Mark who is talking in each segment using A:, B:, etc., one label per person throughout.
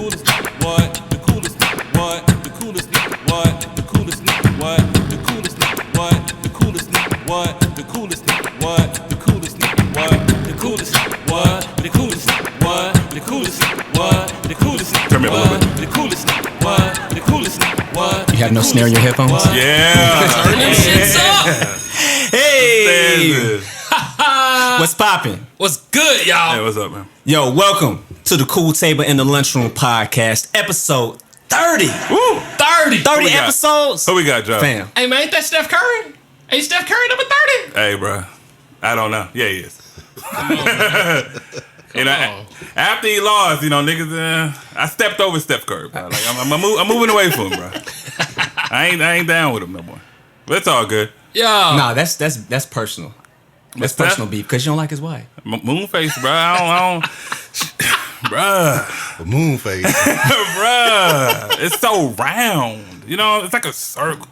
A: coolest nigga, what? The coolest nigga, what? The coolest nigga, what? The coolest nigga, what? The coolest nigga, what? The coolest nigga, what? The coolest nigga, what? The coolest nigga, what? The coolest nigga, what? The coolest nigga, what? The coolest nigga, what? The coolest nigga,
B: turn me up a little bit.
A: The coolest nigga, what? The coolest nigga, what?
C: You have no snare in your headphones?
B: Yeah.
A: Turn them shits up.
C: Hey! What's poppin'?
A: What's good, y'all?
B: Hey, what's up, man?
C: Yo, welcome to the Cool Table in the Lunchroom podcast, episode 30.
B: Woo!
A: 30.
C: 30
B: we got?
C: episodes?
B: Who we got, Joe?
C: Fam.
A: Hey, man, ain't that Steph Curry? Ain't Steph Curry number 30?
B: Hey, bro. I don't know. Yeah, he is. You know, after he lost, you know, niggas, I stepped over Steph Curry, bro. Like, I'm moving away from him, bro. I ain't down with him no more. But it's all good.
A: Yo.
C: Nah, that's personal. That's
B: Steph?
C: personal beef because you don't like his wife.
B: Moonface, bro. I don't bruh.
D: Moonface.
B: Bruh. It's so round. You know, it's like a circle.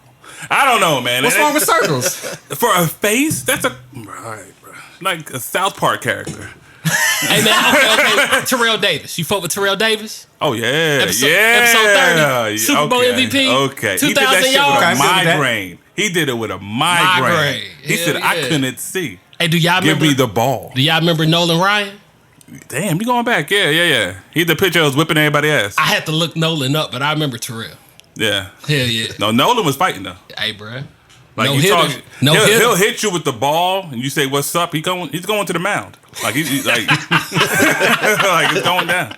B: I don't know, man.
C: What's wrong with circles?
B: For a face, that's a right, bro. Like a South Park character.
A: Hey, man, okay. Tyrell Davis. You fuck with Tyrell Davis?
B: Oh yeah,
A: Episode 30. Super Bowl MVP.
B: Okay,
A: 2,000
B: he did that shit
A: yards.
B: with
C: Okay,
B: a migraine. He did it with a migraine. He
A: Hell
B: said, "I
A: yeah.
B: couldn't see.
A: Hey, do y'all
B: Give
A: remember?
B: me the ball."
A: Do y'all remember Nolan Ryan?
B: Damn, you going back? Yeah. He the picture was whipping everybody's ass.
A: I had to look Nolan up, but I remember Terrell.
B: Yeah.
A: Hell yeah.
B: No, Nolan was fighting though.
A: Hey, bro.
B: Like
A: No
B: you
A: hitter.
B: talk,
A: No
B: he'll,
A: hitter.
B: he'll hit you with the ball, and you say, "What's up?" He's going to the mound. Like he's like, like it's going down.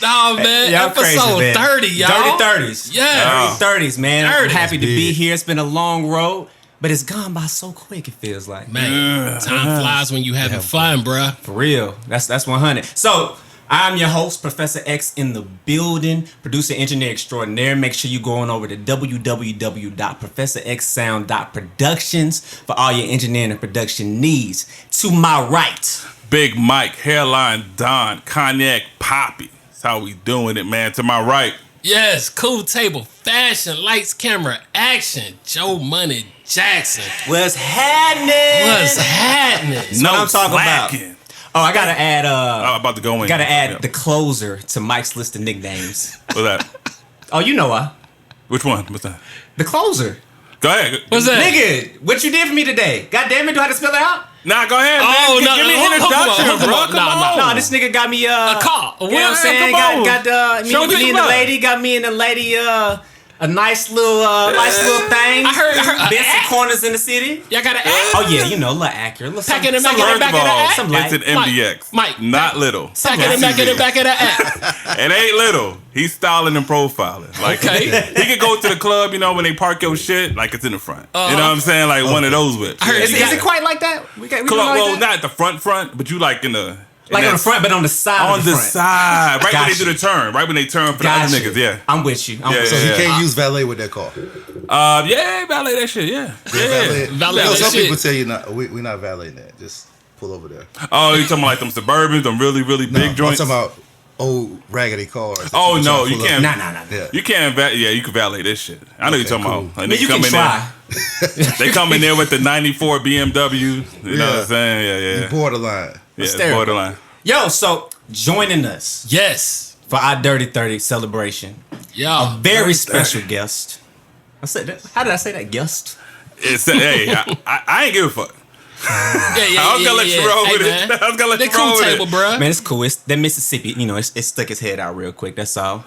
A: No, man.
C: Y'all
A: Episode
C: crazy, man.
A: 30, y'all.
C: Dirty 30s.
A: Yeah.
C: Dirty 30s, man. I'm
A: 30s.
C: happy to be
D: Big.
C: here. It's been a long road, but it's gone by so quick, it feels like.
A: Man, time flies when you having fun, bruh.
C: For real. That's 100. So, I'm your host, Professor X in the building, producer, engineer extraordinaire. Make sure you go on over to www.professorxsound.productions for all your engineering and production needs. To my right,
B: Big Mike, hairline Don, cognac Poppy. That's how we doing it, man. To my right,
A: Yes, cool table, fashion, lights, camera, action. Joe Money Jackson.
C: what's happening?
A: What's happening?
C: what I'm talking about.
B: slacking.
C: Oh, I gotta add
B: I'm about to go in.
C: gotta add
B: Yeah.
C: the closer to Mike's list of nicknames.
B: What's that?
C: Oh, you know why?
B: Which one? What's that?
C: The closer.
B: Go ahead.
A: What's that?
C: Nigga, what you did for me today? God damn it, do I have to spell it out?
B: Nah, go ahead,
A: Oh,
B: man.
A: no,
B: Give me
A: hold
B: an
A: on,
B: introduction,
A: hold on,
B: bro.
A: hold on.
B: Come
A: Nah,
B: on.
C: No, this nigga got me
A: A car.
C: You know what I'm saying?
B: come on.
C: Got
B: Show
C: me
B: me
C: and
B: some
C: the
B: love.
C: lady, got me and the lady a nice little thing.
A: I heard
C: Best corners in the city.
A: Y'all got to act.
C: Oh yeah, you know, a little accurate. Little
A: Pack it in
C: some
A: the back of
B: First
A: the
B: of all,
A: act.
C: Some light.
B: it's an MDX.
A: Mike,
B: Not little.
A: Back in the back of the back of the act.
B: It ain't little. He's styling and profiling. Like
A: Okay.
B: he could go to the club, you know, when they park your shit, like it's in the front. You know what I'm saying? Like one of those whips.
A: I heard
C: Is,
A: you
C: is
A: got
C: it quite like that? We doing like
B: Well,
C: that?
B: not at the front, but you like in the
C: Like on the front, but on the side.
B: on
C: of
B: the
C: the front.
B: side, right when
C: Got
B: they do
C: you.
B: the turn, right when they turn for the
C: Got
B: other
C: you.
B: niggas. Yeah.
C: I'm with you. I'm
B: Yeah,
C: with
D: So
C: you.
D: you can't use valet with that car.
B: Yeah, valet that shit. Yeah.
D: Valet.
A: Valet
D: You know,
A: that
D: some
A: shit.
D: people tell you not. We're not valeting that. Just pull over there.
B: Oh, you talking about like them Suburbans, them really big joints?
D: I'm talking about old raggedy cars. that
B: Oh,
D: people
B: no,
D: try to
B: you
D: pull up.
B: can't.
C: Nah.
D: Yeah.
B: You can't. You can valet this shit. I know
D: Okay,
B: you're talking
D: cool.
B: about. Like,
C: I mean,
B: they
C: you
B: come
C: can
B: in
C: try.
B: there. They come in there with the '94 BMW. You know what
D: Yeah.
B: I'm saying? Yeah.
D: Borderline.
B: Yeah, it's
C: Hysterical.
B: borderline.
C: Yo, so joining us
A: Yes.
C: for our Dirty 30 celebration,
A: Y'all.
C: very special guest. I said that. How did I say that? Guest.
B: It's hey, I ain't give a fuck.
A: Yeah.
B: I was gonna let you roll
A: Hey,
B: with it.
A: man.
B: I was gonna let
A: The
B: you roll
A: cool
B: with
A: table,
B: it.
A: bruh.
C: Man, it's cool. It's that Mississippi. You know, it stuck his head out real quick. That's all.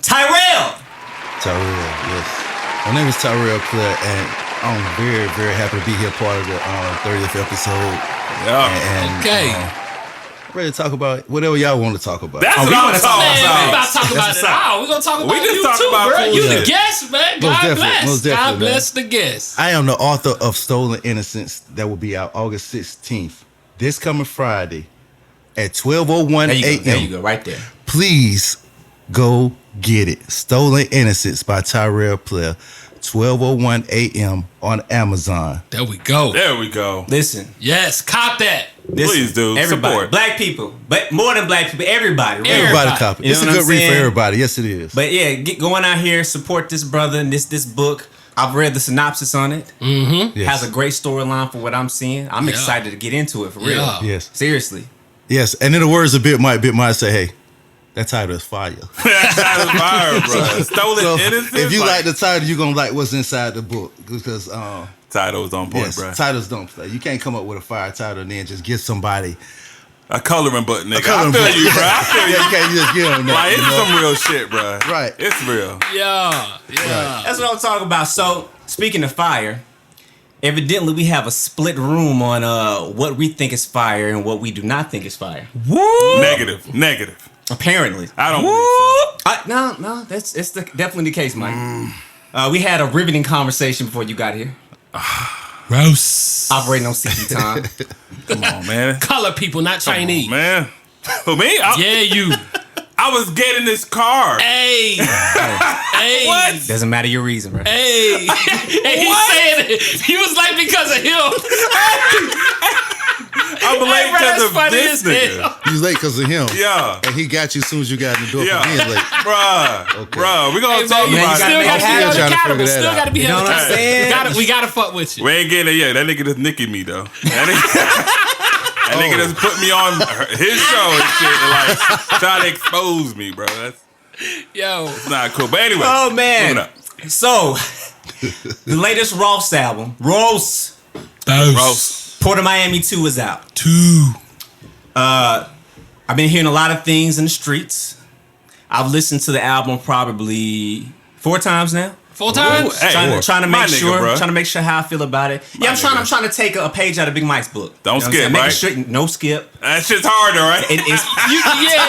C: Tyrell.
D: Tyrell, yes. My name is Tyrell Plair, and I'm very, very happy to be here, part of the 30th episode.
B: Yeah.
D: And,
A: Okay.
D: ready to talk about whatever y'all want to talk about.
B: That's
C: Oh,
B: what
C: we
B: I'm
C: wanna talk
B: talking
A: Man, we
B: about.
A: about to talk about
C: what's
A: it
C: up.
A: all. We're going to talk about
B: just
A: you
B: talk
A: too,
B: about
A: bro.
B: cool
A: You the
B: shit.
A: guest, man.
D: Most
A: God
D: definitely,
A: bless.
D: most
A: God
D: definitely,
A: bless the guest.
D: I am the author of Stolen Innocence that will be out August 16th, this coming Friday at 12:01
C: There you go.
D: a.m.
C: There you go. Right there.
D: Please go get it. Stolen Innocence by Tyrell Plair, 12:01 a.m. on Amazon.
A: There we go.
B: There we go.
C: Listen.
A: Yes, cop that.
C: Listen,
B: Please do.
C: Everybody.
B: Support.
C: Black people. But more than black people. Everybody. Really.
D: Everybody
A: Everybody.
D: copy.
C: You
D: It's a
C: know what
D: good
C: I'm
D: read for
C: saying?
D: everybody. Yes, it is.
C: But yeah, going out here, support this brother and this book. I've read the synopsis on it.
D: Yes.
C: Has a great storyline for what I'm seeing. I'm
A: Yeah.
C: excited to get into it for real.
A: Yeah.
D: Yes.
C: Seriously.
D: Yes. And in the words of Bit might say, hey, That title is fire.
B: That title is fire, bro. Stolen
D: So
B: Innocence.
D: if you like the title, you're gonna like what's inside the book because
B: title's on point, bro.
D: titles don't play. You can't come up with a fire title and then just give somebody
B: a coloring book, nigga.
D: coloring
B: I feel
D: book.
B: you, bro. I feel
D: you
B: you.
D: can't just give them that.
B: Like, it's
D: you know?
B: some real shit, bro.
D: Right.
B: It's real.
E: Yeah.
C: That's what I'm talking about. So, speaking of fire, evidently we have a split room on what we think is fire and what we do not think is fire.
E: Woo!
B: Negative.
C: Apparently.
B: I don't believe so.
C: No, it's definitely the case, Mike. We had a riveting conversation before you got here.
E: Gross.
C: Operating on CP time.
B: Come on, man.
E: Color people, not Chinese.
B: Come on, man. For me?
E: Yeah, you.
B: I was getting this car.
E: Hey. Hey.
B: What?
C: Doesn't matter your reason, bro.
E: Hey. And he said it. He was like, because of him.
B: I'm late
E: Hey, bro,
B: because
E: that's
B: of
E: funny
B: this
E: as hell.
B: nigga.
D: He's late because of him.
B: Yeah.
D: And he got you as soon as you got in the door
B: Yeah.
D: for being late.
B: Bruh, we gonna
E: Hey,
B: talk
E: man, you
B: about
E: still
B: it.
E: got to be
D: Trying
E: held
D: to figure
E: accountable.
D: that
E: Still
D: out.
E: got to be held
C: know what I'm
E: accountable.
C: saying?
E: We got to fuck with you.
B: We ain't getting it yet. That nigga just Nicki me, though. That nigga just put me on his show and shit and like try to expose me, bro. That's
E: Yo.
B: not cool. But anyway.
C: Oh,
B: moving
C: man.
B: up.
C: So, the latest Ross album, Ross,
B: Gross.
C: Port of Miami 2 is out.
E: 2.
C: I've been hearing a lot of things in the streets. I've listened to the album probably 4 times now.
E: 4 times?
B: Hey,
C: Trying to
B: my
C: make
B: nigga,
C: sure,
B: bruh.
C: trying to make sure how I feel about it. Yeah, I'm
B: nigga.
C: trying to take a page out of Big Mike's book.
B: Don't
C: You know what I'm
B: skip,
C: saying? Making
B: right?
C: sure- no skip.
B: That shit's harder, right?
C: It is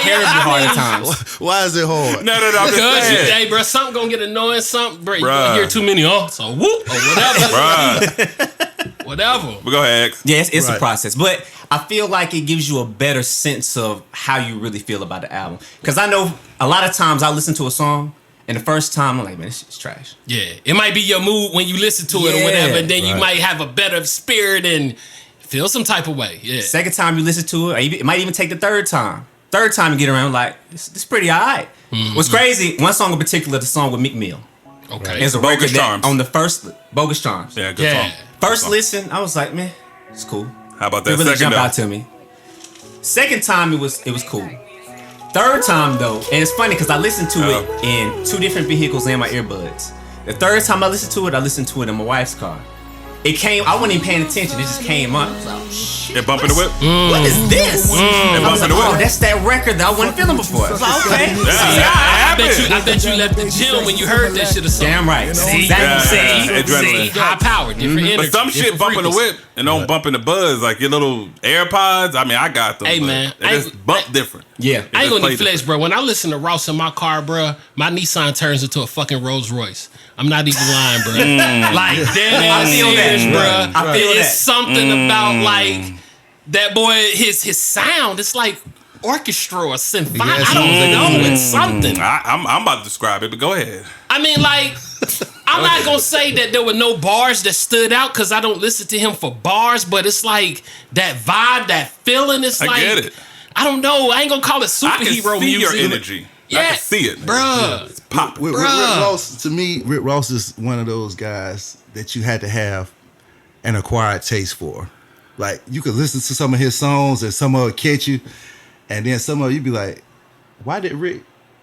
C: terribly hard at times.
D: Why is it hard?
B: No, I'm just
E: Because,
B: saying.
E: hey, bro, something gonna get annoying. Something, bro, you
B: Bruh.
E: gonna hear too many, so whoop, or whatever.
B: Bruh.
E: Whatever.
B: But go ahead, X.
C: Yeah, it's a
D: Right.
C: process, but I feel like it gives you a better sense of how you really feel about the album. Because I know a lot of times I listen to a song, and the first time I'm like, man, this shit's trash.
E: Yeah, it might be your mood when you listen to it or
C: Yeah,
E: whatever, and then you
D: right.
E: might have a better spirit and feel some type of way. Yeah.
C: Second time you listen to it, or it might even take the third time. Third time you get around, like, it's pretty all right. What's crazy, one song in particular, the song with Meek Mill.
E: Okay.
C: It's a
B: Bogus
C: record that
B: Charms.
C: on the first, Bogus Charms.
B: Yeah, good
E: Yeah.
B: song.
C: First
B: Good song.
C: listen, I was like, man, it's cool.
B: How about
C: It
B: that
C: really
B: second
C: jumped
B: though?
C: out to me. Second time it was cool. Third time though, and it's funny because I listened to it in 2 different vehicles and my earbuds. The third time I listened to it in my wife's car. It came, I wasn't even paying attention. It just came on. I was like, oh, shit.
B: Yeah, bumping the whip.
C: What is this?
B: And
C: I was
B: bumping
C: like,
B: the
C: oh,
B: whip.
C: that's that record that I wasn't feeling before. I was like, okay.
E: I bet you left the gym when you heard that shit or something.
C: Damn right.
E: See,
C: Exactly.
B: Yeah, adrenaline.
E: high power, different energy.
B: But some shit
E: different
B: bumping the
E: frequency.
B: whip and don't bumping the buzz, like your little AirPods. I mean, I got them.
E: Hey,
B: but
E: man,
B: they just bump different.
C: Yeah.
E: I ain't
B: just
E: gonna
B: play
E: flex, bro. When I listen to Ross in my car, bro, my Nissan turns into a fucking Rolls Royce. I'm not even lying, bro. Like dead ass
C: I feel that.
E: serious, bro.
C: I feel
E: It's
C: that.
E: something about like that boy. His sound. It's like orchestra or symphony.
D: Yeah,
E: I don't know. It's something.
B: I'm about to describe it, but go ahead.
E: I mean, like, I'm not gonna say that there were no bars that stood out because I don't listen to him for bars, but it's like that vibe, that feeling. It's
B: I
E: like
B: get it.
E: I don't know. I ain't gonna call it
B: I can
E: superhero
B: see
E: music.
B: your energy. I
E: Yeah,
B: can see it,
E: bruh.
B: It's popping.
D: Rick
E: Bruh.
D: Ross, to me, Rick Ross is one of those guys that you had to have an acquired taste for. Like, you could listen to some of his songs and some of it catch you, and then some of you be like, why did Rick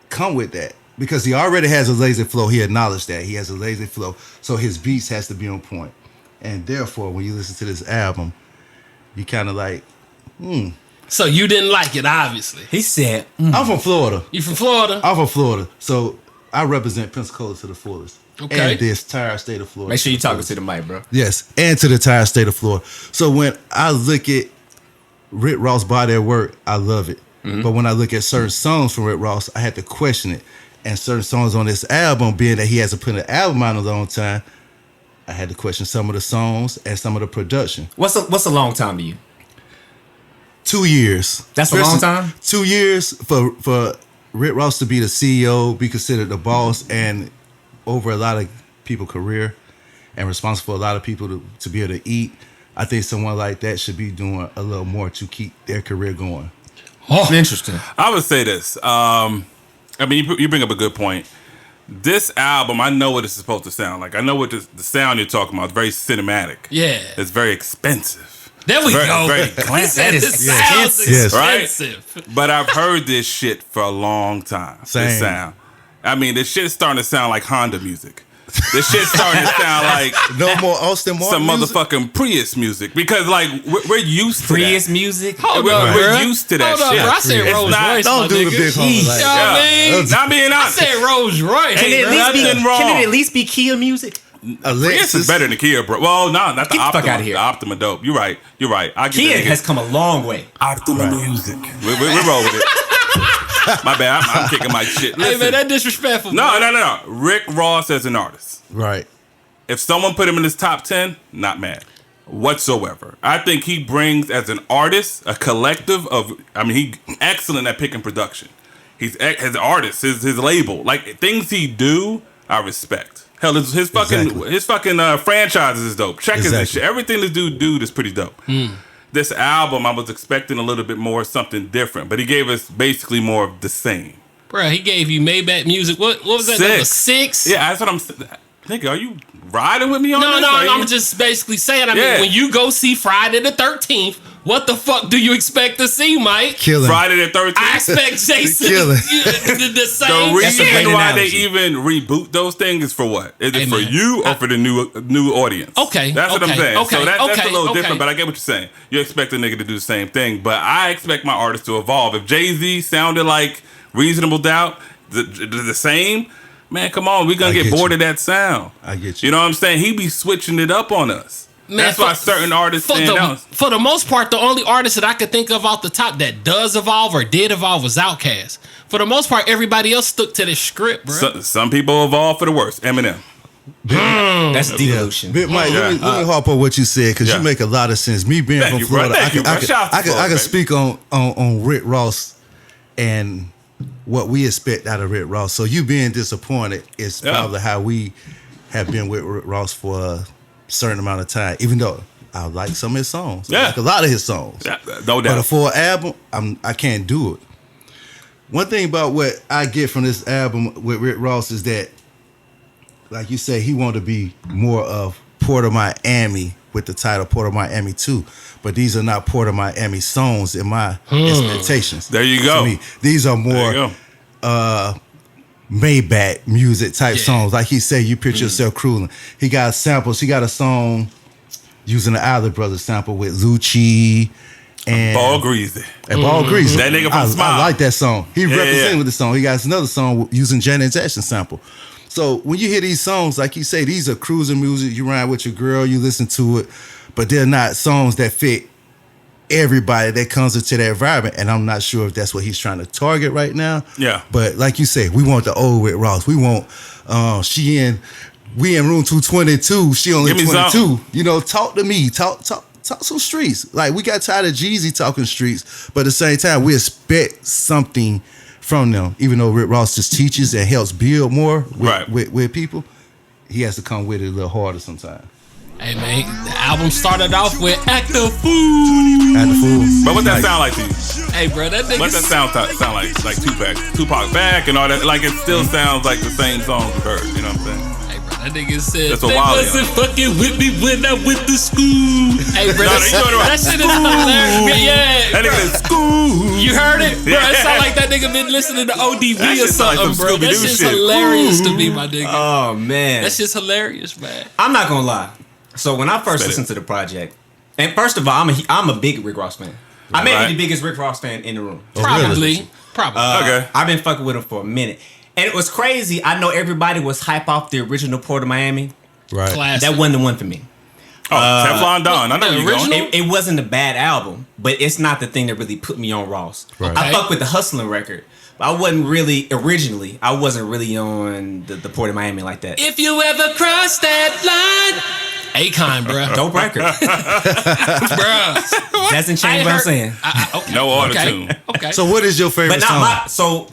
D: come with that? Because he already has a lazy flow. He acknowledged that. He has a lazy flow. So his beats has to be on point. And therefore, when you listen to this album, you kind of like,
E: So you didn't like it, obviously.
C: He said,
D: I'm from Florida.
E: You from Florida?
D: I'm from Florida. So I represent Pensacola to the fullest.
E: Okay.
D: And this entire state of Florida.
C: make sure you talking to the mic, bro.
D: Yes, and to the entire state of Florida. So when I look at Rick Ross' body of work, I love it. But when I look at certain songs from Rick Ross, I had to question it. And certain songs on this album, being that he hasn't put an album out in a long time, I had to question some of the songs and some of the production.
C: What's a long time to you?
D: 2 years.
C: That's a long time?
D: 2 years for Rick Ross to be the CEO, be considered the boss, and over a lot of people's career and responsible for a lot of people to be able to eat. I think someone like that should be doing a little more to keep their career going.
E: Oh,
C: Interesting.
B: I would say this. I mean, you bring up a good point. This album, I know what it's supposed to sound like. I know what the sound you're talking about. It's very cinematic.
E: yeah.
B: It's very expensive.
E: There we go.
B: Very classic.
C: That is
E: It sounds
D: Yes.
E: expensive.
B: But I've heard this shit for a long time.
D: Same.
B: This sound. I mean, this shit's starting to sound like Honda music. This shit's starting to sound like
D: No more Austin Martin
B: some
D: music?
B: motherfucking Prius music because, like, we're used to
C: Prius
B: that.
C: music.
E: Hold
B: We're
E: up, bruh.
B: used to that
E: Hold
B: shit.
E: up, bro. I said
B: It's
E: Rolls
B: not-
E: Royce.
D: Don't
E: my
D: do the
E: nigga.
D: big homie
C: Jeez.
D: like
E: You know what
D: that.
E: I mean?
B: Not being
E: I
B: honest.
E: said Rolls Royce.
C: Can it at least be?
B: nothing wrong.
C: Can it at least be Kia music?
B: Prius
D: Alexis
B: is better than Kia, bro. Well, no, not the
C: Get the fuck
B: Optima.
C: outta here.
B: The Optima dope. You're right. I get
C: Kia
B: that nigga.
C: has come a long way.
B: Optima music. We roll with it. My bad. I'm kicking my shit.
E: Hey,
B: Listen.
E: man, that disrespectful.
B: No. Rick Ross as an artist.
D: Right.
B: If someone put him in his top 10, not mad whatsoever. I think he brings, as an artist, a collective of, he excellent at picking production. He's his artist, his label. Like, things he do, I respect. Hell, his fucking franchises is dope. Checkers and
D: Exactly.
B: shit. Everything this dude is pretty dope. This album, I was expecting a little bit more something different, but he gave us basically more of the same.
E: Bro, he gave you Maybach music. What was that number? 6?
B: Yeah, that's what I'm saying. Nigga, are you riding with me on
E: No,
B: this?
E: no,
B: Are you-
E: I'm just basically saying. I
B: Yeah.
E: mean, when you go see Friday the 13th, what the fuck do you expect to see, Mike?
D: Killing.
B: Friday the 13th.
E: I expect Jason
D: Killing.
E: the
B: The
E: same
C: That's a great
B: reason why they
C: analogy.
B: even reboot those things is for what? Is it
E: Hey,
B: for
E: man.
B: you or for the new audience?
E: Okay,
B: That's what I'm
E: okay,
B: saying.
E: okay,
B: So that's a little
E: okay.
B: different, but I get what you're saying. You expect a nigga to do the same thing, but I expect my artist to evolve. If Jay-Z sounded like Reasonable Doubt, the same, man, come on, we gonna
D: I
B: get
D: get
B: bored
D: you.
B: of that sound.
D: I get you.
B: You know what I'm saying? He be switching it up on us.
E: Man,
B: That's why certain artists stand out.
E: For the most part, the only artist that I could think of off the top that does evolve or did evolve was Outkast. For the most part, everybody else stuck to the script, bro.
B: Some people evolve for the worst. Eminem.
C: That's devolution.
D: Big Mike, let me harp on what you said because
B: Yeah.
D: you make a lot of sense. Me being
B: Thank
D: from
B: you, bro.
D: Florida,
B: Thank you, bro. Shout out to
D: I
B: Florida,
D: can
B: baby.
D: speak on Rick Ross and what we expect out of Rick Ross. So you being disappointed is
B: Yeah.
D: probably how we have been with Rick Ross for a certain amount of time. Even though I like some of his songs, I
B: Yeah.
D: like a lot of his songs.
B: Yeah, no
D: But
B: doubt.
D: for an album, I can't do it. One thing about what I get from this album with Rick Ross is that, like you say, he wanted to be more of Port of Miami with the title Port of Miami 2. But these are not Port of Miami songs in my expectations.
B: There you go.
D: To me, these are
B: There you
D: more
B: go.
D: Maybach music type
E: Yeah.
D: songs. Like he said, you picture yourself cruising. He got samples. He got a song using the Island Brothers sample with Lucci and
B: Ball Greasy.
D: and Ball Greasy.
B: That nigga from
D: I
B: Smile.
D: like that song. He represented
B: yeah.
D: with the song. He got another song using Janet Jackson sample. So when you hear these songs, like you say, these are cruising music. You ride with your girl, you listen to it, but they're not songs that fit everybody that comes into that environment. And I'm not sure if that's what he's trying to target right now.
B: Yeah.
D: But like you say, we want the old Rick Ross. We want we in room 222. She only
B: Give me
D: 22.
B: something.
D: You know, talk to me. Talk some streets. Like we got tired of Jeezy talking streets, but at the same time, we expect something from them. Even though Rick Ross just teaches and helps build more
B: Right.
D: with people, he has to come with it a little harder sometimes.
E: Hey, man, the album started off with Act a Fool.
D: At the fool.
B: But what that sound like to you?
E: Hey, bro, that nigga.
B: What that sound like? Like Tupac back and all that. Like it still sounds like the same songs we heard. You know what I'm saying?
E: Hey, bro, that nigga said
B: That's what
E: they
B: Wally
E: wasn't
B: on.
E: fucking with me when I went to school. Hey, bro,
B: No, you know what
E: that shit is hilarious. Yeah,
B: That
E: bro.
B: nigga said, "School."
E: You heard it, bro. It
B: Yeah.
E: sound like that nigga been listening to ODB
B: That
E: or
B: shit sound like
E: something,
B: some
E: bro. That
B: Scooby-Doo
E: shit's
B: shit.
E: hilarious to me, my nigga.
C: Oh man,
E: That shit's hilarious, man.
C: I'm not gonna lie. So when I first
B: Spit it.
C: listened to the project, and first of all, I'm a big Rick Ross fan. I may
B: Right.
C: be the biggest Rick Ross fan in the room.
E: Probably.
B: Okay.
C: I've been fucking with him for a minute, and it was crazy. I know everybody was hype off the original Port of Miami.
D: Right.
E: Classic.
C: That wasn't the one for me.
B: Oh, Teflon Don. I know
E: the
B: where you going.
E: original?
C: It wasn't a bad album, but it's not the thing that really put me on Ross.
D: Right.
C: I
E: Okay.
C: fuck with the Hustling record, but I wasn't really on the Port of Miami like that.
E: If you ever cross that line, Akon, bro.
C: Dope record.
E: Bruh.
C: Doesn't change what I'm saying.
E: Okay.
B: No auto-tune.
E: Okay.
D: So what is your favorite
C: But not
D: song?
C: my so.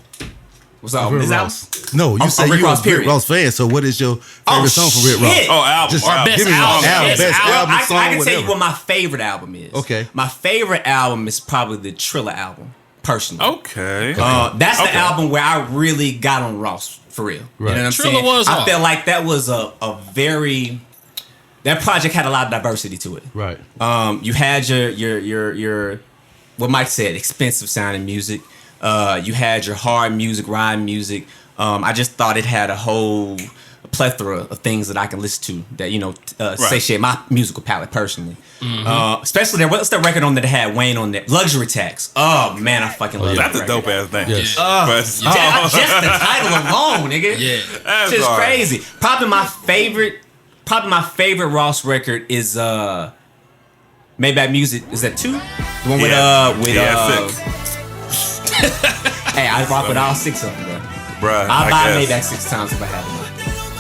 C: What's up?
D: Rick
C: This album?
D: Ross. No, you
C: Oh,
D: said
C: Rick
D: you
C: Ross,
D: a Rick
C: period.
D: Ross fan. So what is your favorite song from Rick Ross?
C: shit.
B: Oh, album.
D: Just-
B: or album.
E: best
D: Give me one
E: album.
D: album,
E: Best
D: best
E: album.
D: album, song,
C: I can tell
D: whatever.
C: you what my favorite album is.
D: Okay.
C: My favorite album is probably the Triller album, personally.
B: Okay.
C: That's the
B: Okay.
C: album where I really got on Ross for real.
D: Right.
C: You know what I'm
E: Triller
C: saying?
E: was
C: I
E: hard.
C: felt like that was a very that project had a lot of diversity to it.
D: Right.
C: You had your what Mike said, expensive sounding music. You had your hard music, rhyme music. I just thought it had a whole plethora of things that I can listen to that satiate my musical palate personally. Especially what's the record on that had Wayne on there? Luxury Tax. Oh man, I fucking love that.
B: That's a dope ass thing.
D: Yes.
C: Just the title alone, nigga.
E: Yeah.
B: That's
C: Just
B: hard.
C: crazy. Probably my favorite Ross record is Maybach Music. Is that 2? The one with
B: 6.
C: Hey, I rock with all 6 of them, bro.
B: Bruh,
C: I'll
B: I
C: buy
B: guess.
C: Maybach 6 times if I have them.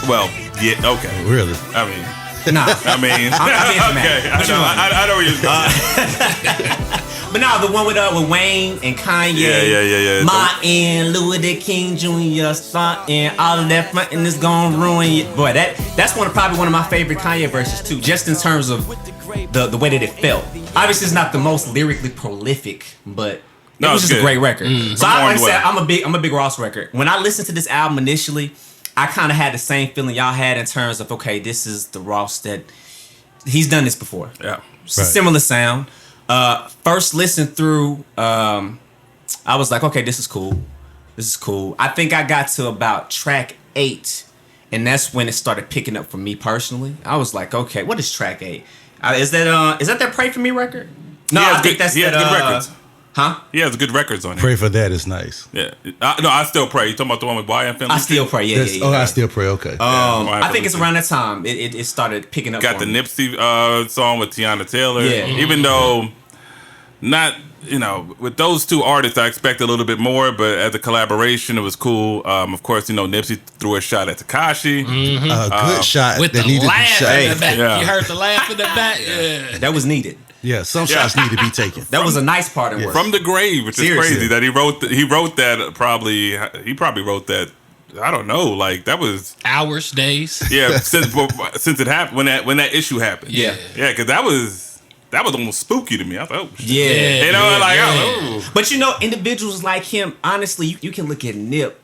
B: Well, yeah, okay.
D: Really?
B: I mean,
C: Nah.
B: I'm being okay.
C: What you want?
B: I know where you're going.
C: But no, the one with Wayne and Kanye.
B: Yeah.
C: Martin Luther King Jr. starting all of that frontin' is gonna ruin you. Boy, that's probably one of my favorite Kanye verses too. Just in terms of the way that it felt. Obviously, it's not the most lyrically prolific, but it was just a great record. So like I said, I'm a big Ross record. When I listened to this album initially, I kind of had the same feeling y'all had in terms of, okay, this is the Ross that he's done this before.
B: Yeah.
C: It's a similar sound. First listen through, I was like, okay, this is cool. I think I got to about track 8, and that's when it started picking up for me personally. I was like, okay, what is track 8? Is that Pray For Me record? No, I think that's
B: good records.
C: Huh?
B: He has good records on it.
D: Pray for that is nice.
B: Yeah. No, I Still Pray. You talking about the one with Wyatt and Finley?
C: I Still Pray. Yeah.
D: Oh, I still pray. Okay.
C: I think it's around that time it started picking up.
B: Got
C: for
B: the
C: me.
B: Nipsey song with Tiana Taylor.
C: Yeah.
B: Even though not, with those two artists, I expect a little bit more, but as a collaboration, it was cool. Of course, Nipsey threw a shot at Tekashi.
D: A good shot
E: With
D: that
E: the
D: needed to be
E: laugh
D: shot.
E: in the back.
B: Yeah.
E: You heard the laugh in the back? Yeah.
C: That was needed.
D: Yeah, some shots need to be taken.
C: That was a nice part of work.
B: From the grave, which is
C: Seriously.
B: crazy that he wrote that probably wrote that. I don't know, like that was
E: Hours, days.
B: yeah since it happened when that issue happened.
C: Yeah.
B: because that was almost spooky to me. I thought, oh, shit.
C: Yeah.
B: Oh.
C: But individuals like him, honestly, you can look at Nip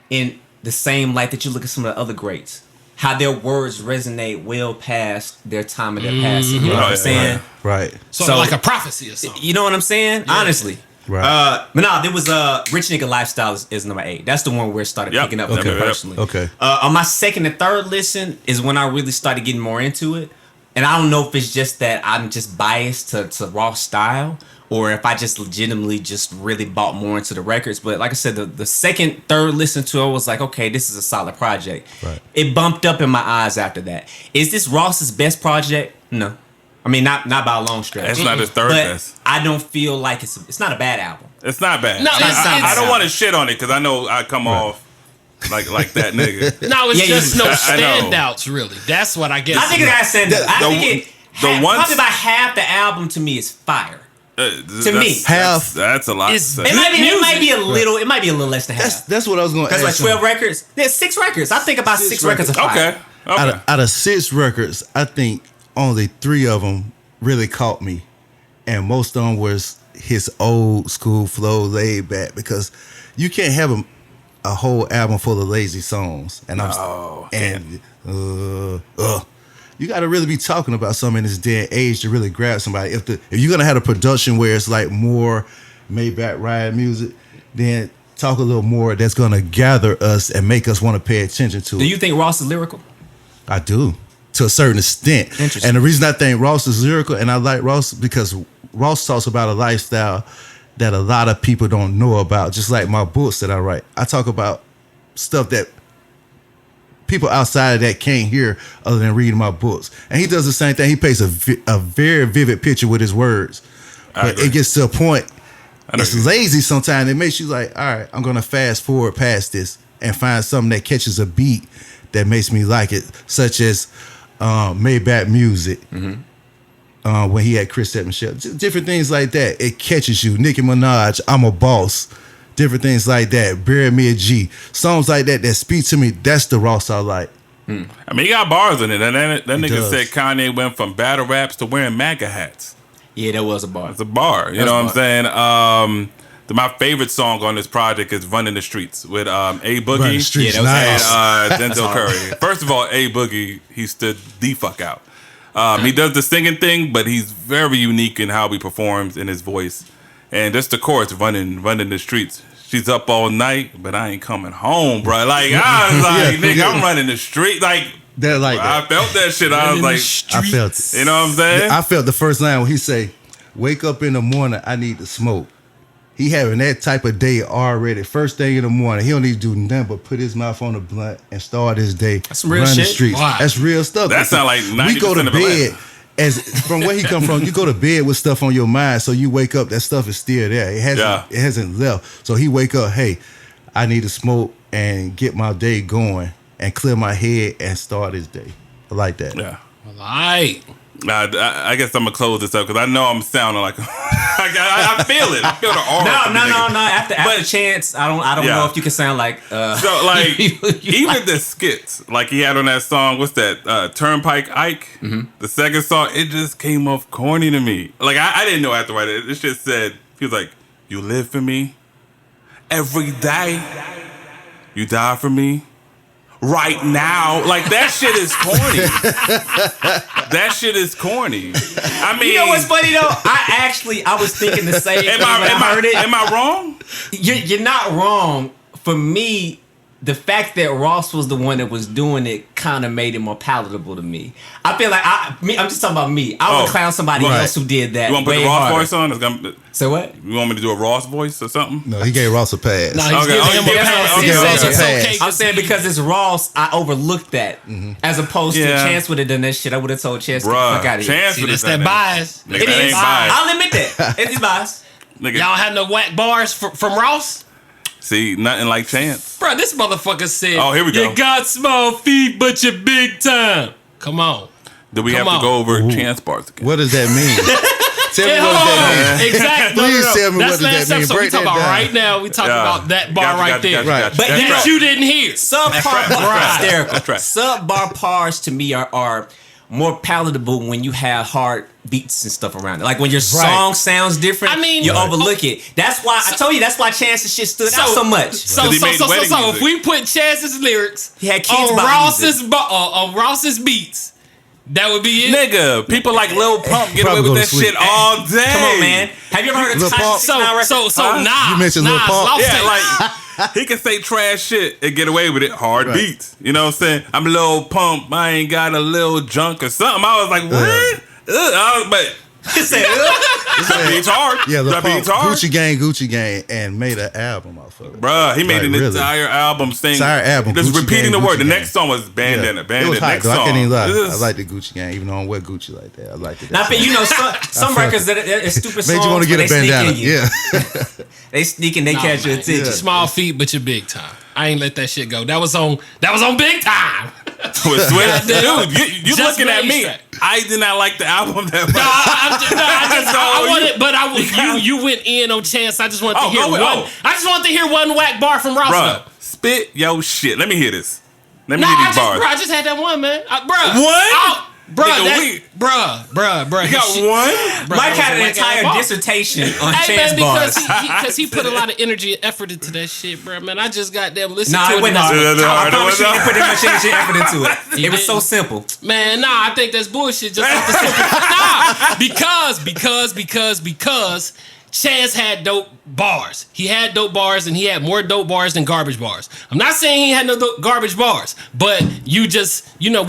C: in the same light that you look at some of the other greats. How their words resonate well past their time of their passing. You know what I'm saying?
D: Right.
E: Sort of like a prophecy or something.
C: You know what I'm saying? Honestly.
D: Right.
C: But no, there was Rich Nigga Lifestyle is number 8. That's the one where it started
B: Yep.
C: picking up
B: Okay.
C: for me personally.
D: Okay.
C: On my second and third listen is when I really started getting more into it. And I don't know if it's just that I'm just biased to Ross style, or if I just legitimately just really bought more into the records. But like I said, the second, third listen to it was like, okay, this is a solid project.
D: Right.
C: It bumped up in my eyes after that. Is this Ross's best project? No. I mean, not by a long stretch.
B: It's not his third
C: But
B: best.
C: I don't feel like it's not a bad album.
B: It's not bad.
E: No,
B: I
E: it's-
B: don't want to shit on it because I know I come off like that nigga.
E: No, it's
C: Yeah,
E: just no
B: I know.
E: standouts, really. That's what I guess.
C: I think it has stand up. I think
B: ones-
C: probably about half the album to me is fire.
B: To
C: me.
B: that's a lot. to
E: It's-
B: say.
C: It might be a
E: music.
C: little. It might be a little less than half.
D: That's what I was going to
C: That's
D: ask.
C: like 12 records. There's 6 records. I think about 6 records of fire.
B: Okay.
D: Out of 6 records, I think only 3 of them really caught me, and most of them was his old school flow, laid back. Because you can't have a whole album full of lazy songs, and you got to really be talking about something in this day and age to really grab somebody. If you're gonna have a production where it's like more Maybach ride music, then talk a little more that's gonna gather us and make us want to pay attention to
C: Do
D: it.
C: you think Ross is lyrical?
D: I do, to a certain extent.
C: Interesting.
D: And the reason I think Ross is lyrical, and I like Ross because Ross talks about a lifestyle that a lot of people don't know about. Just like my books that I write, I talk about stuff that people outside of that can't hear other than reading my books. And he does the same thing. He paints a very vivid picture with his words. But it gets to a point, it's lazy sometimes. It makes you like, all right, I'm going to fast forward past this and find something that catches a beat that makes me like it, such as Maybach Music. When he had Chris and Michelle. Just different things like that. It catches you. Nicki Minaj, I'm a Boss. Different things like that. Bury Me a G. Songs like that speak to me. That's the Ross I like.
B: I mean, he got bars in it. And that nigga
D: does.
B: said Kanye went from battle raps to wearing MAGA hats.
C: Yeah, that was a bar.
B: It's a bar. You know what I'm saying? My favorite song on this project is "Running the Streets" with A Boogie
D: Running the Streets,
C: Yeah, that was
D: nice.
B: and Denzel Curry. First of all, A Boogie, he stood the fuck out. He does the singing thing, but he's very unique in how he performs in his voice. And just the chorus, running the streets. She's up all night, but I ain't coming home, bro. Like, I was like, nigga, I'm running the street. Like, I felt that shit. I was like,
D: I felt it.
B: You know what I'm saying?
D: I felt the first line when he say, "Wake up in the morning, I need to smoke." He having that type of day already. First thing in the morning, he don't need to do nothing but put his mouth on the blunt and start his day.
C: That's some real
D: run
C: shit.
D: the streets.
E: Wow.
D: That's real stuff.
B: That sound like 90%
D: we go to
B: of Atlanta.
D: bed. As from where he come from, you go to bed with stuff on your mind, so you wake up, that stuff is still there. It hasn't left. So he wake up, hey, I need to smoke and get my day going and clear my head and start his day. I like that.
B: Yeah.
E: All right.
B: I guess I'm gonna close this up because I know I'm sounding like I feel it. I feel the aura.
C: No. After Chance, I don't know if you can sound like.
B: So like even the skits like he had on that song. What's that? Turnpike Ike. Mm-hmm. The second song, it just came off corny to me. Like I didn't know after it. It just said he was like, "You live for me every day. You die for me." Right now, like that shit is corny. That shit is corny. I mean,
C: you know what's funny though? I was thinking the same thing when I heard it.
B: Am I wrong?
C: You're not wrong. For me, the fact that Ross was the one that was doing it kind of made it more palatable to me. I feel like I'm just talking about me. I would clown somebody else who did that.
B: You want to put the Ross voice on?
C: Say what?
B: You want me to do a Ross voice or something?
D: No, he gave Ross a pass.
E: No, he's giving him a pass.
D: Okay,
E: He says
D: Ross a
E: it's
D: pass.
E: okay.
C: I'm saying because it's Ross, I overlooked that. As opposed to
B: Yeah.
C: Chance would have done that shit. I would have told Chance, get the
B: Bruh,
C: fuck out of here.
B: Chance
E: See,
B: would have
E: that's that
B: done
E: bias.
B: Nigga,
C: It
B: that
C: is.
B: ain't bias.
C: I'll admit that. It is bias.
B: Nigga,
E: Y'all have no whack bars from Ross?
B: see, nothing like Chance.
E: Bro, this motherfucker said,
B: Oh, here we go.
E: You got small feet, but you're big time. Come on.
B: Do we have
E: Come
B: to go
E: on.
B: over Chance bars again?
D: What does that mean? Tell me
E: Yeah,
D: what
E: hold
D: does that
E: on.
D: mean.
E: Exactly.
D: Please tell me
E: That's
D: what does
E: last
D: that mean.
E: episode. We
D: Break
E: talking
D: that
E: about
D: down.
E: right now. We talking about that bar right there.
D: Right.
C: But
B: That's
C: you
E: That you didn't hear.
C: Subpar hysterical.
B: That's right.
C: Subpar pars to me are more palatable when you have hard beats and stuff around it. Like when your song sounds different,
E: I mean,
C: you overlook it. That's why I told you that's why Chance's shit stood out so much.
E: So
B: he made wedding
E: if
B: music.
E: we put Chance's lyrics
C: He had kids
E: on
C: behind
E: on Ross's beats, that would be it.
B: Nigga, people like Lil Pump get away
D: Probably
B: with
D: go to
B: that
D: sleep.
B: shit all day.
C: Come on, man. Have you ever heard of
D: Lil
C: Tyrell
D: Pump?
C: Plair?
E: So Nas.
D: You mentioned Lil
E: Nas
D: Pump?
E: lost
B: Yeah,
E: it.
B: like he can say trash shit and get away with it. Hard beats. You know what I'm saying? I'm a little pump. I ain't got a little junk or something. I was like, what? But that beats hard.
D: Yeah, the
B: that beats hard.
D: Gucci Gang, and made an album off of it.
B: Bruh, he made
D: Like,
B: an
D: really.
B: entire album saying,
D: Entire album,
B: just
D: Gucci
B: repeating
D: Gang,
B: the word.
D: Gucci
B: The
D: Gang.
B: next song was Bandana.
D: It
B: Bandana.
D: was hot,
B: Next
D: though. I
B: song.
D: can't even lie.
B: This
D: I
B: is-
D: like the Gucci Gang, even though I don't wear Gucci like that. I liked it.
C: Now, but you know, some records that are stupid
D: Made
C: songs,
D: you want to
C: but
D: get
C: they
D: a
C: sneak
D: bandana.
C: in you.
D: Yeah.
C: They sneak and they catch your
E: man.
C: attention.
E: Small feet, but you're big time. I ain't let that shit go. That was on big time.
B: With Swift. Dude, you
E: Just
B: looking at me.
E: racetrack.
B: I did not like the album that much.
E: I wanted, you went in on Chance. I just wanted to
B: Oh,
E: hear
B: go
E: one.
B: with- oh.
E: I just wanted to hear one whack bar from Ross.
B: Bruh,
E: though.
B: spit yo shit. Let me hear this. Let me
E: Nah,
B: hear
E: I
B: these bars.
E: just had that one, man. Bruh.
B: What?
E: Bruh,
B: Nigga,
E: bruh.
B: You got one?
C: Mike had an entire dissertation on
E: Hey
C: Chance
E: man,
C: bars.
E: because he put a lot of energy and effort into that shit, bro. Man, I just got them listening
C: Nah,
E: to
C: it
E: it.
C: went
E: and
C: hard.
B: Yeah,
C: I promise you,
B: it
C: he
B: went
C: put that much energy and effort into it.
E: He
C: It was so
E: didn't.
C: simple.
E: Man, nah, I think that's bullshit. Just off the simple. Because Chance had dope bars. He had dope bars, and he had more dope bars than garbage bars. I'm not saying he had no garbage bars, but we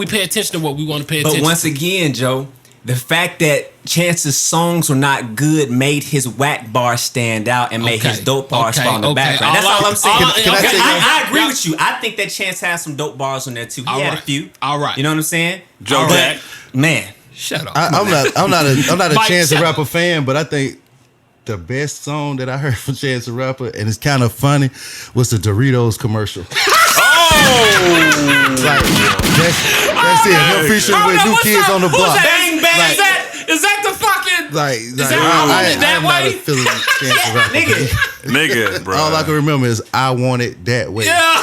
E: pay attention to what we want to pay
C: But
E: attention.
C: once again, Joe, the fact that Chance's songs were not good made his whack bars stand out and made his dope bars fall in the background. That's all I'm saying. I agree with you. I think that Chance has some dope bars on there too. He had a few.
E: All right.
C: You know what I'm saying?
B: Joe
C: But,
B: Jack.
C: man,
E: Shut up.
D: I'm not a
E: Mike,
D: Chance the
E: shut
D: Rapper fan, but I think the best song that I heard from Chance the Rapper, and it's kind of funny, was the Doritos commercial. Like, that's it. Him featuring with New Kids on the Block.
C: Bang, bang.
D: Like-
E: Is that the fucking?
D: Like,
E: that I want it that
D: I'm not
E: way?
D: a feeling Chance the Rapper.
B: Nigga, bro.
D: All I can remember is I want it that way.
E: Yeah.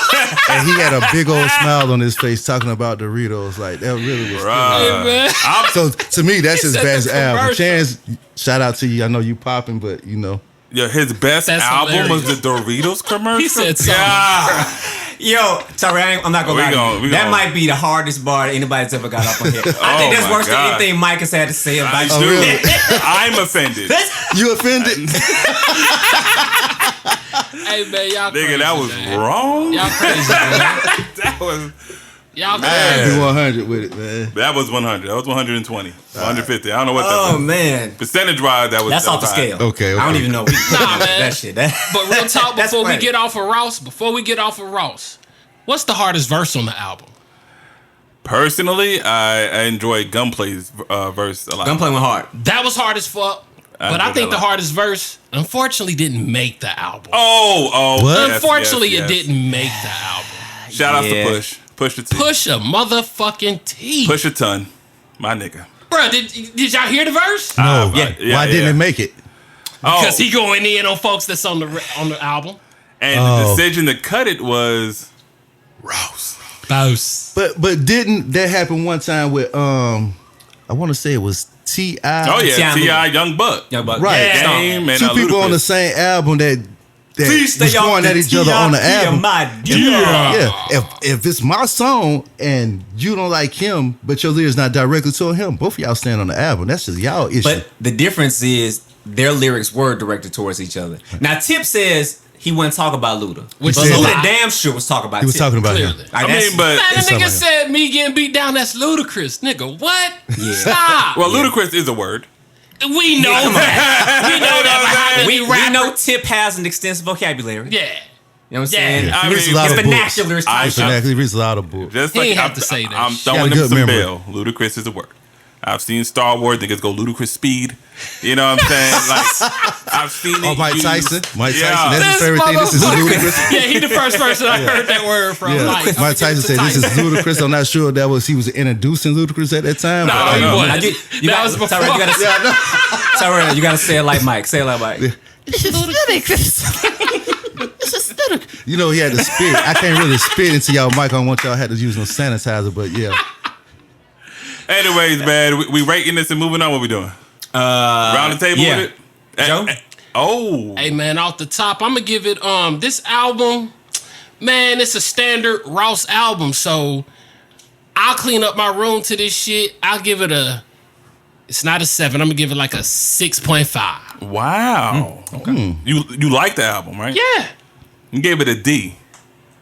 D: And he had a big old smile on his face talking about Doritos. Like, that really was
B: Bruh.
E: man.
D: So to me, that's his
E: said
D: best
E: the
D: album.
E: commercial.
D: Chance, shout out to you. I know you popping, but you know.
B: Yeah, his best
E: That's
B: album
E: hilarious.
B: was the Doritos commercial.
E: He said something.
B: Yeah.
C: Yo, Tyrell, I'm not gonna lie to you. That
B: gonna-
C: might be the hardest bar anybody's ever got up on here. I think that's
B: my
C: worse
B: God.
C: than anything Mike has had to say about you.
D: really?
B: I'm offended.
D: You offended?
E: Hey man, y'all crazy,
B: Nigga, that was
E: man.
B: wrong.
E: Y'all crazy, man.
B: That was
E: Y'all
D: I
E: crazy.
D: be 100 with it, man.
B: that was 100. That was 120. 150. I don't know what that
C: Oh
B: was.
C: man,
B: Percentage wise, that was
C: that's
B: that
C: off the
B: was high.
C: scale.
D: Okay.
C: I don't even know.
E: Nah, man.
C: That shit.
E: But real talk,
C: That's
E: before we
C: funny.
E: get off of Ross, what's the hardest verse on the album?
B: Personally, I enjoy Gunplay's verse a lot.
C: Gunplay went hard.
E: That was hard as fuck. But I
B: enjoyed
E: think
B: that
E: the
B: a lot.
E: hardest verse, unfortunately, didn't make the album.
B: Oh,
D: What?
B: yes,
E: Unfortunately,
B: yes,
E: it
B: yes.
E: didn't make the album.
B: Shout out
C: Yeah.
B: to Push the T.
E: Push a motherfucking T.
B: Push a ton, my nigga.
E: Bruh, did y'all hear the verse?
D: No.
C: yeah.
D: Why didn't it make it?
E: Because he going in on folks that's on the album.
B: And the decision to cut it was Rouse.
E: Boss.
D: But didn't that happen one time with I want to say it was T.I.
B: Oh yeah,
C: T.I.
B: T.I. Young Buck.
C: Yeah, but
D: Right.
C: Yeah.
B: Game and
D: Two people on the
B: Ludacris.
D: same album that
C: Please
D: was
C: stay off
D: going
C: the
D: at each other on the album.
E: Yeah.
D: If it's my song and you don't like him, but your lyrics not directly to him, both of y'all stand on the album. That's just y'all issue.
C: But the difference is their lyrics were directed towards each other. Now Tip says he wouldn't talk about Luda,
E: Which
C: but
E: is a
C: Luda
E: lie.
C: damn sure was talking about.
D: he was
C: Tip.
D: talking about him.
E: Clearly.
C: Like,
B: I
C: that's-
B: mean, but
E: Man, the
D: It's
E: nigga
D: something.
E: said me getting beat down, that's ludicrous. Nigga, what?
C: Yeah.
E: Stop.
B: well, Ludacris is a word.
E: We know that. We know that. But how
C: we
E: many
C: know
E: rappers?
C: Tip has an extensive vocabulary.
E: Yeah.
C: You know what I'm
E: Yeah.
C: saying?
B: I
D: Reads
B: mean,
D: a lot
C: His
D: of books.
C: vernacular is
B: I-
C: tight.
D: Exactly, he reads a lot of books.
B: Just
E: He
B: like
E: ain't have
B: I'm,
E: to say that
B: I'm
E: shit.
B: throwing
D: Got a
B: him
D: good
B: some
D: memory.
B: bail. Ludacris is a word. I've seen Star Wars. Think it's go Ludacris speed. You know what I'm saying? Like I've seen it.
D: Oh, Mike
B: used-
D: Tyson. Mike
B: Yeah.
D: Tyson. That's his
E: This
D: favorite thing. This is
E: motherfucker.
D: ludicrous.
E: Yeah, he the first person I heard that word from.
D: Yeah.
E: Like,
D: Mike Tyson said this is ludicrous. I'm not sure that was he was introducing ludicrous at that time.
E: No,
D: but,
E: he
B: no.
E: wasn't.
C: You
E: That
C: got-
E: was before.
C: Tyrell, you gotta say it like Mike. Say it like Mike.
D: you know he had to spit. I can't really spit into y'all mic. I don't want y'all had to use no sanitizer, but yeah.
B: Anyways, man, we rating this and moving on. What we doing? Round the table
C: yeah.
B: with it.
C: Joe?
B: Oh,
E: Hey man, off the top, I'm gonna give it this album, man, it's a standard Ross album, so I'll clean up my room to this shit. I'll give it it's not a 7, I'm gonna give it like a 6.5.
B: wow. Okay. You like the album, right?
E: Yeah.
B: You gave it a D.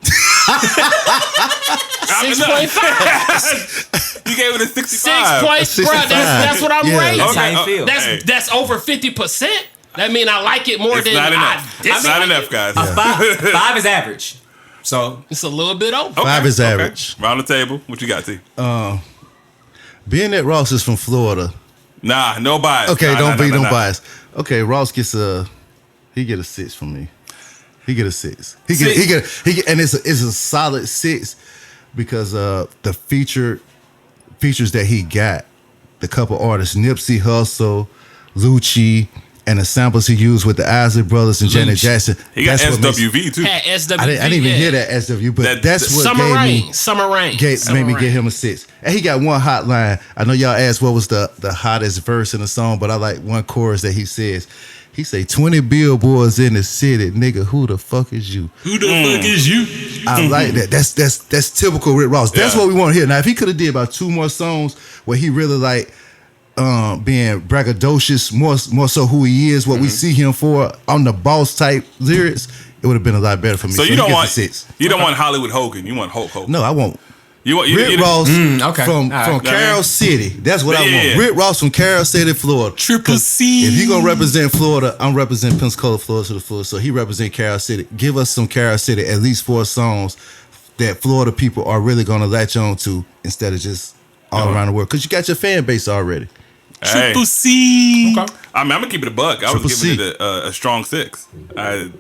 E: 6.5.
B: You gave it a 65.
E: 6 points, bro.
D: 65.
E: That's what I'm
D: Yeah.
E: rating.
C: That's how you feel.
E: That's over 50%. That mean I like it more
B: It's
E: than
B: not
E: I
B: enough. It's not
E: dislike
B: enough,
E: it.
B: guys.
C: Five is average. So
E: It's a little bit over.
B: Okay,
D: 5 is
B: okay.
D: average.
B: Round the table. What you got, T?
D: Being that Ross is from Florida.
B: Nah, no bias.
D: Okay,
B: Nah,
D: don't
B: nah,
D: be
B: nah,
D: no
B: nah.
D: bias. Okay, Ross gets he get a 6 from me. He get a 6. He get, and it's a solid 6 because the features that he got, the couple artists, Nipsey Hussle, Lucci, and the samples he used with the Isley Brothers and Janet
E: Lucci.
D: Jackson.
B: He got
D: that's what makes-
B: SWV too.
E: Had SWV.
D: I didn't even
E: yeah.
D: hear that SW, but that's what
E: Summer
D: gave
E: Rain.
D: me
E: Summer Rain.
D: made me give him a 6. And he got one hot line. I know y'all asked what was the hottest verse in the song, but I like one chorus that he says. He say 20 billboards in the city, nigga. Who the fuck is you?
E: Who the fuck is you?
D: I like that. That's typical Rick Ross. That's
B: Yeah.
D: what we want to hear. Now, if he could have did about 2 more songs where he really like being braggadocious, more so who he is, what we see him for on the boss type lyrics, it would have been a lot better for me.
B: So you
D: he
B: don't
D: gets a
B: want
D: 6.
B: you don't want Hollywood Hogan. You want Hulk Hogan.
D: No, I won't.
B: You want
D: Rick
B: you,
D: Ross
C: okay.
D: from
C: All right.
D: Carroll City. That's what I
B: Yeah.
D: want. Rick Ross from Carroll City, Florida.
E: Triple
D: 'Cause
E: C.
D: If you gonna represent Florida, I'm representing Pensacola, Florida to the full. So he represent Carroll City. Give us some Carroll City, at least 4 songs that Florida people are really gonna latch on to instead of just all around the world. Because you got your fan base already.
B: Hey.
E: C.
C: okay.
B: I mean, I'm gonna keep it a buck. I was
D: Triple
B: giving
D: C.
B: it a strong 6.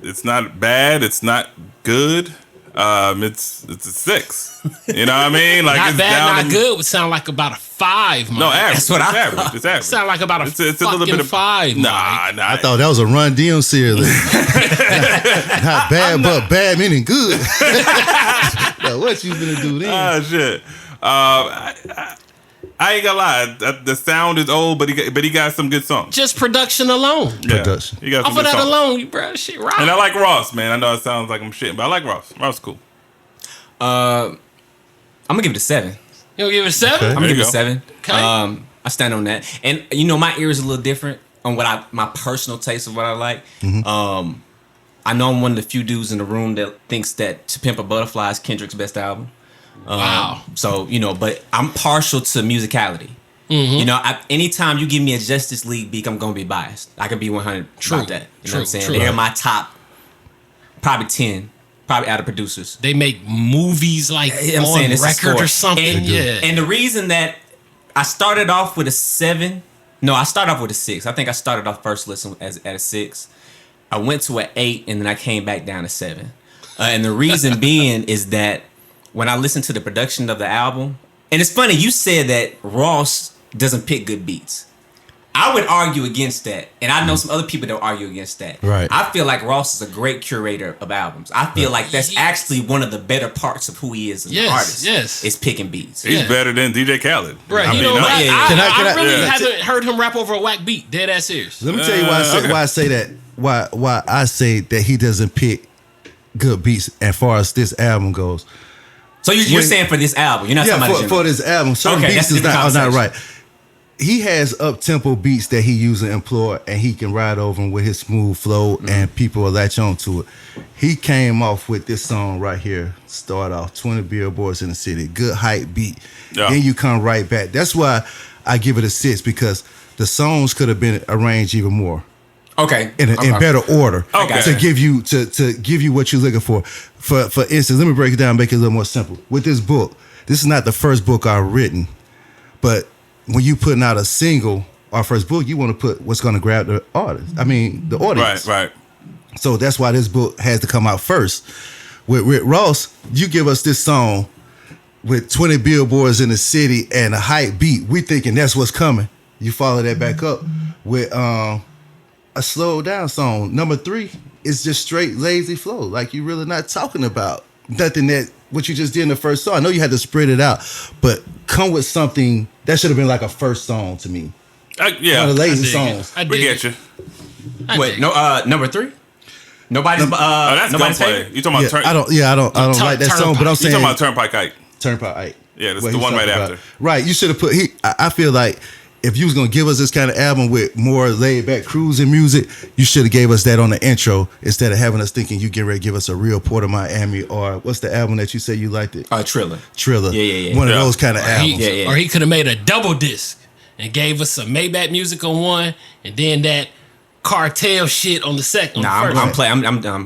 B: It's not bad. It's not good. It's a 6. You know what I mean? Like
E: Not
B: it's
E: bad,
B: down
E: not
B: in-
E: good would sound like about a 5, man.
B: No, average.
C: That's what
B: it's
C: I
B: average. It's average.
E: Sound like about a
B: It's a little
E: fucking
B: bit of
E: 5.
B: Nah, nah.
D: I thought that was a Run DMC lyric. Not bad, but bad meaning good. Now, what you gonna do then?
B: Oh shit. I ain't gonna lie. The sound is old, but he got some good songs.
E: Just production alone.
B: Yeah,
D: Production.
B: He got some
E: Off of
B: good
E: that
B: songs.
E: alone, you bro, shit right.
B: And I like Ross, man. I know it sounds like I'm shitting, but I like Ross. Ross is cool.
C: I'm gonna give it a 7.
E: You gonna give it a 7?
D: Okay.
C: I'm gonna
B: There
C: give
B: you
C: it a 7.
E: Okay.
C: I stand on that. And you know, my ear is a little different on my personal taste of what I like. I know I'm one of the few dudes in the room that thinks that To Pimp a Butterfly is Kendrick's best album.
E: Wow.
C: So, you know, but I'm partial to musicality. You know, anytime you give me a Justice League beat, I'm gonna be biased. I can be 100 about that. You know what I'm saying? They're my top, probably 10, probably out of producers.
E: They make movies like
C: I'm
E: on
C: saying it's a
E: record
C: score.
E: or something.
C: And,
E: Yeah.
C: And the reason that I started off with a 7, no, I started off with a 6. I think I started off first listen at a 6. I went to an 8, and then I came back down to 7. And the reason being is that when I listened to the production of the album, and it's funny, you said that Ross doesn't pick good beats. I would argue against that, and I know some other people that will argue against that.
D: Right.
C: I feel like Ross is a great curator of albums. I feel like that's actually one of the better parts of who he is as an artist.
E: Yes.
C: Is picking beats.
B: He's better than DJ Khaled.
E: Right.
B: I
E: You
B: mean,
E: know, I
D: Can I-
E: really
D: yeah.
E: haven't heard him rap over a whack beat. Dead ass serious.
D: Let me tell you why I say that. Why I say that he doesn't pick good beats as far as this album goes.
C: So you're saying for this album, you're not talking about
D: for this album, certain
C: Okay,
D: beats
C: that's a
D: are not
C: different
D: right. He has up tempo beats that he uses and employ, and he can ride over them with his smooth flow, and people will latch on to it. He came off with this song right here. Start off 20 billboards in the city, good hype beat.
B: Yeah.
D: Then you come right back. That's why I give it a 6, because the songs could have been arranged even more.
C: Okay.
D: In better order,
B: Okay.
D: to give you to give you what you're looking for. For instance, let me break it down, make it a little more simple. With this book, this is not the first book I've written, but when you putting out a single or first book, you want to put what's going to grab the artist. I mean, the audience.
B: Right.
D: So that's why this book has to come out first. With Ross, you give us this song with 20 billboards in the city and a hype beat. We thinking that's what's coming. You follow that back up with a slow down song. Number 3 is just straight lazy flow. Like you really not talking about nothing that what you just did in the first song. I know you had to spread it out, but come with something that should have been like a first song to me.
B: Yeah.
D: One of the lazy
E: dig it.
D: songs.
E: I
B: We
E: dig
B: get
E: it.
B: you.
C: Wait, no. Number 3. Nobody's.
B: Oh, that's
C: nobody's
B: Gunplay.
C: favorite?
B: You talking about
D: I don't like that song, but I'm
B: You
D: saying
B: talking about Turnpike Ike?
D: Turnpike Ike.
B: Yeah, that's
D: What
B: the
D: he's
B: one right
D: talking
B: after.
D: about. Right, you should have put. I feel like if you was gonna give us this kind of album with more laid back cruising music, you should have gave us that on the intro instead of having us thinking you get ready to give us a real Port of Miami or what's the album that you say you liked it?
C: Triller.
D: Triller.
C: Yeah.
D: One of
B: Yeah.
D: those kind of albums.
C: Yeah.
E: Or he could have made a double disc and gave us some Maybach music on one, and then that cartel shit on the second.
C: Nah,
E: on the first.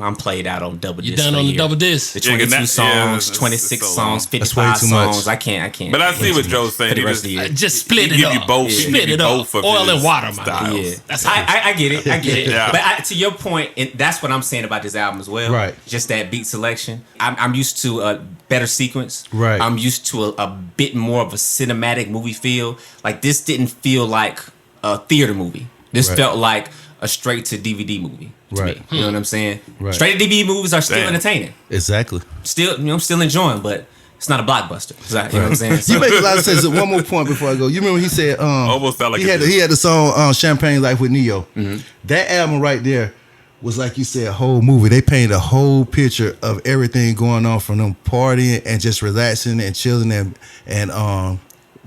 C: I'm played out on double disc.
E: You done
C: for
E: on the
C: years.
E: double disc?
C: The
B: Yeah,
C: 22
B: that-
C: songs,
B: yeah, it's
C: 26
B: so long.
C: songs,
D: That's way
C: 55
D: too much.
C: songs. I can't.
B: But I see what Joe's saying.
C: For the
B: He
C: rest
B: just-
C: of the year.
E: Just split
B: He
E: it
B: give
E: up.
B: you both. He
E: Split
B: give you
E: it up.
B: both of
E: Oil
B: his
E: and water, my
B: styles.
E: dude.
C: Yeah.
E: That's how
C: I get it. I get it.
B: Yeah.
C: But to your point, and that's what I'm saying about this album as well.
D: Right.
C: Just that beat selection. I'm used to a better sequence.
D: Right.
C: I'm used to a bit more of a cinematic movie feel. Like this didn't feel like a theater movie. This
D: Right.
C: felt like a straight to DVD movie. To
D: Right.
C: me. You know what I'm saying?
D: Right.
C: Straight to DVD movies are still
B: Damn.
C: entertaining.
D: Exactly.
C: Still, I'm still enjoying, but it's not a blockbuster. You know what I'm saying?
D: You make a lot of sense. One more point before I go. You remember he said
B: Almost felt like
D: he
B: it
D: had the song Champagne Life with Neo.
C: Mm-hmm.
D: That album right there was, like you said, a whole movie. They painted a whole picture of everything going on, from them partying and just relaxing and chilling and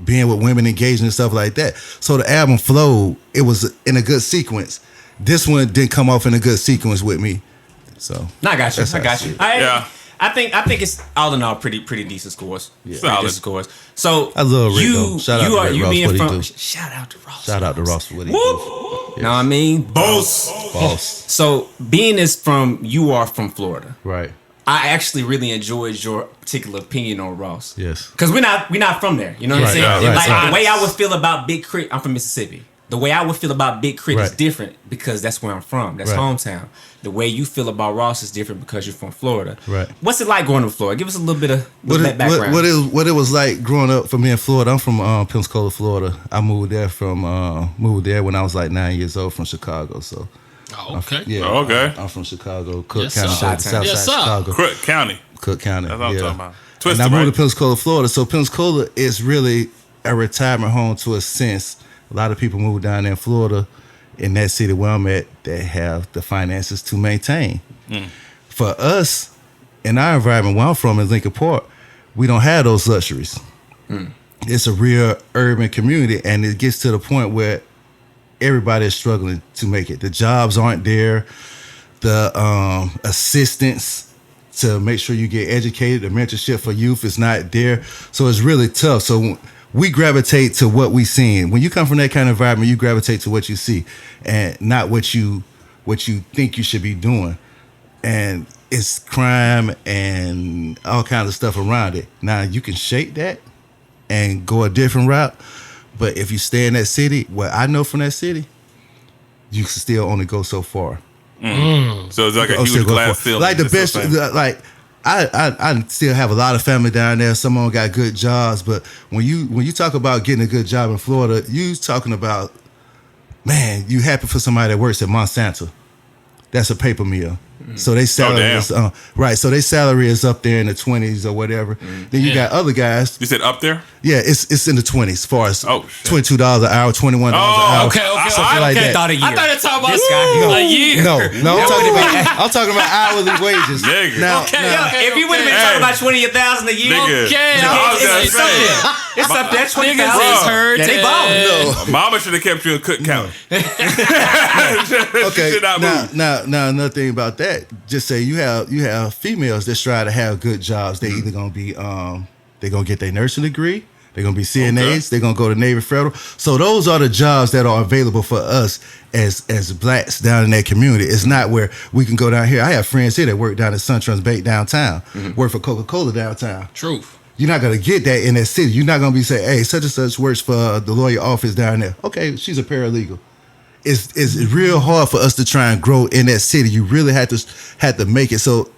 D: being with women, engaging and stuff like that. So the album flowed. It was in a good sequence. This one didn't come off in a good sequence with me. So
C: No, I got you.
D: That's how
C: I got
D: I see
C: you.
D: it.
B: Yeah.
C: I think it's all in all pretty decent scores. Pretty
B: Solid.
C: decent scores. So
D: I love Rick,
C: you
D: though. Shout out
C: you
D: to
C: are
D: Rick
C: you
D: Ross,
C: being
D: what he
C: from
D: do.
C: shout out to Ross.
D: shout out to Ross for what he
C: Whoop.
D: do.
C: Know what I mean?
B: Boss.
D: Boss.
C: So being you are from Florida.
D: Right.
C: I actually really enjoyed your particular opinion on Ross.
D: Yes.
C: Because we're not from there. You know what
D: Right,
C: I'm saying?
B: yeah,
C: Like
D: right.
C: the way I would feel about Big Crit, I'm from Mississippi. The way I would feel about Big Crit is
D: Right.
C: different because that's where I'm from. That's
D: Right.
C: hometown. The way you feel about Ross is different because you're from Florida.
D: Right.
C: What's it like going to Florida? Give us a little bit of background.
D: What it was like growing up for me in Florida. I'm from Pensacola, Florida. I moved there when I was like 9 years old from Chicago. So
E: Oh, okay.
D: yeah,
B: Oh, okay.
D: I'm from Chicago, Cook
E: Yes,
D: County,
E: sir.
D: so the south
E: Yes,
D: side
E: sir.
D: of Chicago,
B: Crook County.
D: Cook County.
B: That's what I'm talking about.
D: And
B: Twisted,
D: I moved
B: right?
D: to Pensacola, Florida. So Pensacola is really a retirement home to a sense. A lot of people move down there in Florida, in that city where I'm at, that have the finances to maintain. For us, in our environment where I'm from in Lincoln Park, we don't have those luxuries. It's a real urban community, and it gets to the point where everybody is struggling to make it. The jobs aren't there. The assistance to make sure you get educated, the mentorship for youth is not there. So it's really tough. So we gravitate to what we seeing. When you come from that kind of environment, you gravitate to what you see and not what you think you should be doing. And it's crime and all kinds of stuff around it. Now you can shake that and go a different route, but if you stay in that city, what I know from that city, you can still only go so far.
B: So it's like a huge glass ceiling.
D: Like the best, like I still have a lot of family down there. Some of them got good jobs, but when you talk about getting a good job in Florida, you talking about, man, you happy for somebody that works at Monsanto. That's a paper mill. So they salary is right. So their salary is up there in the 20s or whatever. Then you got other guys.
B: You said up there?
D: Yeah, it's in the 20s as far as $22 an hour, $21 an hour.
E: Okay.
D: Something like that.
C: Thought a year.
E: I thought it talking about
C: This guy.
E: a year.
D: No, I'm talking about hourly wages.
B: Nigga.
D: Now,
C: If you would have been talking about 20,000 a year,
B: Nigga.
E: Okay,
C: it's up there. It's up there. 20,000.
E: Niggas is hurt.
C: Yeah, they balling.
B: Mama should have kept you a cook count.
D: okay. Now, another thing about that. Just say you have females that try to have good jobs. They either gonna be they're gonna get their nursing degree. They're gonna be CNAs. They're gonna go to Navy Federal. So those are the jobs that are available for us as blacks down in that community. It's not where we can go down here. I have friends here that work down at Suntrun's Bake downtown. Work for Coca-Cola downtown.
E: Truth.
D: You're not gonna get that in that city. You're not gonna be saying, "Hey, such and such works for the lawyer office down there." Okay, she's a paralegal. It's real hard for us to try and grow in that city. You really had to make it. So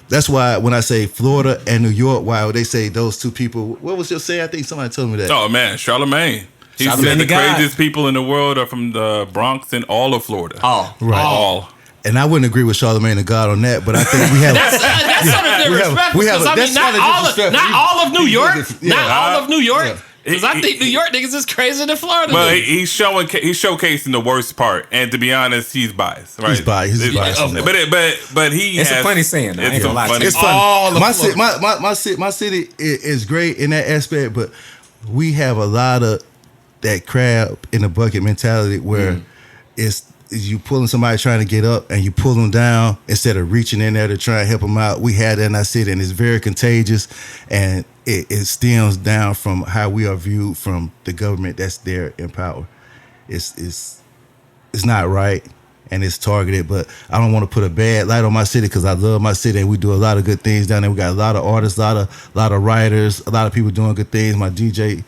D: that's why when I say Florida and New York, why they say those two people. What was your say? I think somebody told me that.
B: Oh man, Charlemagne. He said
C: Charlemagne
B: the
C: the God.
B: craziest people in the world are from the Bronx and all of Florida.
D: Right.
B: All.
D: And I wouldn't agree with Charlemagne the God on that, but I think we have.
E: That's sort of disrespectful. Because not all of New York. Not all of New York. Because I think New York niggas is crazier than Florida.
B: But
E: niggas.
B: he's showcasing the worst part, and to be honest, he's biased. Right?
D: He's biased. He's biased.
B: But he.
C: It's
B: has,
C: a funny saying. Though. I ain't gonna lie to you.
D: It's funny.
E: All of
D: My city is great in that aspect, but we have a lot of that crab in the bucket mentality where it's you pulling somebody trying to get up and you pull them down instead of reaching in there to try and help them out. We had that in our city, and it's very contagious, and it stems down from how we are viewed from the government that's there in power. It's not right, and it's targeted, but I don't want to put a bad light on my city because I love my city and we do a lot of good things down there. We got a lot of artists, a lot of writers, a lot of people doing good things. My DJ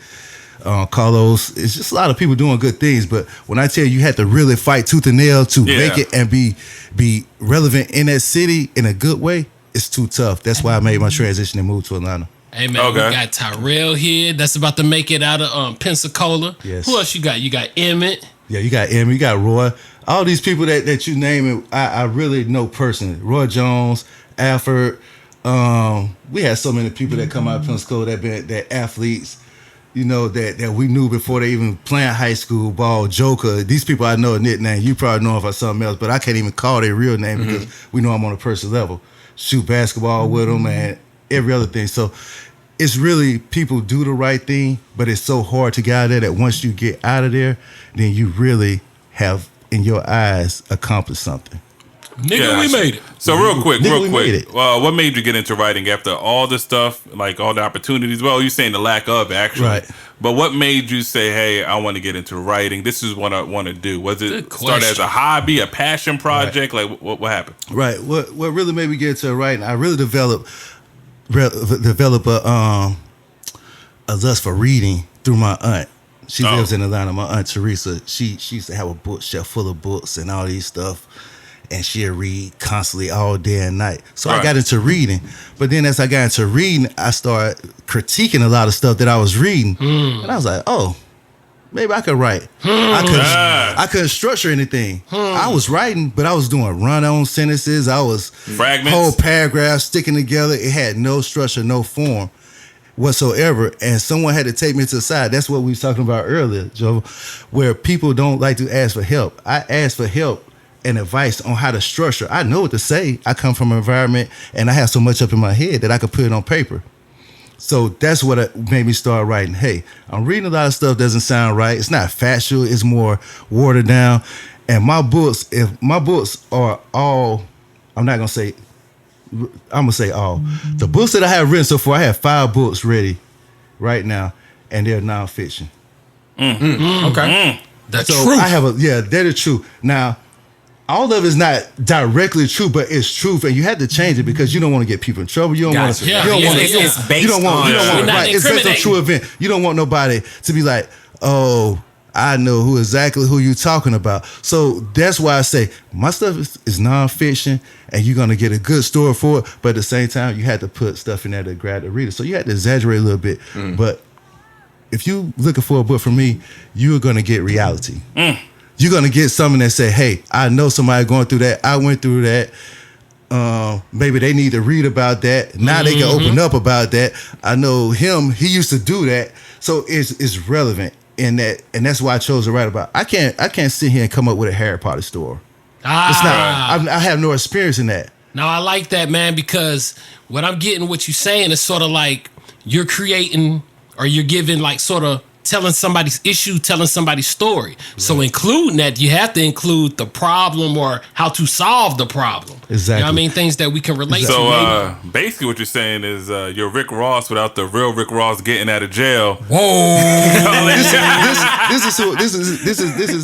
D: Carlos, it's just a lot of people doing good things. But when I tell you had to really fight tooth and nail to make it and be relevant in that city in a good way, it's too tough. That's why I made my transition and moved to Atlanta.
E: Hey man, we got Tyrell here. That's about to make it out of Pensacola.
D: Yes.
E: Who else you got? You got Emmett.
D: Yeah, you got Emmy, you got Roy. All these people that you name, I really know personally. Roy Jones, Alfred. We had so many people that come out of Pensacola that athletes, you know, that we knew before they even playing high school ball. Joker. These people I know a nickname. You probably know them for something else, but I can't even call their real name because we know I'm on a personal level. Shoot basketball with them and every other thing. So it's really people do the right thing, but it's so hard to get out of there that once you get out of there, then you really have in your eyes accomplished something.
E: Nigga, we made it.
B: So real quick,
D: made it.
B: what made you get into writing after all the stuff, like all the opportunities? Well, you're saying the lack of actually,
D: Right.
B: But what made you say, "Hey, I want to get into writing. This is what I want to do"? Was it
E: Good
B: start as
E: question.
B: a hobby, a passion project? Like what happened?
D: Right. What really made me get into writing? I really develop a lust for reading through my aunt. She lives in Atlanta. My aunt Teresa. She used to have a bookshelf full of books and all these stuff, and she'd read constantly all day and night. So I got into reading. But then as I got into reading, I started critiquing a lot of stuff that I was reading, and I was like, oh. Maybe I could write. I couldn't structure anything. I was writing, but I was doing run-on sentences. I was
B: Fragments.
D: whole paragraphs sticking together. It had no structure, no form whatsoever. And someone had to take me to the side. That's what we was talking about earlier, Joe, where people don't like to ask for help. I asked for help and advice on how to structure. I know what to say. I come from an environment, and I have so much up in my head that I could put it on paper. So that's what made me start writing. Hey, I'm reading a lot of stuff doesn't sound right. It's not factual. It's more watered down. And my books, if my books are all, I'm going to say all. The books that I have written so far, I have 5 books ready right now, and they're nonfiction.
C: Okay.
E: The
D: So
E: truth.
D: I have that is true. Now, all of it's not directly true, but it's truth, and you have to change it because you don't want to get people in trouble. You don't want
C: Gotcha.
D: to.
E: Yeah,
D: You don't
E: yeah,
D: want
E: yeah.
D: to.
C: It's based
D: You don't want.
C: on-
D: You don't
E: We're
D: want.
E: not
D: Right. It's based on a
E: incriminating.
D: true event. You don't want nobody to be like, oh, I know exactly who you're talking about. So that's why I say my stuff is nonfiction, and you're gonna get a good story for it. But at the same time, you had to put stuff in there to grab the reader. So you had to exaggerate a little bit. But if you looking for a book from me, you are gonna get reality. You're gonna get something that say, "Hey, I know somebody going through that. I went through that. Maybe they need to read about that. Now they can open up about that. I know him. He used to do that, so it's relevant in that, and that's why I chose to write about. I can't sit here and come up with a Harry Potter story. It's not. I have no experience in that.
E: No, I like that, man, because what you're saying is sort of like you're creating or you're giving like sort of telling somebody's issue, telling somebody's story. Right. So including that, you have to include the problem or how to solve the problem.
D: Exactly.
E: You know what I mean? Things that we can relate to.
B: So basically what you're saying is you're Rick Ross without the real Rick Ross getting out of jail.
E: Whoa.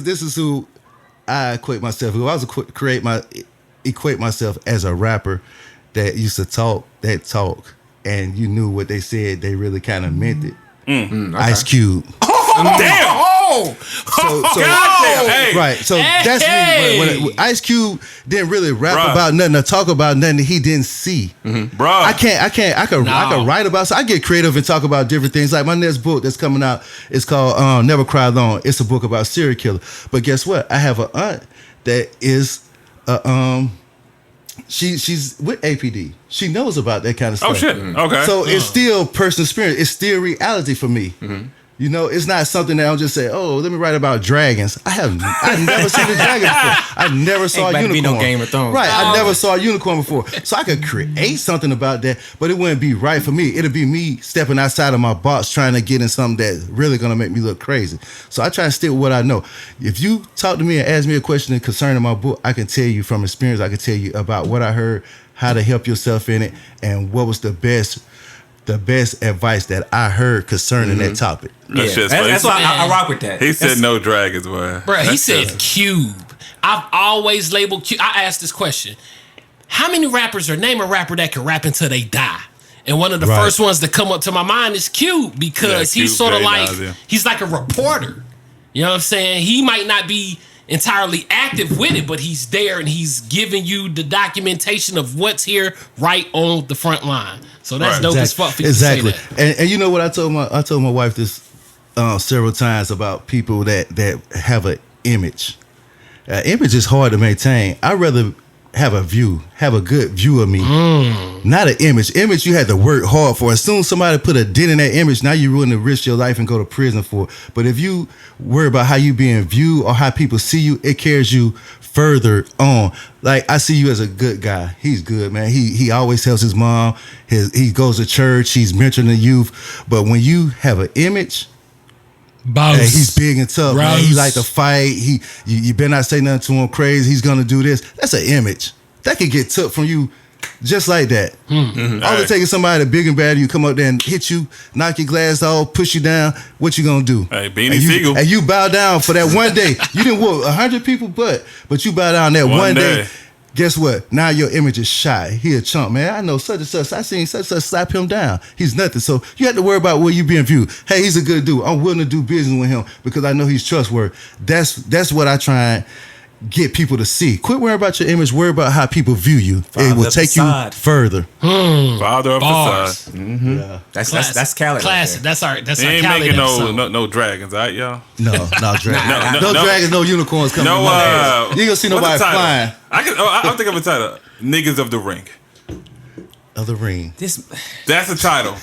D: This is who I equate myself. If I was to equate myself as a rapper that used to talk that talk, and you knew what they said, they really kind of meant it. Okay. Ice Cube.
B: Damn!
D: So
B: Goddamn! Hey.
D: right. So that's me. When Ice Cube didn't really rap
B: Bruh.
D: about nothing or talk about nothing that he didn't see.
B: Bro.
D: I can write about. So I get creative and talk about different things. Like my next book that's coming out is called Never Cry Alone. It's a book about serial killer. But guess what? I have an aunt that is she's with APD. She knows about that kind of stuff.
B: Oh shit. Okay.
D: So it's still personal experience. It's still reality for me. You know, it's not something that I'll just say, oh, let me write about dragons. I've never seen a dragon before. I never saw a
C: Ain't about to be
D: unicorn.
C: no Game of Thrones.
D: Right. I never saw a unicorn before. So I could create something about that, but it wouldn't be right for me. It'd be me stepping outside of my box trying to get in something that's really gonna make me look crazy. So I try to stick with what I know. If you talk to me and ask me a question concerning my book, I can tell you from experience, I can tell you about what I heard, how to help yourself in it, and what was the best advice that I heard concerning that topic.
C: That's why I rock with that.
B: He said no dragons, boy.
E: Bro, he said Cube. I've always labeled Cube. I asked this question. How many rappers name a rapper that can rap until they die? And one of the first ones that come up to my mind is Cube because
B: Cube,
E: he's sort of like,
B: Nas, yeah.
E: he's like a reporter. You know what I'm saying? He might not be entirely active with it, but he's there and he's giving you the documentation of what's here right on the front line. So that's dope as fuck for you to say that.
D: And you know what I told my wife this several times about people that have an image. Image is hard to maintain. I'd rather have a good view of me, not an image. Image you had to work hard for. As soon as somebody put a dent in that image, now you're willing to risk your life and go to prison for it. But if you worry about how you being viewed or how people see you, it carries you further on. Like I see you as a good guy. He's good, man. He always helps his mom. He goes to church. He's mentoring the youth. But when you have an image,
E: Boss.
D: hey, he's big and tough, man. He
E: Rose.
D: like to fight. You better not say nothing to him crazy. He's gonna do this. That's an image that can get took from you just like that. All it takes is somebody big and bad. You come up there and hit you, knock your glass off, push you down. What you gonna do?
B: Hey, Beanie Siegel.
D: And you bow down for that one day. You didn't whoop 100 people, but you bow down that one day. Guess what? Now your image is shot. He a chump, man. I know such and such. I seen such and such slap him down. He's nothing. So you have to worry about where you being viewed. Hey, he's a good dude. I'm willing to do business with him because I know he's trustworthy. That's what I try and get people to see. Quit worrying about your image. Worry about how people view you. It will take you further.
B: Father of
E: Bars.
B: facade.
C: Yeah. That's Khaled.
E: Classic. That's all right. That's
B: He
E: our
B: ain't
E: Khaled
B: making
E: episode.
B: no dragons, all right, y'all?
D: No dragons.
B: No.
D: No dragons, no unicorns coming.
B: No,
D: you ain't gonna see
B: what's
D: nobody
B: the title?
D: flying.
B: I think of a title. Niggas of the Ring.
D: Of the ring.
B: That's the title.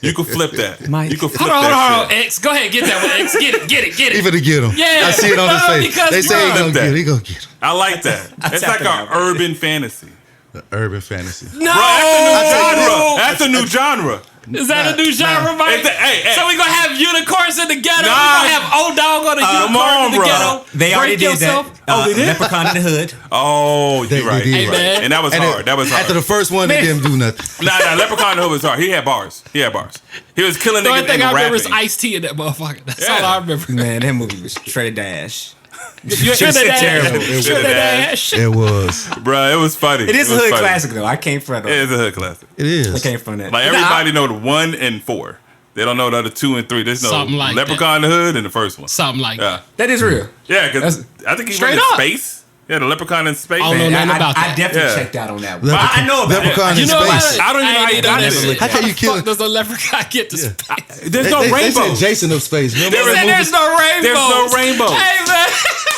B: You can flip that.
C: Mike.
B: You can flip
E: Hold on,
B: that shit.
E: X. Go ahead, get that one, X. Get it.
D: Even to get him.
E: Yeah.
D: I see it on his face.
E: Because
D: They say he
B: bruh.
D: gonna get it. He gonna get it.
B: I like that. It's like
C: tapping
B: an
C: out.
B: urban fantasy.
D: The urban fantasy.
E: No,
B: That's a new genre.
E: is that a new genre, Mike?
B: Hey.
E: So we gonna have unicorns in the ghetto.
B: Nah.
E: We gonna have old dog on a unicorn in the
B: bro.
E: ghetto.
C: They already
E: Break
C: did that.
E: yourself.
C: They did? Leprechaun in the Hood.
B: Oh,
D: They
B: you're right.
D: did.
E: Hey, man.
B: And that was
D: And
B: hard. That was hard.
D: After the first one, they didn't do nothing.
B: Nah, Leprechaun in the Hood was hard. He had bars. He was killing
E: The only
B: niggas
E: thing
B: and
E: I remember is
B: rapping.
E: Ice-T in that motherfucker. That's
B: Yeah.
E: all I remember.
C: Man, that movie was Dash.
E: Terrible.
B: Dash.
D: It was.
B: Bro, it was funny.
C: It is a
B: was
C: hood
B: funny.
C: classic though. I came from
B: It is a hood classic.
D: It is.
C: I came from that.
B: Like everybody know the 1 and 4. They don't know the other 2 and 3. There's no
E: Something like
B: Leprechaun in the Hood and the first one.
E: Something like
B: Yeah,
C: That is real.
B: yeah. Because
C: That's-
B: I think he
E: Straight
B: went in
E: up.
B: space. Yeah, the Leprechaun in space.
E: I don't know
C: Man,
E: nothing about
C: I
E: that.
C: definitely
B: Yeah.
C: checked out on that one. I know about
D: Leprechaun
C: it.
D: in
E: You know about
D: space.
E: it?
B: I don't even know how you done it.
D: How can you kill
E: Does a leprechaun get to space?
B: There's no
D: They
B: rainbow.
D: said Jason of space. Remember
B: There
D: that
B: is-
D: movie?
E: There's no rainbow.
B: There's no rainbow.
E: Hey man,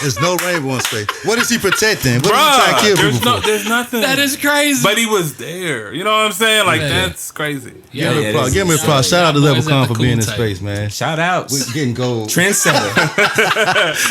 D: There's no rainbow in space. What is he protecting? What is he
B: Bruh,
D: trying to kill
B: there's
D: people
B: no,
D: for?
B: there's nothing.
E: that is crazy.
B: But he was there. You know what I'm saying? Like
E: Yeah.
B: that's crazy.
E: yeah,
D: Give me
C: yeah,
D: applause.
C: this
D: Give me
C: is-
D: applause. Shout out to
E: y'all boys
D: Leprechaun
E: at
D: for
E: the
D: being in
E: cool
D: space, man.
C: Shout outs.
D: We're getting gold.
C: Trendsetter.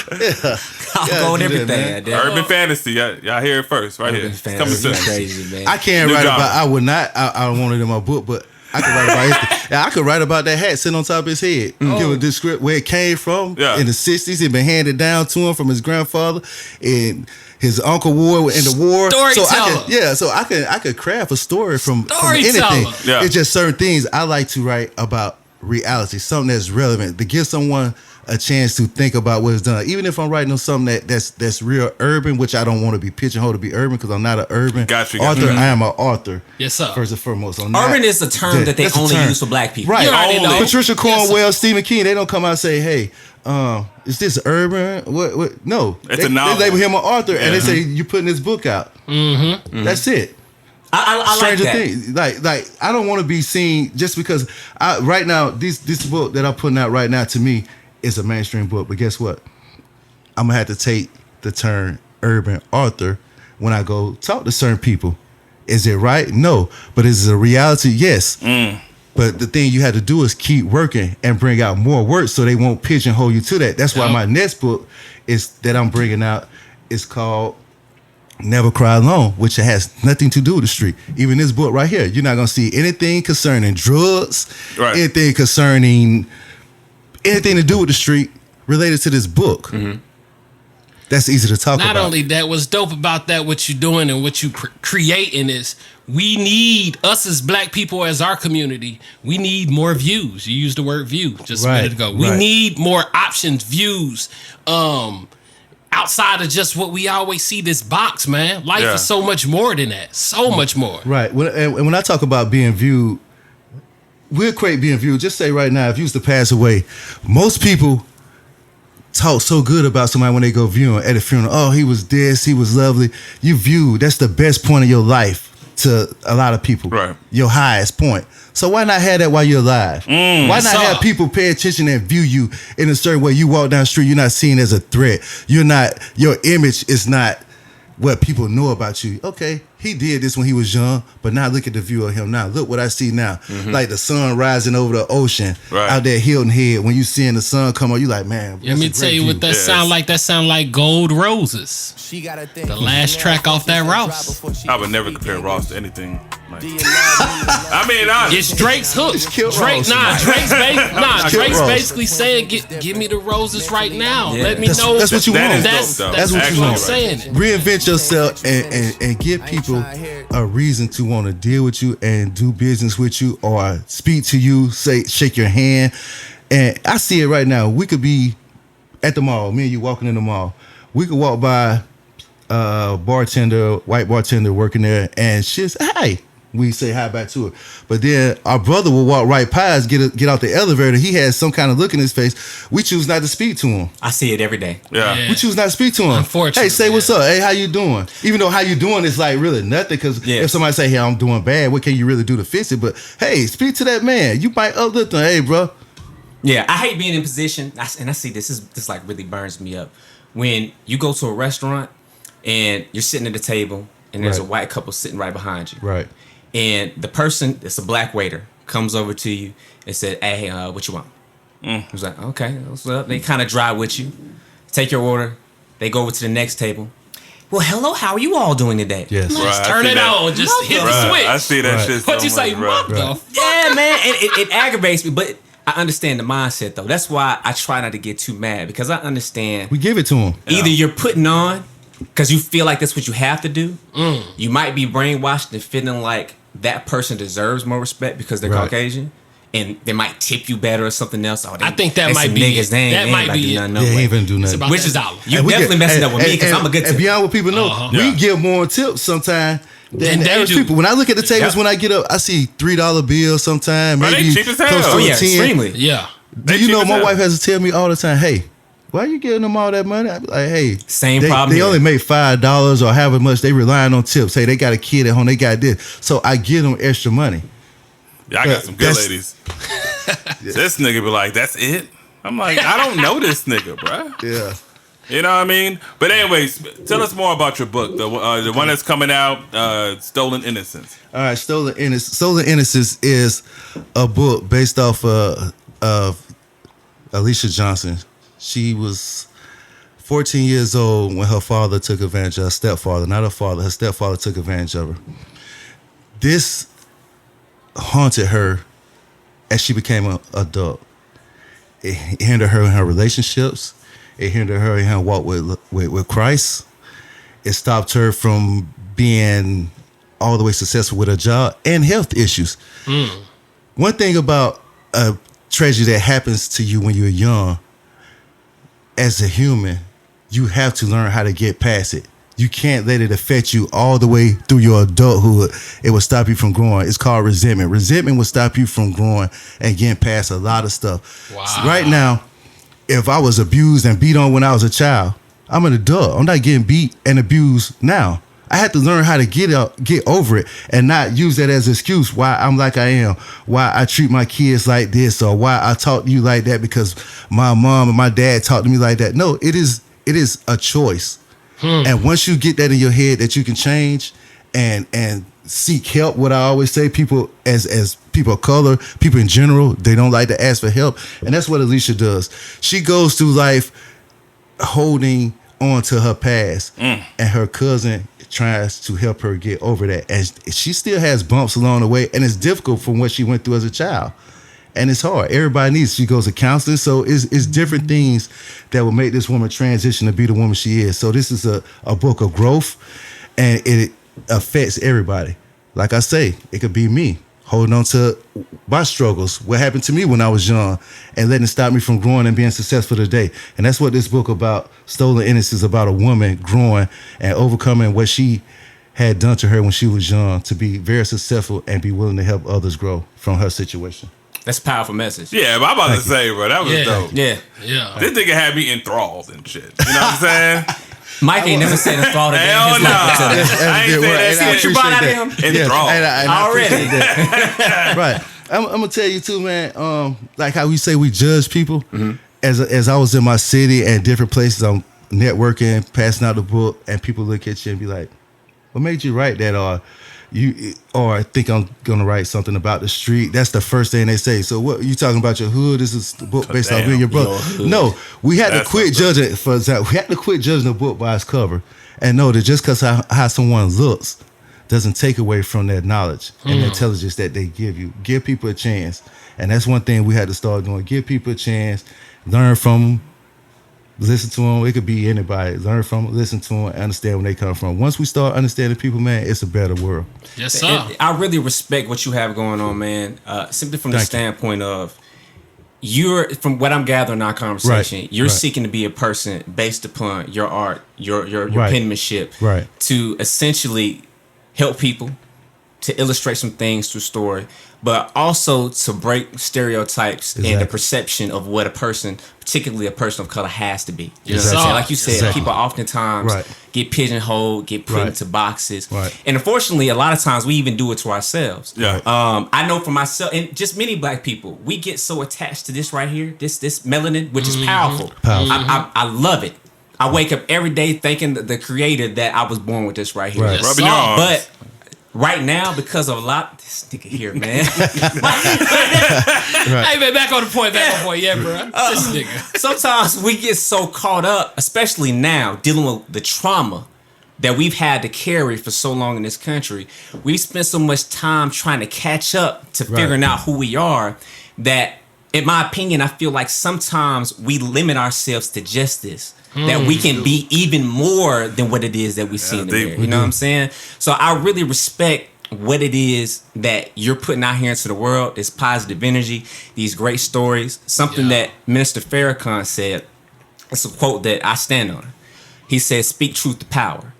C: I'm
D: Yeah,
C: going
D: do that,
C: everything.
D: man.
C: I did.
B: Urban fantasy. Y'all hear it first, right here.
C: Urban
B: It's coming
C: fantasy
B: soon.
C: is crazy, man.
D: I can't
B: New
D: write
B: genre.
D: about. I would not. I don't want it in my book, but I could write about it. Yeah, I could write about that hat sitting on top of his head. Give a description where it came from.
B: Yeah.
D: In the '60s, it been handed down to him from his grandfather, and his uncle wore in the war.
E: Storyteller.
D: So I could craft a story from
E: Storyteller.
D: anything.
B: Yeah.
D: It's just certain things I like to write about reality, something that's relevant, to give someone a chance to think about what is done. Even if I'm writing on something that's real urban, which I don't want to be pigeonholed to be urban because I'm not an urban
B: Gotcha.
D: author. I am an author.
E: Yes, sir.
D: First and foremost. I'm
C: Urban
D: not-
C: is a term that they
D: that's a
C: only
D: term.
C: use for black people.
D: Right.
E: You already know.
D: Patricia
E: Yes,
D: Cornwell, Stephen King, they don't come out and say, hey, is this urban? What? No.
B: It's
D: they,
B: a novel.
D: They label him an author and they say, you're putting this book out. Mm-hmm. That's it.
C: I like
D: Stranger
C: that.
D: Things. Like I don't want to be seen just because right now, this book that I'm putting out right now, to me, is a mainstream book. But guess what? I'm gonna have to take the term urban author when I go talk to certain people. Is it right? No. But is it a reality? Yes. But the thing you have to do is keep working and bring out more work so they won't pigeonhole you to that. That's why
E: Yep.
D: my next book is that I'm bringing out is called Never Cry Alone, which has nothing to do with the street. Even this book right here, you're not gonna see anything concerning drugs,
B: Right.
D: anything concerning anything to do with the street related to this book. That's easy to talk
E: Not
D: about.
E: only that, what's dope about that, what you're doing and what you creating is we need, us as black people, as our community, we need more views. You used the word view just a
D: Right,
E: minute ago. We
D: right.
E: need more options, views, outside of just what we always see, this box, man. Life
B: Yeah.
E: is so much more than that. So much more.
D: Right. And when I talk about being viewed, we'll equate being viewed. Just say right now, if you was to pass away, most people talk so good about somebody when they go viewing at a funeral. Oh, he was this, he was lovely. You viewed. That's the best point of your life to a lot of people.
B: Right.
D: Your highest point. So why not have that while you're alive? Why not
E: Yes,
D: have
E: sir.
D: people pay attention and view you in a certain way? You walk down the street, you're not seen as a threat. Your image is not what people know about you. Okay, he did this when he was young, but now look at the view of him now. Look what I see now. Like the sun rising over the ocean
B: Right.
D: out there Hilton Head. When you seeing the sun come up, you like, man.
E: Let me tell you what that sound like. That sound like Gold Roses. The last track off that Ross.
B: I would never compare Ross to anything. Like, I mean,
E: It's Drake's hook.
D: Just kill
E: Drake,
D: Ross.
E: Drake's
D: Ross.
E: basically saying, "Give me the roses right now.
C: Yeah.
E: Let me
D: That's-
E: know."
D: that's what you
B: That
D: want.
B: is
E: That's
B: dope, though.
D: That's what you
E: what I'm
D: want.
E: saying.
D: Reinvent yourself and give people a reason to want to deal with you and do business with you or speak to you, shake your hand. And I see it right now. We could be at the mall, me and you walking in the mall. We could walk by a bartender, white bartender working there, and she's, hey, we say hi back to her. But then our brother will walk right past, get out the elevator. He has some kind of look in his face. We choose not to speak to him.
C: I see it every day.
B: yeah.
E: Yeah.
D: We choose not to speak to him.
E: Unfortunately,
D: Hey, say what's
E: yeah.
D: up. Hey, how you doing? Even though how you doing is like really nothing. Because
C: Yeah.
D: if somebody say, hey, I'm doing bad, what can you really do to fix it? But hey, speak to that man. You might uplift him. Hey, bro.
C: Yeah, I hate being in position, and I see this like really burns me up. When you go to a restaurant and you're sitting at the table and there's
D: Right.
C: a white couple sitting right behind you.
D: Right.
C: And the person, it's a black waiter, comes over to you and said, hey, what you want? He's like, okay, what's up? They kind of dry with you. Take your order. They go over to the next table. well, hello, how are you all doing today?
D: Yes.
E: Let's
B: Right, I
E: turn
B: see
E: it
B: that.
E: on. Just hit the
B: Bruh,
E: switch.
B: I see that
D: Right.
B: shit.
E: What
B: so
E: you say?
B: much,
E: What
B: bruh.
E: the fuck?
C: Yeah, man, and it aggravates me, but I understand the mindset though. That's why I try not to get too mad because I understand.
D: We give it to him.
C: Either you're putting on because you feel like that's what you have to do. You might be brainwashed and feeling like that person deserves more respect because they're
D: Right.
C: Caucasian, and they might tip you better or something else. Oh,
E: I think that
C: they
E: might
C: some
E: be
C: niggas.
E: it.
C: They ain't,
E: That
C: they ain't
E: might
C: about to
E: be
C: do
E: it.
C: nothing no
D: They ain't
C: way.
D: even do
E: It's
D: nothing.
E: about
C: Which
E: that
C: is
E: dollar.
C: you
D: And we
C: definitely
D: get-
C: messing up with me
D: and-
C: because I'm a good
D: and
C: tipper.
D: beyond what people know,
E: Uh-huh.
D: we
B: Yeah.
D: give more tips sometimes than
E: Than they
D: average
E: do.
D: people. When I look at the tables,
C: Yeah.
D: when I get up, I see $3 bills sometimes,
B: Bro, they
D: maybe
B: cheap as hell.
D: close to
B: Oh,
D: a
C: yeah,
D: 10.
C: extremely.
E: Yeah.
D: Do
B: They
D: you know
B: cheap as
D: my
B: hell.
D: wife has to tell me all the time, hey, why are you giving them all that money? I be like, hey,
C: Same
D: they,
C: problem
D: They
C: here.
D: only make $5 or however much they relying on tips. Hey, they got a kid at home, they got this. So I give them extra money.
B: Yeah, I got some good
D: That's-
B: ladies. This nigga be like, that's it? I'm like, I don't know this nigga, bruh.
D: Yeah.
B: You know what I mean? But anyways, tell us more about your book, the one that's coming out, Stolen Innocence.
D: All right, Stolen Innocence is a book based off of Alicia Johnson. She was 14 years old when her father took advantage of her stepfather, not her father. Her stepfather took advantage of her. This haunted her as she became an adult. It hindered her in her relationships. It hindered her in her walk with Christ. It stopped her from being all the way successful with her job and health issues. One thing about a tragedy that happens to you when you're young, as a human, you have to learn how to get past it. You can't let it affect you all the way through your adulthood. It will stop you from growing. It's called resentment. Resentment will stop you from growing and getting past a lot of stuff.
E: Wow.
D: So right now, if I was abused and beat on when I was a child, I'm an adult. I'm not getting beat and abused now. I had to learn how to get over it and not use that as an excuse why I'm like I am, why I treat my kids like this, or why I talk to you like that because my mom and my dad talk to me like that. No, it is a choice. And once you get that in your head that you can change and seek help, what I always say, people as people of color, people in general, they don't like to ask for help. And that's what Alicia does. She goes through life holding on to her past, and her cousin tries to help her get over that. And she still has bumps along the way, and it's difficult from what she went through as a child. And it's hard. Everybody needs. She goes to counseling, so it's different things that will make this woman transition to be the woman she is. So this is a book of growth, and it affects everybody. Like I say, it could be me holding on to my struggles, what happened to me when I was young, and letting it stop me from growing and being successful today. And that's what this book about, Stolen Innocence, is about: a woman growing and overcoming what she had done to her when she was young to be very successful and be willing to help others grow from her situation.
C: That's a powerful message.
B: Yeah, but I'm about to say, bro, that was
E: Yeah.
B: dope.
C: Yeah.
E: Yeah.
B: This nigga had me enthralled and shit. You know what I'm saying?
C: Mike ain't never said a thought of
B: Hell
C: his
B: no.
C: life until
D: That's
C: that.
B: I ain't
D: good
B: say
D: work.
B: that
D: And I
B: shit.
C: What you brought out of him?
D: Yeah,
B: Enthralled.
D: and I
C: Already.
D: appreciate that. Right. I'm gonna tell you too, man. Like how we say we judge people. As I was in my city and different places, I'm networking, passing out the book, and people look at you and be like, "What made you write that?" Or I think I'm gonna write something about the street. That's the first thing they say. So what you talking about your hood? This is the book based off
B: Damn,
D: being your brother.
C: your hood.
D: No, we had to
B: That's
D: quit
B: something.
D: judging. For example, we had to quit judging the book by its cover, and know that just because how someone looks doesn't take away from their knowledge and the intelligence that they give you. Give people a chance, and that's one thing we had to start doing. Give people a chance, learn from them. Listen to them. It could be anybody. Learn from them, listen to them, understand where they come from. Once we start understanding people, man, it's a better world.
E: Yes, sir.
C: And I really respect what you have going on, man. Simply from the
D: Thank you.
C: standpoint of you're, from what I'm gathering in our conversation,
D: Right,
C: you're
D: right.
C: seeking to be a person based upon your art, your
D: Right.
C: penmanship,
D: Right.
C: to essentially help people, to illustrate some things through story, but also to break stereotypes and the
D: Exactly.
C: perception of what a person, particularly a person of color, has to be. You know
E: Yes,
C: what I'm
E: sir.
C: saying? Like you said,
D: Exactly.
C: people oftentimes
D: Right.
C: get pigeonholed, get put
D: Right.
C: into boxes.
D: Right.
C: And unfortunately, a lot of times we even do it to ourselves.
B: Yeah.
C: I know for myself, and just many black people, we get so attached to this right here, this melanin, which is powerful.
D: Powerful.
C: I love it. I wake up every day thanking the creator that I was born with this right here.
D: Right.
B: Rubbing your arms.
C: But right now, because of a lot, this nigga here, man.
E: Hey, man, back on the point. Yeah, bro. This nigga.
C: Sometimes we get so caught up, especially now, dealing with the trauma that we've had to carry for so long in this country. We've spent so much time trying to catch up to figuring out who we are that, in my opinion, I feel like sometimes we limit ourselves to just this. That we can be even more than what it is that we see in the mirror. You know what I'm saying? So I really respect what it is that you're putting out here into the world, this positive energy, these great stories. Something that Minister Farrakhan said, it's a quote that I stand on. He said, "Speak truth to power."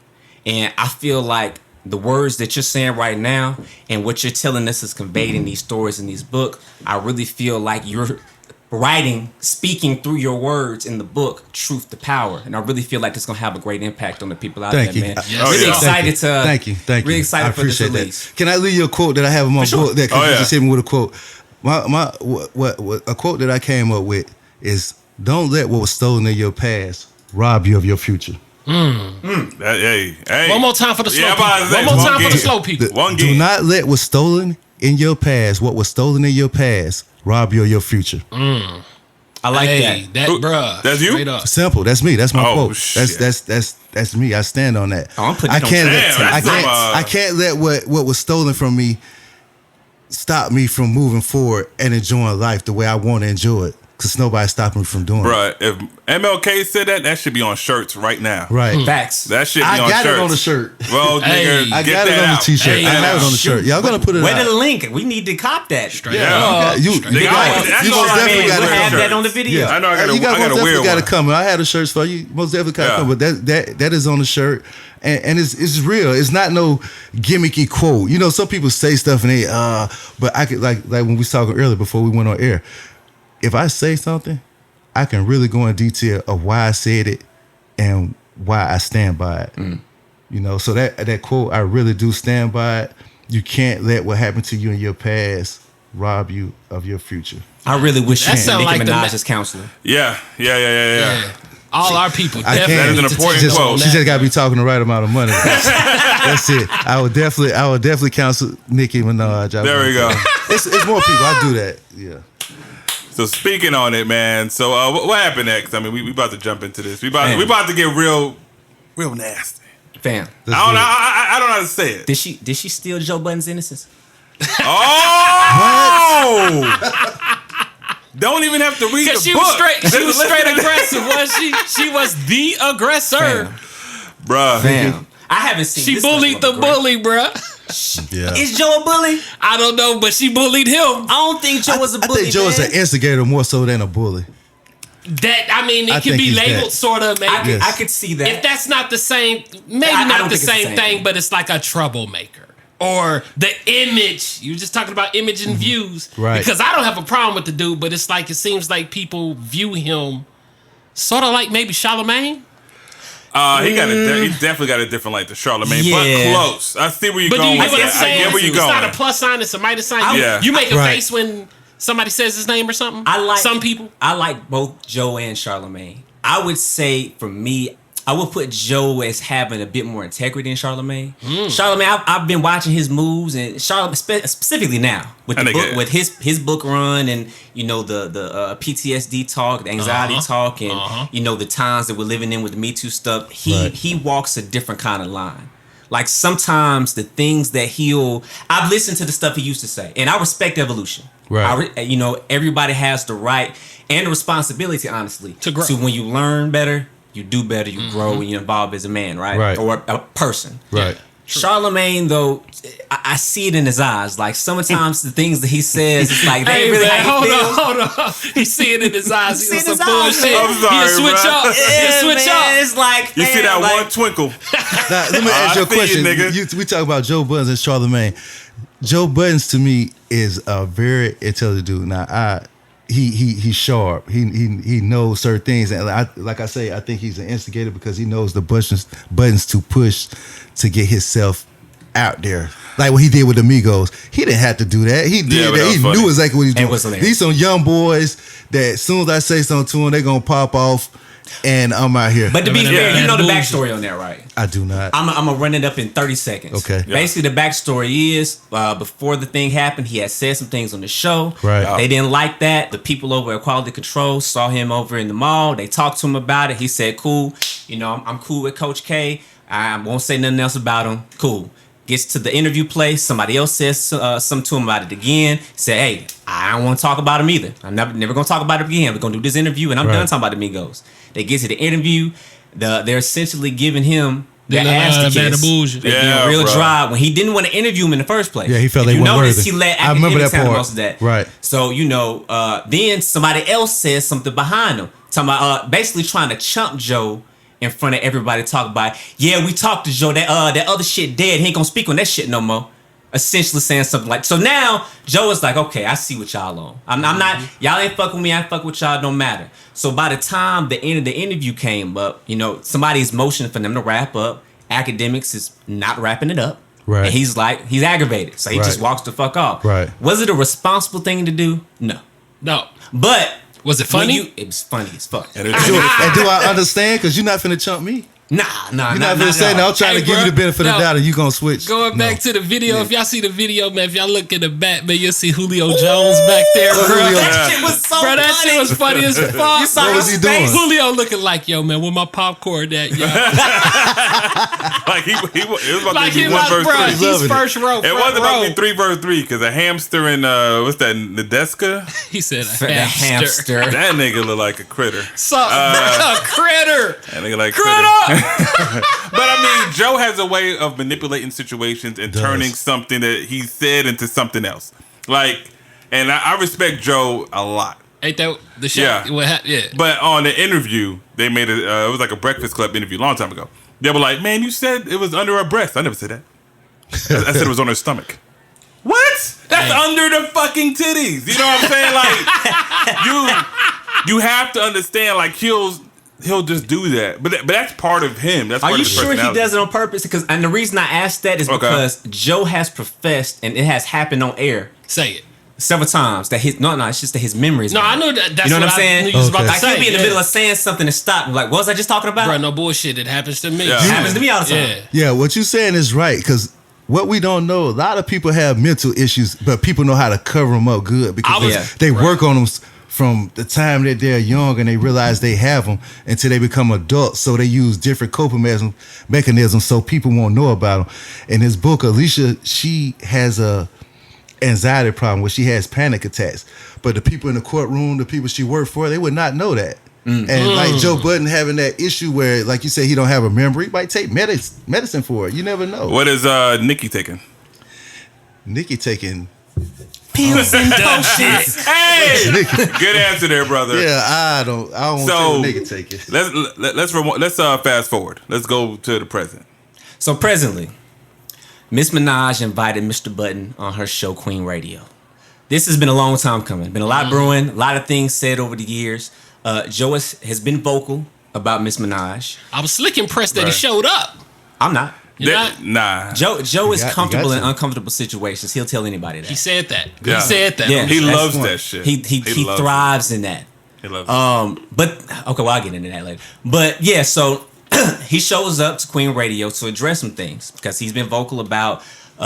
C: And I feel like the words that you're saying right now and what you're telling us is conveyed in these stories in these books, I really feel like you're speaking through your words in the book, Truth to Power. And I really feel like it's going to have a great impact on the people out there, man. Really excited to...
D: Thank you.
C: Really excited for this release.
D: Can I leave you a quote that I have in my book? That you just hit me with a quote. A quote that I came up with is, "Don't let what was stolen in your past rob you of your future."
B: Hey.
E: One more time for the slow people. One more time for the slow people.
D: Do not let what's stolen in your past, what was stolen in your past, rob you of your future.
C: I like that.
E: Bruh.
B: That's you?
D: Simple. That's me. That's my quote.
B: Shit.
D: That's me. I stand on that.
C: I'm putting
D: I can't let what was stolen from me stop me from moving forward and enjoying life the way I want to enjoy it. Because nobody's stopping me from doing it.
B: Bruh, if MLK said that should be on shirts right now.
D: Right.
C: Facts.
B: That should be
D: I
B: on
D: got
B: shirts.
D: it on the shirt.
B: Well, nigga,
D: I
B: get
D: got it
B: that
D: on
B: out.
D: the t-shirt. I have it on the shirt. Y'all gonna put it
C: Where
D: out.
C: the link? We need to cop that.
E: Straight
B: Yeah.
E: up.
D: You
B: Nigga,
D: most definitely
C: We'll
D: got
C: have
D: to
C: that on the video.
B: I know I
D: You
B: gotta
D: most
B: wear
D: definitely got
B: one.
D: to come. I had the shirts for you. Most definitely got to come. But that is on the shirt, and it's real. It's not no gimmicky quote. You know, some people say stuff and they but I could like when we was talking earlier before we went on air. If I say something, I can really go in detail of why I said it and why I stand by it. You know, so that quote, I really do stand by it. You can't let what happened to you in your past rob you of your future.
C: I really wish you
E: sound
C: Nicki
E: like
C: Minaj's counselor.
B: Yeah.
E: All our people
D: I
E: definitely
B: That is an
E: need to
B: important
E: teach us
B: quote.
E: on
D: She
E: that.
D: just got to be talking the right amount of money. That's it. I would definitely counsel Nicki Minaj.
B: There we go.
D: It's more people. I do that. Yeah.
B: So speaking on it, man. So what happened next? I mean, we about to jump into this. We about to get real nasty.
C: Fam.
B: I don't know how to say it.
C: Did she steal Joe Budden's Innocence?
B: Oh! Don't even have to read the
E: She
B: book.
E: was straight aggressive, wasn't she? She was the aggressor.
B: Bruh.
C: Fam. I haven't seen
E: She
C: this
E: bullied the
C: level of
E: bully, bruh.
D: Yeah.
C: Is Joe a bully?
E: I don't know, but she bullied him.
C: I don't think Joe was a bully.
D: I think Joe is an instigator more so than a bully.
E: That it
D: I
E: can
D: think
E: be
D: he's
E: labeled
D: that.
E: sort of maybe.
D: Yes.
C: I could see that.
E: If that's not the same, maybe
C: I
E: not
C: don't
E: the
C: think it's the
E: same
C: same
E: thing,
C: thing.
E: but it's like a troublemaker. Or the image. You were just talking about image and views.
D: Right.
E: Because I don't have a problem with the dude, but it's like it seems like people view him sort of like maybe Charlamagne.
B: He definitely got a different light to Charlamagne,
C: Yeah.
B: but close. I see where you're
E: But do
B: going
E: you
B: with
E: get what I'm
B: that. I
E: saying?
B: get where you're
E: It's not
B: going.
E: a plus sign, it's a minus sign.
B: Yeah.
E: You make a
D: Right.
E: face when somebody says his name or something.
C: I like
E: some people.
C: I like both Joe and Charlamagne. I would say for me, I would put Joe as having a bit more integrity than Charlamagne. Charlamagne, I've been watching his moves, and specifically now with the book, with his book run, and the PTSD talk, the anxiety talk, and the times that we're living in with the Me Too stuff. He walks a different kind of line. Like sometimes the things that I've listened to the stuff he used to say, and I respect evolution.
D: Right.
C: Everybody has the right and the responsibility, honestly,
E: To grow.
C: when you learn better, you do better, you grow, and you're involved as a man, right?
D: Right.
C: Or a person.
D: Right.
C: Charlamagne, though, I see it in his eyes. Like sometimes the things that he says, it's like they
E: Hey,
C: ain't really
E: man,
C: how he feels.
E: hold on. He see it in his eyes.
C: see
E: He
C: it in
E: was
C: his
E: some
C: eyes,
E: bullshit.
C: man.
B: I'm sorry,
E: He'll switch
B: bro.
E: up. He'll switch
C: man,
E: up.
C: it's like,
B: You see that
C: man,
B: one twinkle?
D: Now, let me ask you a
B: I see you,
D: question.
B: nigga.
D: We talk about Joe Budden and Charlamagne. Joe Budden to me is a very intelligent dude. Now, he's sharp. He knows certain things, and like I say, I think he's an instigator because he knows the buttons to push to get himself out there. Like what he did with the Migos. He didn't have to do that. He did
B: Yeah, but
D: that.
B: that
D: He
B: was funny.
D: knew exactly what he was
C: It
D: doing.
C: was hilarious.
D: These some young boys that as soon as I say something to them, they're gonna pop off, and I'm out here.
C: But to be
E: Yeah,
C: fair,
E: man,
C: you know the
E: bullshit.
C: backstory on that, right?
D: I do not.
C: I'm gonna run it up in 30 seconds.
D: Okay. Yeah.
C: Basically, the backstory is before the thing happened, he had said some things on the show.
D: Right.
C: They didn't like that. The people over at Quality Control saw him over in the mall. They talked to him about it. He said, "Cool. I'm cool with Coach K. I won't say nothing else about him. Cool. Gets to the interview place. Somebody else says something to him about it again. Say, hey, I don't want to talk about him either. I'm never going to talk about it again. We're going to do this interview, and I'm done talking about the Migos. They get to the interview. They're essentially giving him the ass to kiss. They're being real dry when he didn't want to interview him in the first place.
D: Yeah, he felt they weren't worthy.
C: He let
D: I remember that part.
C: Most of that.
D: Right.
C: So, then somebody else says something behind him. Talking about basically trying to chump Joe in front of everybody, talk about, yeah, we talked to Joe, that other shit dead, he ain't gonna speak on that shit no more. Essentially saying something like, so now Joe is like, okay, I see what y'all on. I'm not, y'all ain't fucking with me, I ain't fuck with y'all, don't matter. So by the time the end of the interview came up, somebody's motioning for them to wrap up. Academics is not wrapping it up.
D: Right.
C: And he's aggravated. So he just walks the fuck off.
D: Right.
C: Was it a responsible thing to do? No. But
E: was it funny?
C: It was funny as fuck.
D: And do I understand? Because you're not finna chump me.
C: Nah.
D: You're not finna say, no, I'm trying to give you the benefit of the doubt and you gonna switch.
E: Going back to the video, if y'all see the video, man, if y'all look in the back, man, you'll see Julio Jones back there, bro.
C: That shit was so funny.
E: That shit was funny as fuck.
C: You saw
D: what was he doing?
E: Julio looking like, yo, man, where my popcorn at, yo?
B: Like it was about
E: Like
B: to be
E: he
B: 1
E: was,
B: verse
E: bro,
B: 3.
E: he's first row.
B: It wasn't about to be 3 verse 3 because a hamster and what's that, Nadeska?
E: He said
C: The
E: hamster.
B: That nigga look like a critter.
E: A critter.
B: That nigga like critter. But I mean, Joe has a way of manipulating situations and turning something that he said into something else. And I respect Joe a lot.
E: Ain't that the shit?
B: Yeah. But on the interview, they made it was like a Breakfast Club interview a long time ago. They were like, man, you said it was under her breast. I never said that. I said it was on her stomach. What? That's under the fucking titties. You know what I'm saying? Like, you have to understand, like, he'll just do that. But that's part of him. That's part
C: Are you
B: of his
C: sure he
B: personality.
C: does it on purpose? And the reason I asked that is because Joe has professed, and it has happened on air.
E: Say it.
C: Several times that it's just that his memories.
E: No, I know that. That's
C: you know what I'm
E: I
C: saying.
E: knew you was about to
C: Like
E: say.
C: he'll be in the middle of saying something and stop. Like, what was I just talking about?
E: Bro, no bullshit. It happens to me.
B: Yeah.
C: It happens to me all the time.
D: Yeah, what you're saying is right, because what we don't know, a lot of people have mental issues, but people know how to cover them up good because they work on them from the time that they're young and they realize they have them until they become adults. So they use different coping mechanisms so people won't know about them. In his book, Alicia, she has a anxiety problem where she has panic attacks. But the people in the courtroom, the people she worked for, they would not know that. And like Joe Budden having that issue where, like you say, he don't have a memory, he might take medicine for it. You never know.
B: What is Nicki taking?
D: Nicki taking
C: Pills and potions.
B: Hey, good answer there, brother.
D: Yeah, I don't want to Nicki take it.
B: Let's fast forward. Let's go to the present.
C: So presently, Miss Minaj invited Mr. Budden on her show Queen Radio. This has been a long time coming. Been a lot brewing, a lot of things said over the years. Joe has been vocal about Miss Minaj.
E: I was slick impressed that he showed up.
C: I'm not.
B: Nah.
C: Joe is comfortable in uncomfortable situations. He'll tell anybody that.
E: He said that.
B: Yeah.
E: He said that.
C: Yeah.
B: He
C: That's
B: loves
C: one.
B: that shit.
C: He thrives in that.
B: He loves it.
C: But okay, well, I'll get into that later. But yeah, so he shows up to Queen Radio to address some things because he's been vocal about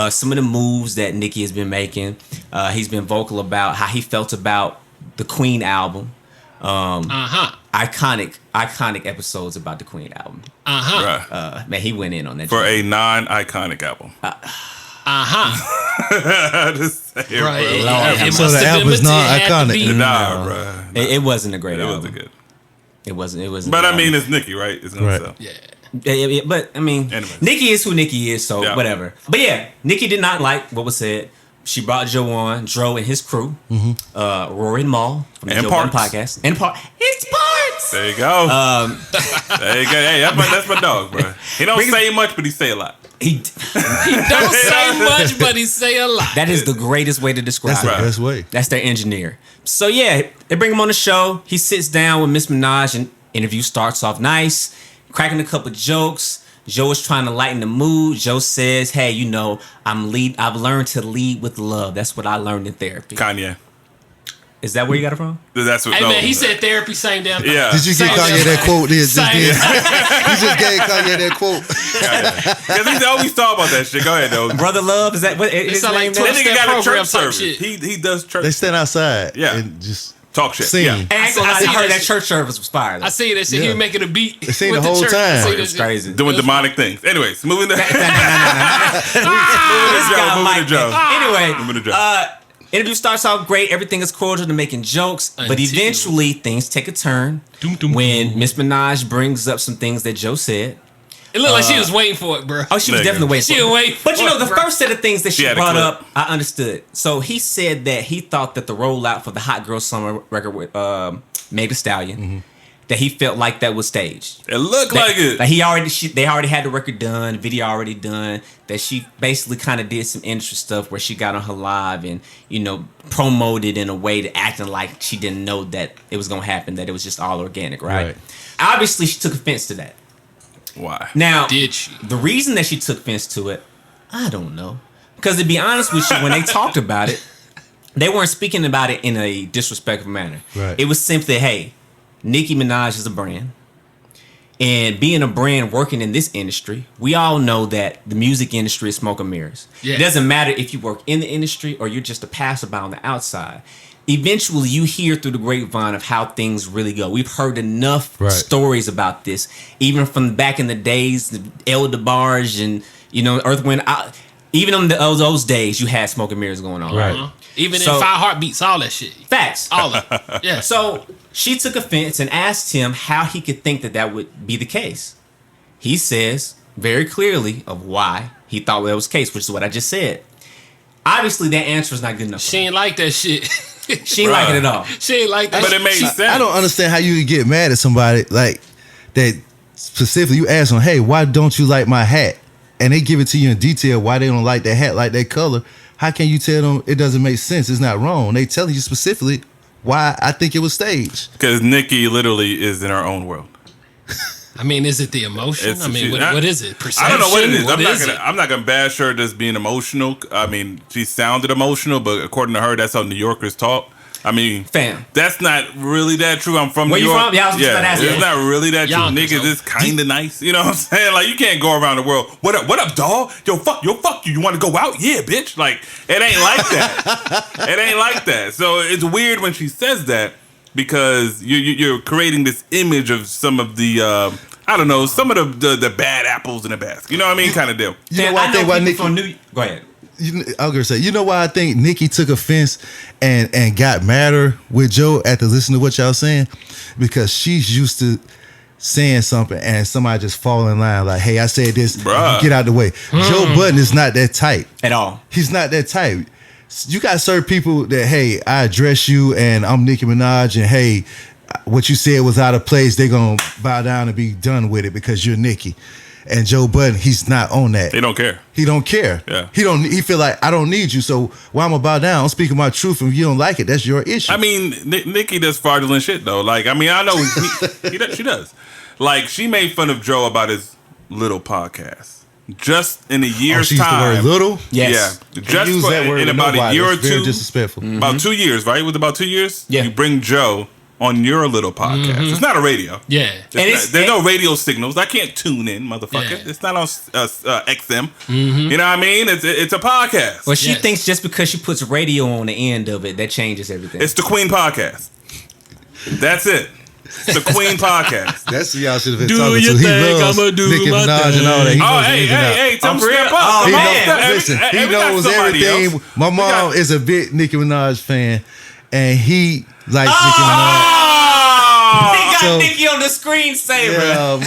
C: some of the moves that Nicki has been making. He's been vocal about how he felt about the Queen album. Iconic episodes about the Queen album.
B: Right.
C: Man, he went in on that
B: For a non-iconic album. Just say it,
E: Right.
B: bro.
E: It
D: So
E: must
D: the
E: have been
D: album's
E: material. It had to
D: non-iconic.
E: be-
B: Nah, bro.
C: It wasn't a great
B: It
C: album.
B: wasn't good.
C: It wasn't.
B: But
C: a
B: I
C: good
B: mean,
C: album.
B: it's Nicki, right? It's gonna
D: Right.
B: sell.
E: Yeah.
C: But I mean,
B: Anyway.
C: Nicki is who Nicki is, so
B: Yeah.
C: whatever. But yeah, Nicki did not like what was said. She brought Joe on, Dro and his crew, Rory and Maul from the
B: And
C: Joe Budden
B: Parks.
C: Podcast, and it's Parts.
B: There you go. There you go. Hey, that's my dog, bro. He don't
C: Bring-
B: say much, but he say a lot.
E: He don't say much, but he say a lot.
C: That is the greatest way to describe
D: That's the
C: it.
D: best way.
C: That's their engineer. So yeah, they bring him on the show. He sits down with Miss Minaj, and interview starts off nice, cracking a couple jokes. Joe is trying to lighten the mood. Joe says, "Hey, I've learned to lead with love. That's what I learned in therapy."
B: Kanye.
C: Is that where you got it from?
B: That's what.
E: Hey,
B: no.
E: man, he said therapy, same damn thing.
B: Yeah.
D: Did you give
E: Same
D: Kanye
E: damn
D: that
E: thing.
D: quote? You
E: Same.
D: just gave Kanye that quote.
B: Because he's always talk about that shit. Go ahead, though.
C: Brother Love, is that what?
E: It
C: his
E: sound like
C: name
B: That
C: is?
B: nigga got a
E: program
B: church
E: type
B: service.
E: shit.
B: He does church.
D: They stand outside.
B: Yeah.
D: And just
B: Talk shit.
D: Sing.
B: Yeah.
C: And I ain't gonna lie,
E: I see
C: I heard
E: that
C: that church service was fire.
E: I see that shit. He
D: Yeah.
E: was making a beat.
D: They sing
E: with
D: the whole
E: church.
D: time.
E: I see
C: It
E: that
C: was
E: shit.
C: crazy.
B: Doing demonic things. Anyways, moving to
C: This
B: moving
C: guy
B: to
C: Mike.
B: Joe.
C: Anyway,
B: Moving to Joe.
C: interview starts off great. Everything is cordial to making jokes, but
E: Until-
C: eventually things take a turn when Miss Minaj brings up some things that Joe said.
E: It looked like she was waiting for it, bro.
C: Oh, she was
B: Nigga.
C: definitely waiting.
E: She
C: for it.
E: was waiting
C: But you
E: for
C: know,
E: it,
C: the
E: bro.
C: first set of things that she
B: had a
C: brought
B: clip.
C: up, I understood. So he said that he thought that the rollout for the Hot Girl Summer record with Meg Thee Stallion, that he felt like that was staged.
B: It looked like it.
C: Like they already had the record done, the video already done. That she basically kind of did some industry stuff where she got on her live and promoted in a way to acting like she didn't know that it was gonna happen. That it was just all organic, right? Obviously, she took offense to that.
B: Why?
C: Now,
E: Did she?
C: the reason that she took offense to it, I don't know. Because to be honest with you, when they talked about it, they weren't speaking about it in a disrespectful manner.
D: Right.
C: It was simply, hey, Nicki Minaj is a brand. And being a brand working in this industry, we all know that the music industry is smoke and mirrors.
E: Yeah.
C: It doesn't matter if you work in the industry or you're just a passerby on the outside. Eventually, you hear through the grapevine of how things really go. We've heard enough
D: Right.
C: stories about this, even from back in the days, the El DeBarge and Earth, Wind. Even on those days, you had smoke and mirrors going on.
D: Right.
E: Even
C: So-
E: in 5 Heartbeats, all that shit.
C: Facts.
E: All of it. Yeah.
C: So she took offense and asked him how he could think that would be the case. He says very clearly of why he thought that was the case, which is what I just said. Obviously, that answer is not good enough.
E: She ain't like that shit.
C: She ain't like it at all.
E: She ain't like that.
B: But it made
E: shit.
B: sense.
D: I don't understand how you could get mad at somebody like that. Specifically, you ask them, "Hey, why don't you like my hat?" And they give it to you in detail why they don't like that hat, like that color. How can you tell them it doesn't make sense? It's not wrong. They telling you specifically why I think it was staged.
B: Because Nicki literally is in her own world.
E: I mean, is it the emotion?
B: It's-
E: I mean,
B: she-
E: what is it? Perception?
B: I don't know what it is.
E: What is it?
B: I'm not gonna bash her just being emotional. I mean, she sounded emotional, but according to her, that's how New Yorkers talk. I mean,
C: Fam.
B: that's not really that true. I'm from
C: Where
B: New
C: you
B: York.
C: from? Yeah, I was just about to ask
B: it's
C: you.
B: not really that true.
E: Yonkers,
B: Niggas
E: though.
B: is kind of nice. You know what I'm saying? Like, you can't go around the world. What up, dog? Yo, fuck you. You want to go out? Yeah, bitch. Like, it ain't like that. It ain't like that. So it's weird when she says that because you're creating this image of some of the I don't know, some of the bad apples in the basket. You know what I mean? Kind of deal.
D: You know why I think why
C: people
D: Nicki?
C: from New. Go ahead.
D: I was gonna say, you know why I think Nicki took offense and got madder with Joe after listening to what y'all saying? Because she's used to saying something and somebody just fall in line like, "Hey, I said this,
B: Bruh.
D: get out the way." Joe Budden is not that type.
C: At all.
D: He's not that type. You got certain people that, hey, I address you and I'm Nicki Minaj and hey, what you said was out of place. They're gonna bow down and be done with it because you're Nicki. And Joe Budden, he's not on that.
B: They don't care.
D: He don't care.
B: Yeah.
D: He feel like I don't need you, so why I'm gonna bow down? I'm speaking my truth, and if you don't like it, that's your issue.
B: I mean, Nicki does fraudulent shit though. Like, I mean, I know she does. Like, she made fun of Joe about his little podcast. Just in a year's
D: she used
B: time.
D: the word little.
C: Yes.
B: Yeah. Just
D: Use that word
B: in
D: with
B: about
D: nobody.
B: a year or
D: That's very
B: two.
D: disrespectful.
B: About 2 years, right? It was about 2 years.
C: Yeah.
B: You bring Joe on your little podcast. It's not a radio.
E: Yeah.
B: There's no radio signals. I can't tune in, motherfucker.
E: Yeah.
B: It's not on XM. You know what I mean? It's a podcast.
C: Well, she
E: Yes.
C: thinks just because she puts radio on the end of it, that changes everything.
B: It's the Queen podcast. That's it. It's the Queen podcast.
D: That's who y'all should have been
E: Do
D: talking
E: your
D: to. He
E: thing,
D: loves
E: I'ma do
D: Nicki
E: my
D: Minaj and all that. He
B: Oh,
D: knows
B: hey,
D: the ins and outs.
B: tell him
C: for real?
B: step up.
C: Oh,
D: He
C: man.
D: knows, listen, he knows everything. My mom is a big Nicki Minaj fan, and he likes Nicki Minaj.
C: He got
D: So-
C: Nicki on the screensaver.
B: Oh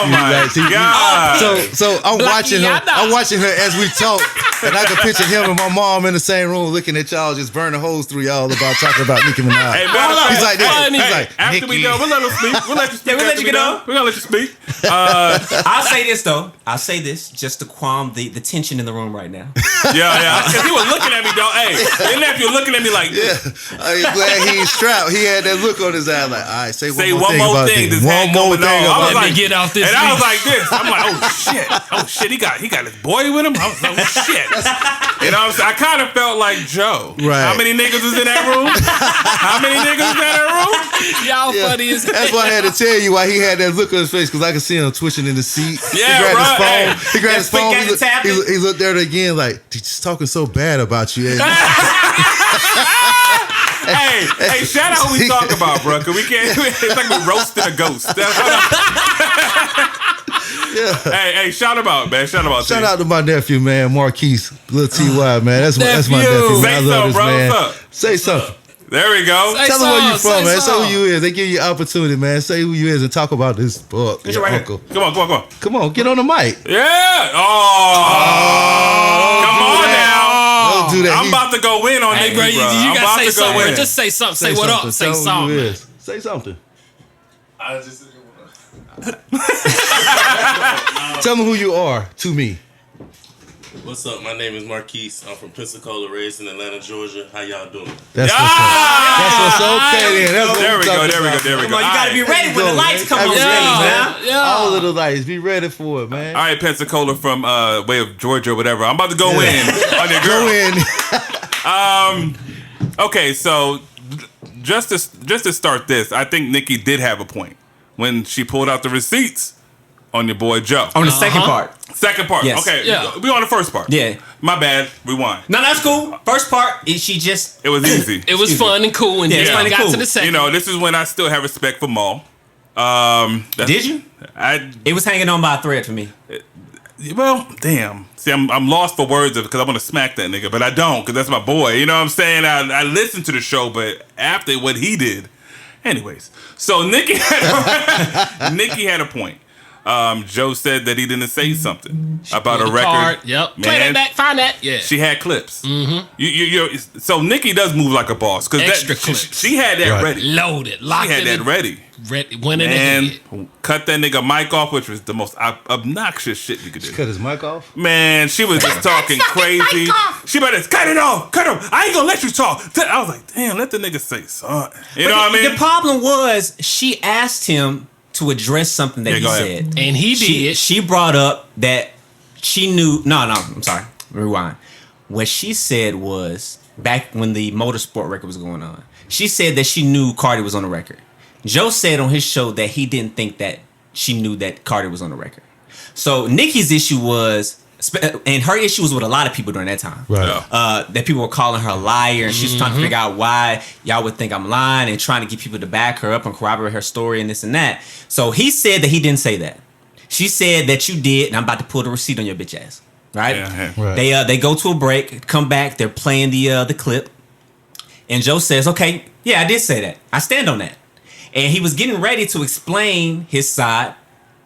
B: my
D: He-
B: God.
D: So I'm watching her.
E: Blackiana.
D: I'm watching her as we talk, and I can picture him and my mom in the same room looking at y'all, just burning holes through y'all about talking about Nicki Minaj.
B: Hey, matter of fact,
D: He's like this.
E: Hey,
D: He's like,
B: after we
D: Nicki.
B: done, we'll let him speak. We'll let you speak.
C: Yeah, we'll let
B: after
C: you
B: we
C: get
B: done.
C: on.
B: We're gonna let you speak.
C: I'll say this though. I'll say this just to calm the tension in the room right now.
B: Yeah. Because he was looking at me, though. Hey, your nephew looking at me like,
D: Yeah, I'm glad he ain't strapped. He had that look on his eye, like, all right, say
B: say
D: one more thing.
B: This
D: One
B: had
D: more
B: going
D: thing
B: on. I was
D: about
E: Let
B: like,
E: me get off this.
B: and I was
E: beat.
B: like this. I'm like, oh shit. He got his boy with him. I was like, oh shit. You know what I'm saying? I kind of felt like Joe.
D: Right.
B: How many niggas was in that room? How many niggas was in that room?
E: Y'all
D: Yeah.
E: funny as
D: That's why I had to tell you why he had that look on his face, because I could see him twitching in the seat.
B: Yeah,
D: he grabbed his
B: right.
D: phone.
B: Hey,
D: He grabbed his
C: that
D: phone.
C: quick
D: He,
C: got to tap it.
D: he looked at it again like, he's talking so bad about you. And
B: Hey, shout out who we talk about, bro. Cause we can't. It's like we roasting a ghost. Hey, shout him out, man. Shout
D: out to my nephew, man, Marquise, Lil Ty, man. That's my nephew.
B: Say
D: I love
B: something,
D: this,
B: bro.
D: man.
B: What's up?
D: Say something.
B: There we go.
E: Say
D: Tell them where you from, man. Say
E: some.
D: who you is. They give you opportunity, man. Say who you is and talk about this book. Your
C: right
D: uncle.
B: Come on.
D: Come on, get on the mic.
B: Yeah. Come on now.
D: Don't do that.
B: I'm about to go in on
E: Hey,
B: Nicki,
E: bro,
B: bro.
E: you
B: I'm
E: gotta
B: about
E: say
B: to go
E: something.
B: in.
E: Just say something. Say what up. Say
D: Tell them who you
E: something.
D: is. Say something.
F: I just
D: Tell me who you are to me.
F: What's up? My name is Marquise. I'm from Pensacola, raised in Atlanta, Georgia. How y'all doing?
D: That's what's okay then. That's what
B: There
D: I'm
B: we
D: talking
B: go.
D: about.
C: Come on, you gotta be ready when the lights come on
D: Every
C: stage, man.
E: Yeah.
D: All of the lights. Be ready for it, man.
B: All right, Pensacola from way of Georgia or whatever. I'm about to go in on your girl.
D: Go in.
B: Okay, so just to start this, I think Nicki did have a point when she pulled out the receipts on your boy Joe.
C: On the second part.
B: Second part.
C: Yes.
B: Okay,
E: Yeah.
B: we on the first part.
C: Yeah.
B: My bad. Rewind.
C: No, that's cool. First part is she just.
B: It was easy.
E: It was fun and cool, and
C: Yeah,
E: then
C: it's fun
E: we
C: and
E: got
C: cool.
E: to the second.
B: You know, this is when I still have respect for Maul.
C: Did you? It was hanging on by a thread for me.
B: Well, damn. See, I'm lost for words because I want to smack that nigga, but I don't because that's my boy. You know what I'm saying? I listened to the show, but after what he did. Anyways, so Nicki had a point. Joe said that he didn't say something about a
E: The
B: record.
E: card. Yep. Play that back. Find that. Yeah.
B: She had clips. Mm-hmm. So Nicki does move like a boss because
E: Extra clips.
B: she had that ready.
E: Loaded.
B: She
E: Locked
B: had
E: in
B: that
E: the-
B: ready.
E: Went in the
B: And
E: head.
B: cut that nigga mic off, which was the most obnoxious shit you could do.
D: Cut his mic off.
B: Man, she was just talking crazy. She better cut it off. Cut him. I ain't gonna let you talk. I was like, damn, let the nigga say something. You know what I mean?
C: The problem was she asked him to address something that
B: Yeah,
C: he
B: go ahead.
C: said.
E: And he did.
C: She brought up that she knew. No, I'm sorry. Rewind. What she said was back when the motorsport record was going on. She said that she knew Cardi was on the record. Joe said on his show that he didn't think that she knew that Cardi was on the record. So Nicki's issue was, and her issue was with a lot of people during that time.
D: Right.
B: Yeah.
C: That people were calling her a liar, and she was trying to figure out why y'all would think I'm lying, and trying to get people to back her up and corroborate her story and this and that. So he said that he didn't say that. She said that you did, and I'm about to pull the receipt on your bitch ass. Right?
B: Yeah.
D: Right.
C: They go to a break, come back, they're playing the clip, and Joe says, "Okay, yeah, I did say that. I stand on that." And he was getting ready to explain his side,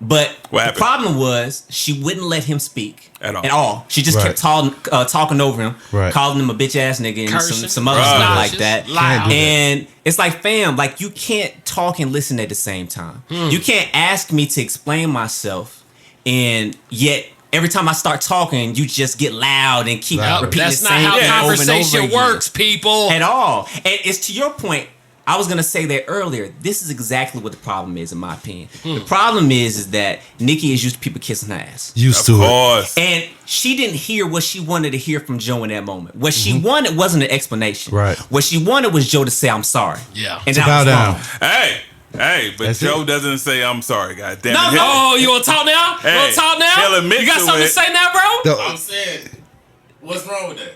C: but
B: What
C: the
B: happened?
C: problem was she wouldn't let him speak
B: At all.
C: She just
D: Right.
C: kept talking over him,
D: Right.
C: calling him a bitch ass nigga and
E: Cursing.
C: some other
B: Right.
C: stuff like
E: Just
C: that.
E: loud.
C: And it's like, fam, like you can't talk and listen at the same time. You can't ask me to explain myself, and yet every time I start talking, you just get loud and keep
D: Loud.
C: repeating
E: That's
C: the
E: not
C: same
E: how
C: thing over and over
E: conversation
C: again.
E: works, people.
C: At all. And it's to your point. I was gonna say that earlier. This is exactly what the problem is, in my opinion. The problem is that Nicki is used to people kissing her ass.
D: Used
B: Of
D: to it.
B: course.
C: And she didn't hear what she wanted to hear from Joe in that moment. What she wanted wasn't an explanation.
D: Right.
C: What she wanted was Joe to say, "I'm sorry."
E: Yeah.
C: And
D: To
C: that
D: bow
C: was
D: down.
C: wrong.
B: Hey, but
D: That's
B: Joe
D: it.
B: doesn't say I'm sorry, God damn
C: No,
B: it.
C: no.
E: Oh, you want to talk now? You
B: Hey,
E: want to talk now?
B: he'll admit
E: You got
B: to
E: something
B: it.
E: to say now, bro?
F: I'm saying, what's wrong with that?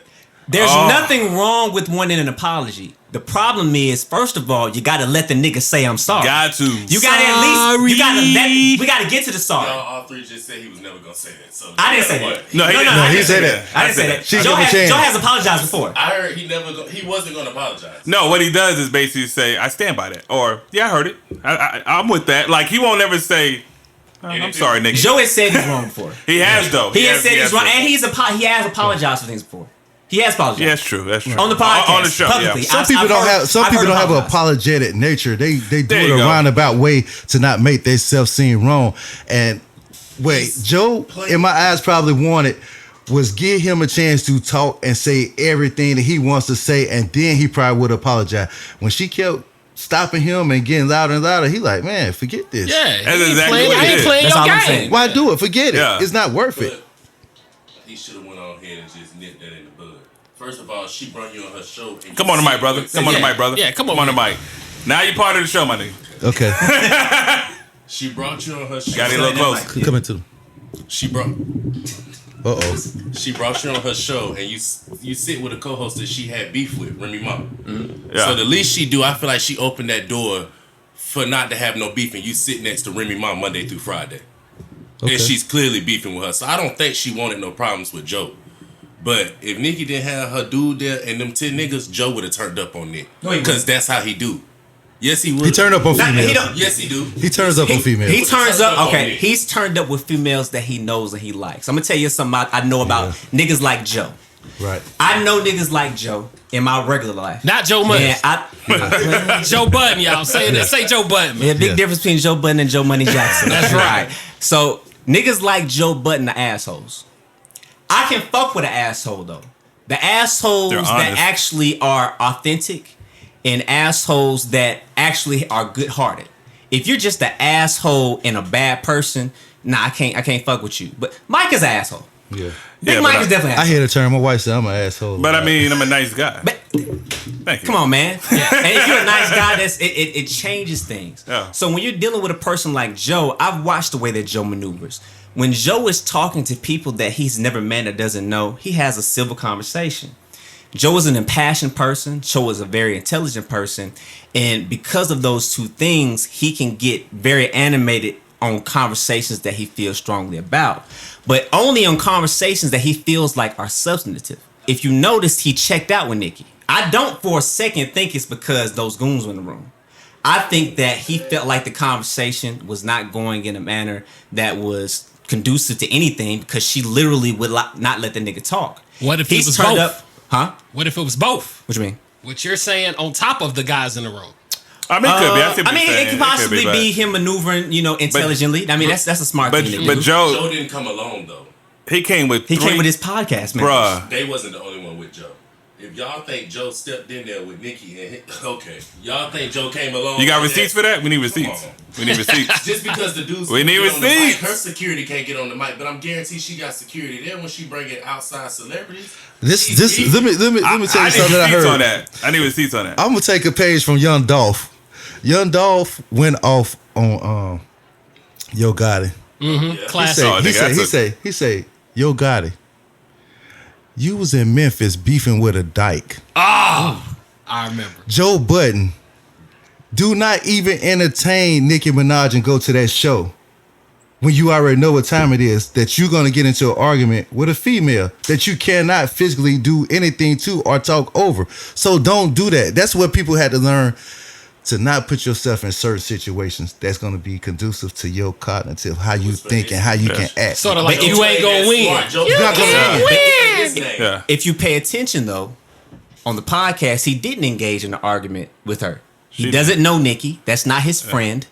C: There's
B: Oh.
C: nothing wrong with wanting an apology. The problem is, first of all, you gotta let the nigga say, "I'm sorry."
B: Got to.
C: You gotta at least, you gotta let, we gotta get to the sorry.
F: Y'all all three just said he was never gonna say that. So
C: I didn't say that.
B: No, he didn't.
C: I
D: he
C: didn't
D: said
C: say
D: that.
C: I didn't say that.
D: She
C: Joe
D: give him a chance.
C: has apologized before.
F: I heard he wasn't gonna apologize.
B: No, what he does is basically say, I stand by that. Or, yeah, I heard it. I'm with that. Like, he won't ever say, I'm sorry, nigga.
C: Joe has said he's wrong before.
B: He has, though.
C: He has said he's wrong,
B: though.
C: and he has apologized for things before. He has apologized.
B: Yeah, that's true. That's true.
C: On the podcast,
B: On the show,
C: publicly.
B: yeah.
D: Some people don't have. Some
C: I've
D: people
C: heard
D: don't have an
C: apologize.
D: apologetic nature. They do
B: There
D: it
B: you
D: a
B: go.
D: roundabout way to not make themselves seem wrong. And wait, Joe, in my eyes, probably wanted was give him a chance to talk and say everything that he wants to say, and then he probably would apologize. When she kept stopping him and getting louder and louder, he like, man, forget this.
E: Yeah.
B: That's
E: he ain't
B: exactly
E: playing,
B: what he
E: I ain't
B: did.
E: playing
C: That's all
E: your
C: I'm
E: game.
C: saying.
D: Why do it? Forget it.
B: Yeah.
D: It's not worth it.
F: But he should have went on ahead and just nipped that in the bud. First of all, she brought you on her show. And
B: Come on the mic, brother. Come on the mic, brother.
E: Yeah, come on.
B: Come on the mic. Now you're part of the show, my nigga.
D: Okay,
F: She brought you on her show.
B: Got it a little closer.
D: coming to them.
F: She brought.
D: Uh-oh.
F: She brought you on her show, and you sit with a co-host that she had beef with, Remy Ma.
B: Yeah.
F: So the least she do, I feel like she opened that door for not to have no beef, and you sit next to Remy Ma Monday through Friday.
D: Okay.
F: And she's clearly beefing with her. So I don't think she wanted no problems with Joe. But if Nicki didn't have her dude there and them 10 niggas, Joe would have turned up on Nick. Because that's how he do. Yes, he would.
D: He turned up on females.
F: Yes, he do.
D: He turns up on females.
C: He turns up.
F: on
C: Okay,
F: Nick.
C: he's turned up with females that he knows and he likes. I'm gonna tell you something I know about niggas like Joe.
D: Right.
C: I know niggas like Joe in my regular life.
E: Not Joe Money.
C: Yeah,
E: Joe Budden, y'all. Say Joe Budden.
C: Big
D: Yeah.
C: difference between Joe Budden and Joe Money Jackson.
E: That's right.
C: So niggas like Joe Budden are assholes. I can fuck with an asshole though. The assholes
B: They're
C: that
B: honest.
C: actually are authentic and assholes that actually are good-hearted. If you're just an asshole and a bad person, nah, I can't fuck with you. But Mike is an asshole.
D: Yeah.
C: Big
B: Yeah,
C: Mike
B: but
C: is definitely an
D: I
C: asshole.
D: hear the term. My wife said I'm an asshole.
B: But I mean, I'm a nice guy.
C: But
B: Thank you.
C: come on, man. And if you're a nice guy, it changes things.
B: Yeah.
C: So when you're dealing with a person like Joe, I've watched the way that Joe maneuvers. When Joe is talking to people that he's never met or doesn't know, he has a civil conversation. Joe is an impassioned person. Joe is a very intelligent person. And because of those two things, he can get very animated on conversations that he feels strongly about, but only on conversations that he feels like are substantive. If you noticed, he checked out with Nicki. I don't for a second think it's because those goons were in the room. I think that he felt like the conversation was not going in a manner that was conducive to anything because she literally would not let the nigga talk.
E: What if
C: He's
E: it was
C: turned
E: both?
C: up? Huh?
E: What if it was both?
C: What you mean?
E: What you're saying on top of the guys in the room.
B: I mean, it could be. I, see what
C: I mean,
B: you're saying.
C: it could possibly
B: but-
C: be him maneuvering, intelligently. I mean, that's a smart
B: But,
C: thing to
B: but
C: do.
B: Joe,
F: Joe didn't come alone, though.
B: he came with
C: He
B: three,
C: came with his podcast, man.
B: bruh.
F: They wasn't the only one with Joe. If y'all think Joe stepped in there with Nicki okay, y'all think Joe came along?
B: You got
F: like
B: receipts
F: that?
B: for that? We need receipts.
F: on.
B: We need receipts.
F: Just because the dudes
B: We
F: can't
B: need
F: get on the mic,
B: receipts.
F: her security can't get on the mic, but I'm guaranteed she got security there when she bring in outside celebrities.
D: This let me tell you
B: I need
D: something that I
B: receipts
D: heard.
B: on that. I need receipts on that.
D: I'm gonna take a page from Young Dolph. Young Dolph went off on Yo Gotti.
E: Classic.
B: Oh, nigga,
D: He say, Yo Gotti, you was in Memphis beefing with a dyke.
E: I remember.
D: Joe Budden, do not even entertain Nicki Minaj and go to that show when you already know what time it is, that you're going to get into an argument with a female that you cannot physically do anything to or talk over. So don't do that. That's what people had to learn, to not put yourself in certain situations that's going to be conducive to your cognitive, how you think and how you can act.
E: Sort of like
C: But
E: you ain't gonna win.
C: You
D: not gonna
C: win.
B: Yeah.
C: If you pay attention, though, on the podcast, he didn't engage in an argument with her. He doesn't know Nicki. That's not his friend.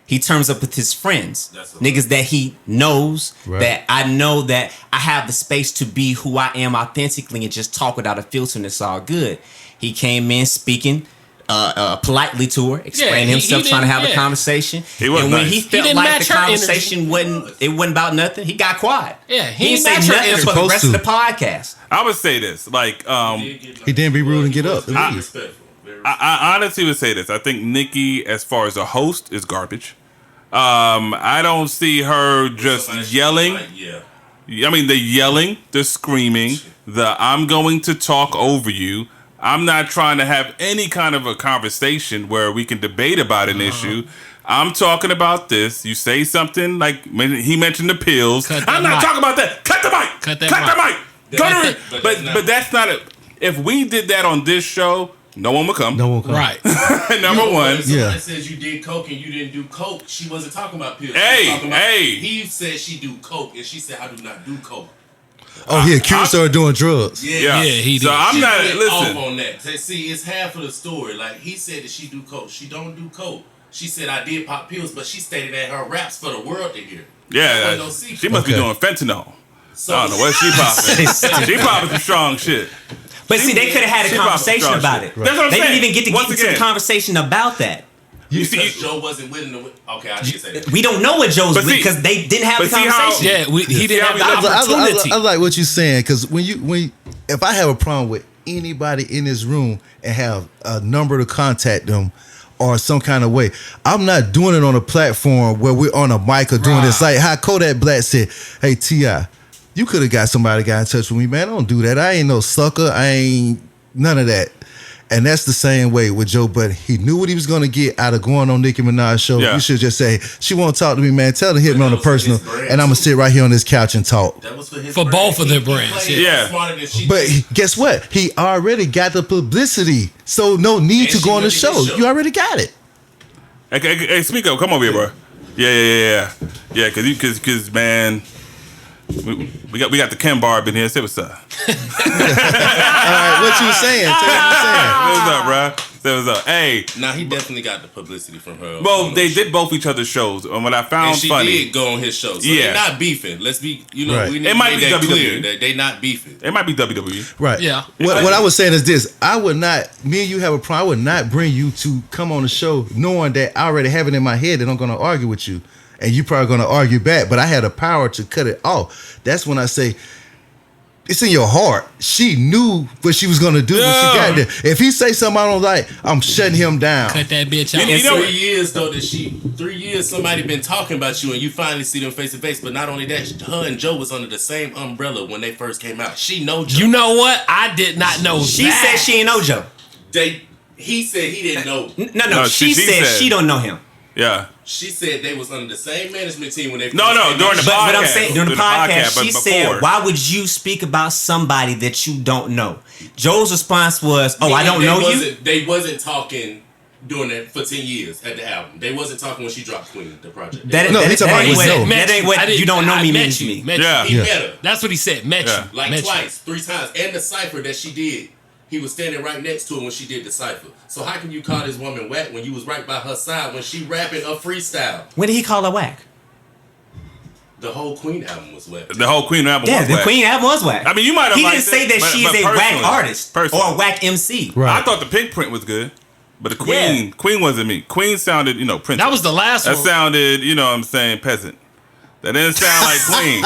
C: He turns up with his friends,
F: That's a
C: niggas that he knows,
D: Right.
C: that I know that I have the space to be who I am authentically and just talk without a filter, and it's all good. He came in speaking politely to her, explaining
E: he
C: himself, trying to have
E: didn't-
C: a conversation.
B: He was
C: and when
B: nice.
C: he
B: He
C: felt
E: didn't
C: like
E: match
C: the
E: her
C: conversation wasn't about nothing, he got quiet.
E: Yeah, he
C: he
E: didn't
C: didn't say
E: match her
C: nothing
E: energy.
C: for the rest of the
D: Supposed
C: podcast.
B: I would say this, like,
D: He didn't be rude and get up.
F: Very respectful. Very respectful.
B: I honestly would say this. I think Nicki, as far as a host, is garbage. I don't see her just
F: Somebody
B: yelling.
F: like, yeah.
B: I mean, the yelling, the screaming, the I'm going to talk over you. I'm not trying to have any kind of a conversation where we can debate about an issue. I'm talking about this. You say something like he mentioned the pills.
E: Cut that
B: I'm not
E: mic.
B: talking about that. Cut the mic.
E: Cut that
B: the
E: mic.
B: mic. Go to it.
F: But
B: But
F: that's not-
B: but that's not it. If we did that on this show, no one would come.
D: No one come.
E: Right.
B: Number one.
F: If somebody
D: Yeah.
F: says you did coke and you didn't do coke, she wasn't talking about pills.
B: Hey,
F: She was talking about,
B: hey.
F: He said she do coke, and she said I do not do coke.
D: Oh, he accused her of doing drugs.
B: Yeah,
E: he
B: So
E: did.
B: I'm
F: She
B: not.
F: went
B: Listen.
F: off on that. See, it's half of the story. Like he said that she do coke. She don't do coke. She said I did pop pills, but she stated that her raps for the world to hear. That
B: Yeah,
F: wasn't no secret.
B: she must be
D: Okay.
B: doing fentanyl.
F: So,
B: I don't know what she popping. She popping some strong shit.
C: But see, they could have had a
B: She about to
C: conversation
B: start
C: about
B: shit.
C: it.
B: That's what I'm
C: They
B: saying.
C: didn't even get to
B: Once
C: get into
B: again.
C: the conversation about that.
B: You see,
F: because Joe wasn't willing to. Okay, I did say that.
C: We don't know what Joe's
B: But
C: with
B: see-
C: because they didn't have the
B: but see how-
C: conversation.
E: Yeah, he didn't have the opportunity.
D: I like what you're saying, because if I have a problem with anybody in this room and have a number to contact them or some kind of way, I'm not doing it on a platform where we're on a mic or doing this. Like how Kodak Black said, "Hey T.I., You could have got somebody got in touch with me, man. Don't do that. I ain't no sucker. I ain't none of that. And that's the same way with Joe Budden. He knew what he was going to get out of going on Nicki Minaj's show.
B: Yeah.
D: You should just say, she won't talk to me, man. Tell her to hit me on the personal, and I'm going to sit right here on this couch and talk.
F: That was for his
E: For
F: brand.
E: both of their
F: He
E: brands,
F: played
B: yeah.
F: smarter than she
D: But
F: did.
D: guess what? He already got the publicity. So no need
F: And
D: to
F: she
D: go on the
F: went to
D: show.
F: his show.
D: You already got it.
B: Hey, speak up. Come over here, bro. Yeah. Cause man, we got the Ken Barb in here. Say what's up.
D: All right, what you saying? Tell me what you saying.
B: What's up, bro? Say what's up. Hey,
F: Nah, he definitely got the publicity from her.
B: well,
F: on
B: they
F: those
B: did
F: shows.
B: both each other's shows, and what I found
F: And she
B: funny,
F: did go on his show. So
B: Yeah.
F: they're not beefing. Let's be, we need
B: It
F: to
B: might
F: make
B: be
F: that
B: WWE.
F: clear that they not beefing.
B: it might be WWE.
D: Right.
E: Yeah.
D: What I was saying is this: I would not. Me and you have a problem. I would not bring you to come on the show knowing that I already have it in my head that I'm going to argue with you, and you probably going to argue back. But I had the power to cut it off. That's when I say. It's in your heart. She knew what she was gonna do when she got there. If he say something I don't like, I'm shutting him down.
E: Cut that bitch out.
F: In
B: You know-
F: 3 years though, 3 years somebody been talking about you and you finally see them face to face. But not only that, her and Joe was under the same umbrella when they first came out. She know Joe.
E: You know what? I did not know
C: She
E: that.
C: said she ain't know Joe.
F: He said he didn't know.
C: No. She said she don't know him.
B: Yeah.
F: She said they was under the same management team when they first
B: No,
F: came
B: during
F: out.
B: the
C: But I'm
B: podcast.
C: saying during the
B: During the
C: podcast,
B: podcast, but
C: she
B: before.
C: said, "Why would you speak about somebody that you don't know?" Joe's response was, "Oh, I don't know you."
F: They wasn't talking doing that for 10 years at the album. They wasn't talking when she dropped Queen, the project.
C: That
D: No,
C: ain't
D: he talking about
C: what-
D: Joe.
C: that ain't what you don't know me means to me.
E: Met
B: Yeah.
F: He met her.
E: That's what he said. Met
B: Yeah.
E: you.
F: Like
E: Met you.
F: twice, 3 times. And the cipher that she did, he was standing right next to her when she did the cipher. So how can you call this woman whack when you was right by her side when she rapping a freestyle?
C: When did he call her whack?
F: The whole Queen album was whack.
B: The whole Queen album.
C: Yeah,
B: was
C: the
B: whack.
C: Queen album was whack.
B: I mean, you might have.
C: He
B: liked
C: didn't say
B: it,
C: that
B: but-
C: she's
B: but
C: a whack
B: personally-
C: artist
B: personally.
C: or a whack MC.
D: Right.
B: I thought the Pink Print was good, but the Queen wasn't me. Queen sounded, Prince.
E: That was the last
B: That
E: one.
B: sounded, what I'm saying, peasant. That didn't sound like Queen.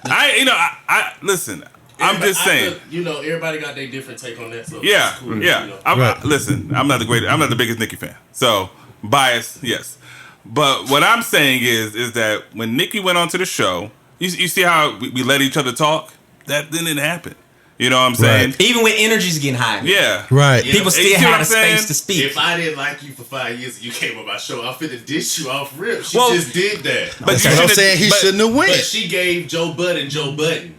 B: I listen. I'm just saying.
F: Everybody got their different take on that. So
B: Yeah,
F: it's cool,
B: yeah.
D: Right.
B: Listen, I'm not the biggest Nicki fan, so bias, yes. But what I'm saying is that when Nicki went onto the show, you see how we let each other talk. That didn't happen. You know what I'm saying?
D: Right.
C: Even when energy's getting high.
B: Yeah.
D: Right.
F: Yeah.
C: People
F: Hey,
C: still
B: you see what
C: had
B: I'm
C: a
B: saying?
C: space to speak.
F: If I didn't like you for 5 years and you came on my show, I'm finna dish you off rip. She
B: Well,
F: just did that.
B: But
D: That's
B: you
D: what I'm
B: should've-
D: saying. He
B: but-
D: shouldn't have
F: But
D: went.
F: she gave Joe Budden.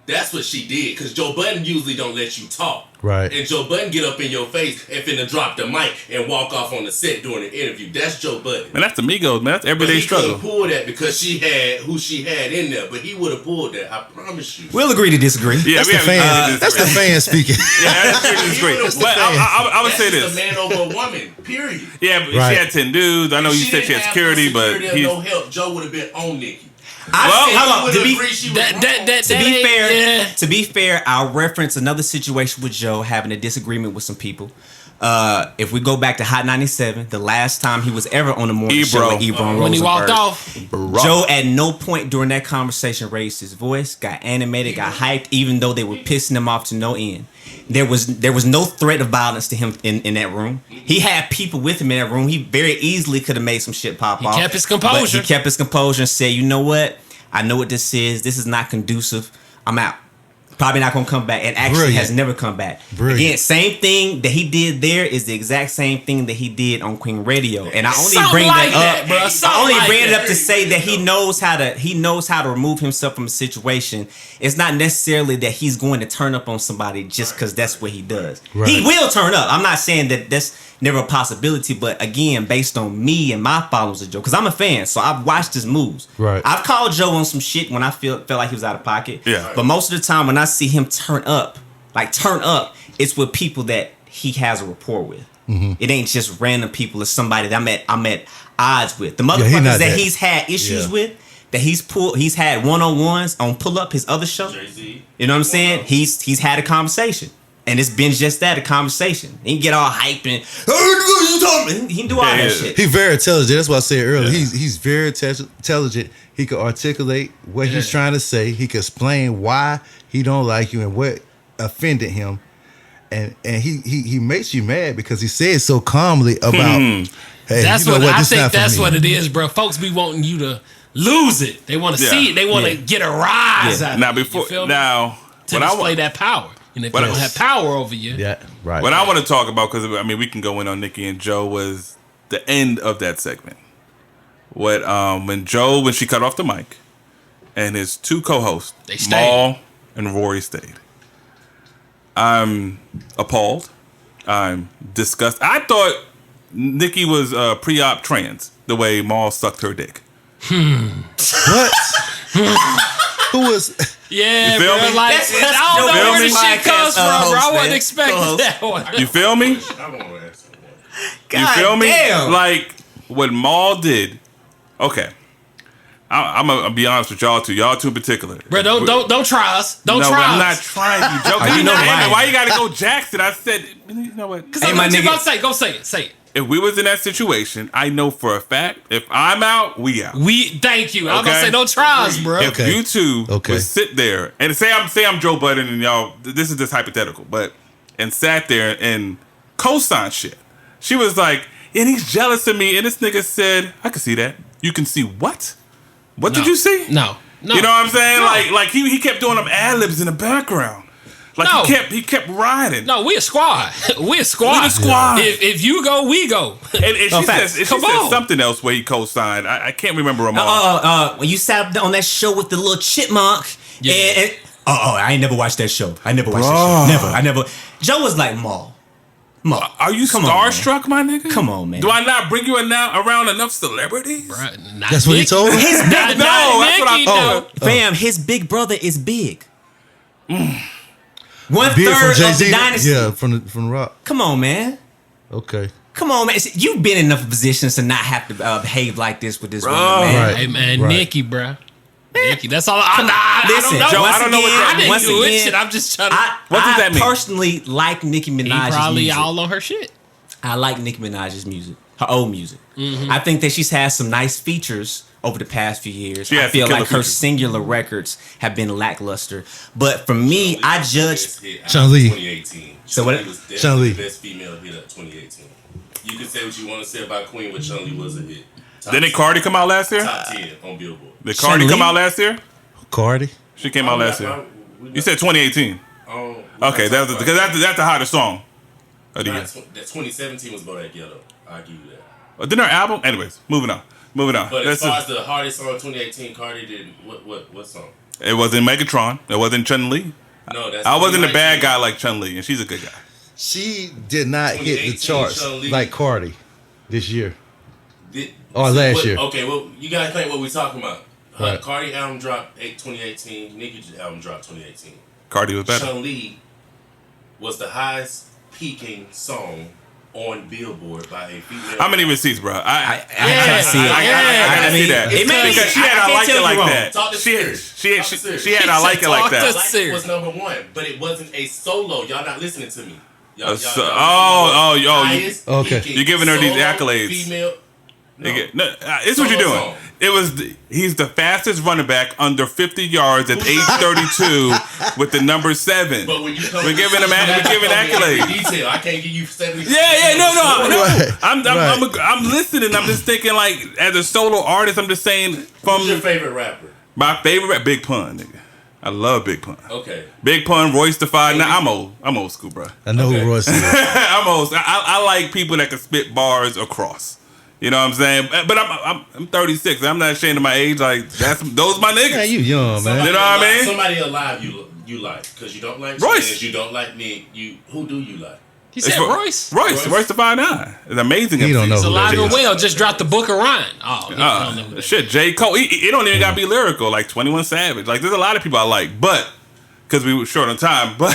F: That's what she did. Because Joe Budden usually don't let you talk.
D: Right.
F: And Joe Budden get up in your face and finna drop the mic and walk off on the set during the interview. That's Joe Budden.
B: Man, that's the Migos, man. That's
F: But
B: everyday
F: he
B: struggle.
F: couldn't pull that because she had who she had in there. But he would have pulled that. I promise you.
C: We'll agree to disagree.
B: Yeah,
D: That's
B: we
D: the
B: haven't-
D: fan. That's the fan speaking.
B: Yeah, that's great.
F: That's the
B: But I would say
F: That's
B: this.
F: a man over a woman. Period.
B: Yeah, but
D: Right.
B: she had 10 dudes. I know you said she had security, but
F: or
B: he's.
F: no help. Joe would have been on Nicki.
C: Hold on.
F: Would
C: To be,
F: agree she was
E: That,
F: wrong.
E: that, that,
C: to
E: that
C: be
E: ain't-
C: fair,
E: yeah.
C: I'll reference another situation with Joe having a disagreement with some people. If we go back to Hot 97, the last time he was ever on the morning show with Ebro and
E: When he walked
C: Rosenberg,
E: off,
C: Joe at no point during that conversation raised his voice, got animated, got hyped, even though they were pissing him off to no end. There was no threat of violence to him in that room. He had people with him in that room. He very easily could have made some shit pop off.
E: kept his composure.
C: But he kept his composure and said, "You know what? I know what this is. This is not conducive. I'm out." Probably not gonna come back, and actually
D: Brilliant.
C: has never come back.
D: Brilliant.
C: Again, same thing that he did there is the exact same thing that he did on Queen Radio, and I only
E: Something
C: bring
E: like
C: that up.
E: that, bro.
C: I
E: Something
C: only
E: like
C: bring it
E: that.
C: up to say that he knows how to remove himself from a situation. It's not necessarily that he's going to turn up on somebody just because that's what he does.
D: Right.
C: He will turn up. I'm not saying that that's never a possibility, but again, based on me and my followers of Joe, because I'm a fan, so I've watched his moves.
D: Right.
C: I've called Joe on some shit when I felt like he was out of pocket.
B: Yeah.
C: But most of the time when I see him turn up, it's with people that he has a rapport with.
D: Mm-hmm.
C: It ain't just random people. It's somebody that I'm at odds with. The
D: he
C: motherfuckers
D: not
C: that
D: that.
C: he's had issues
D: Yeah.
C: with, that he's had one-on-ones on Pull Up, his other show.
F: Jay-Z.
C: You know what I'm saying? He's had a conversation. And it's been just that, a conversation. He can get all hype and he can do all that
B: Yeah.
C: shit.
D: He's very intelligent. That's what I said earlier. He's very intelligent. He could articulate what he's trying to say. He could explain why he don't like you and what offended him. And he makes you mad because he says so calmly about, hey,
E: that's
D: you know
E: what
D: what?
E: I
D: This
E: think.
D: not for
E: That's
D: me.
E: what it is, bro. Folks be wanting you to lose it. They want to see it. They want to get a rise out
B: Now
E: of it.
B: before
E: You feel me?
B: now,
E: To
B: what I
E: display
B: want,
E: that power. And if they don't have power over you,
D: right.
B: what I want to talk about, because I mean we can go in on Nicki and Joe, was the end of that segment. What when she cut off the mic, and his two co-hosts, Maul and Rory, stayed. I'm appalled. I'm disgusted. I thought Nicki was pre-op trans, the way Maul sucked her dick.
D: What? Who was?
E: yeah,
B: You feel
E: bro,
B: me?
E: like
C: That's
E: I don't know
B: Joe
E: where the
B: Budden
E: shit comes from,
C: Podcast,
E: bro. I
C: host,
E: wasn't
C: man.
E: expecting
C: Co-host.
E: that one.
B: You feel me?
F: I want to ask you one.
C: God
B: You feel me?
C: damn.
B: Like what Maul did. Okay, I'm gonna be honest with y'all two. Y'all two in particular.
E: Bro, don't try us. Don't
B: No,
E: try
B: I'm
E: us.
B: not trying to joke.
C: You know why?
B: Why you gotta go Jackson? I said, you know what?
E: Because
C: Hey,
E: I'm
C: my
E: just
C: nigga.
E: about to say, go say it. Say it.
B: If we was in that situation, I know for a fact, if I'm out, we out.
E: Thank you. I was about to
B: Okay.
E: say, don't try us, bro.
B: If you two
D: Okay.
B: would sit there and say I'm Joe Budden and y'all, this is just hypothetical, but and sat there and co-signed shit. She was like, and he's jealous of me, and this nigga said, I can see that. You can see what? What did you see?
E: No.
B: You know what I'm saying? Like he kept doing them ad-libs in the background. Like
E: No.
B: he kept riding.
E: No, we a squad. We a squad.
B: We the squad.
E: If you go, we go.
B: And she
C: facts.
B: said
E: Come on.
B: something else where he co-signed. I can't remember them all.
C: When you sat on that show with the little chipmunk.
E: Yeah.
C: And I ain't never watched that show. I never watched that show. Never. Joe was like Maul.
B: Are you
C: Come on, man.
B: starstruck, my nigga?
C: Come on, man.
B: Do I not bring you around enough celebrities?
E: Bruh, not
D: That's what he
E: Nick.
D: told him.
C: His
B: No, that's what I thought.
C: Fam, his big brother is big.
D: Beard
C: 1/3
D: from
C: of the
D: Jay-Z?
C: dynasty.
D: Yeah, from the Rock.
C: Come on, man.
D: Okay.
C: Come on, man. You've been in enough positions to not have to behave like this with this woman,
B: Bro.
C: man.
D: Right.
E: Hey man,
D: Right.
E: Nikki, bruh. Nikki, that's all. I
C: Listen,
E: don't know.
B: Joe, I
C: once
B: don't know what
C: again,
B: that
E: I didn't
C: once
E: do it.
C: again,
E: Shit, I'm just trying to.
B: What does
C: I
B: that mean?
C: personally like Nicki
E: he
C: Minaj's
E: probably
C: music.
E: all on her shit.
C: I like Nicki Minaj's music, her old music.
E: Mm-hmm.
C: I think that she's had some nice features over the past few years.
B: She
C: I
B: has
C: feel
B: some killer
C: like her
B: features.
C: singular records have been lackluster. But for me, I judge.
D: Chun-Li.
F: 2018.
C: So what-
F: Chun-Li was definitely
D: Chun-Li.
F: the best female hit of 2018. You can say what you want to say about Queen, but Chun-Li was a hit.
B: Didn't Cardi come out last year?
F: Top 10 on Billboard.
B: Did Cardi
C: Chun-Li?
B: come out last year?
D: Cardi.
B: She came out last year. You said 2018. Okay, that's because that's the hottest song of the year.
F: That 2017 was Bodak Yellow. I'll give you that.
B: Didn't her album? Anyways, moving on.
F: But
B: That's
F: as far as the hardest song of 2018, Cardi did what song?
B: it wasn't Megatron. It wasn't Chun-Li.
F: No, that's
B: I wasn't a bad
F: 2019.
B: guy like Chun-Li, and she's a good guy.
D: She did not hit the
F: 2018
D: charts
F: Chun-Li.
D: like Cardi this year.
F: Did-
D: Or last
F: what-
D: year.
F: Okay, well, you gotta think what we talking about.
D: Right.
F: Cardi album dropped 2018. Nicki's album dropped 2018.
B: Cardi was better.
F: Chun-Li was the highest peaking song on Billboard by a female.
B: How many receipts, bro? I
C: can't see it.
B: I gotta see that.
C: It may be-
B: Because she had
C: I
B: I
C: can't
B: like
C: tell
B: it
C: you
B: like
C: wrong.
B: that.
F: Talk to
B: She had
F: serious.
B: she had I like it like
E: Talk to
B: that.
E: serious.
F: Light was number one, but it wasn't a solo. Y'all not listening to me. Y'all, highest
D: Okay.
F: peaking
B: You're giving her these
F: solo
B: accolades.
F: Female. No.
B: It's what you're
F: Solo
B: doing.
F: song.
B: It was he's the fastest running back under 50 yards at age 32 with the number 7.
F: But when you come
B: We're giving him we're giving accolades.
F: Detail. I can't give you 70.
B: No.
D: Right,
B: I'm listening. I'm just thinking like as a solo artist. I'm just saying from
F: Who's your favorite rapper?
B: my favorite Big Pun, nigga. I love Big Pun.
F: Okay.
B: Big Pun, Royce the Five. Now I'm old school, bro.
D: I know
F: Okay.
D: who Royce is.
B: I'm old. I like people that can spit bars across. You know what I'm saying? But I'm 36. I'm not ashamed of my age. Like those my niggas.
D: Yeah, you young, man.
B: You know what I mean?
F: Somebody alive you like because you don't like
B: Royce.
F: Spanish, you don't like me. Who do you like?
E: He said Royce.
B: Royce the 5'9". It's amazing.
D: He don't know
B: MC.
D: who
E: Alive
D: that
E: and
D: is.
E: well just dropped the Book of Ryan. Oh, I don't know who that
B: Shit, J. Cole. He don't even gotta be lyrical. Like 21 Savage. Like there's a lot of people I like, but because we were short on time. But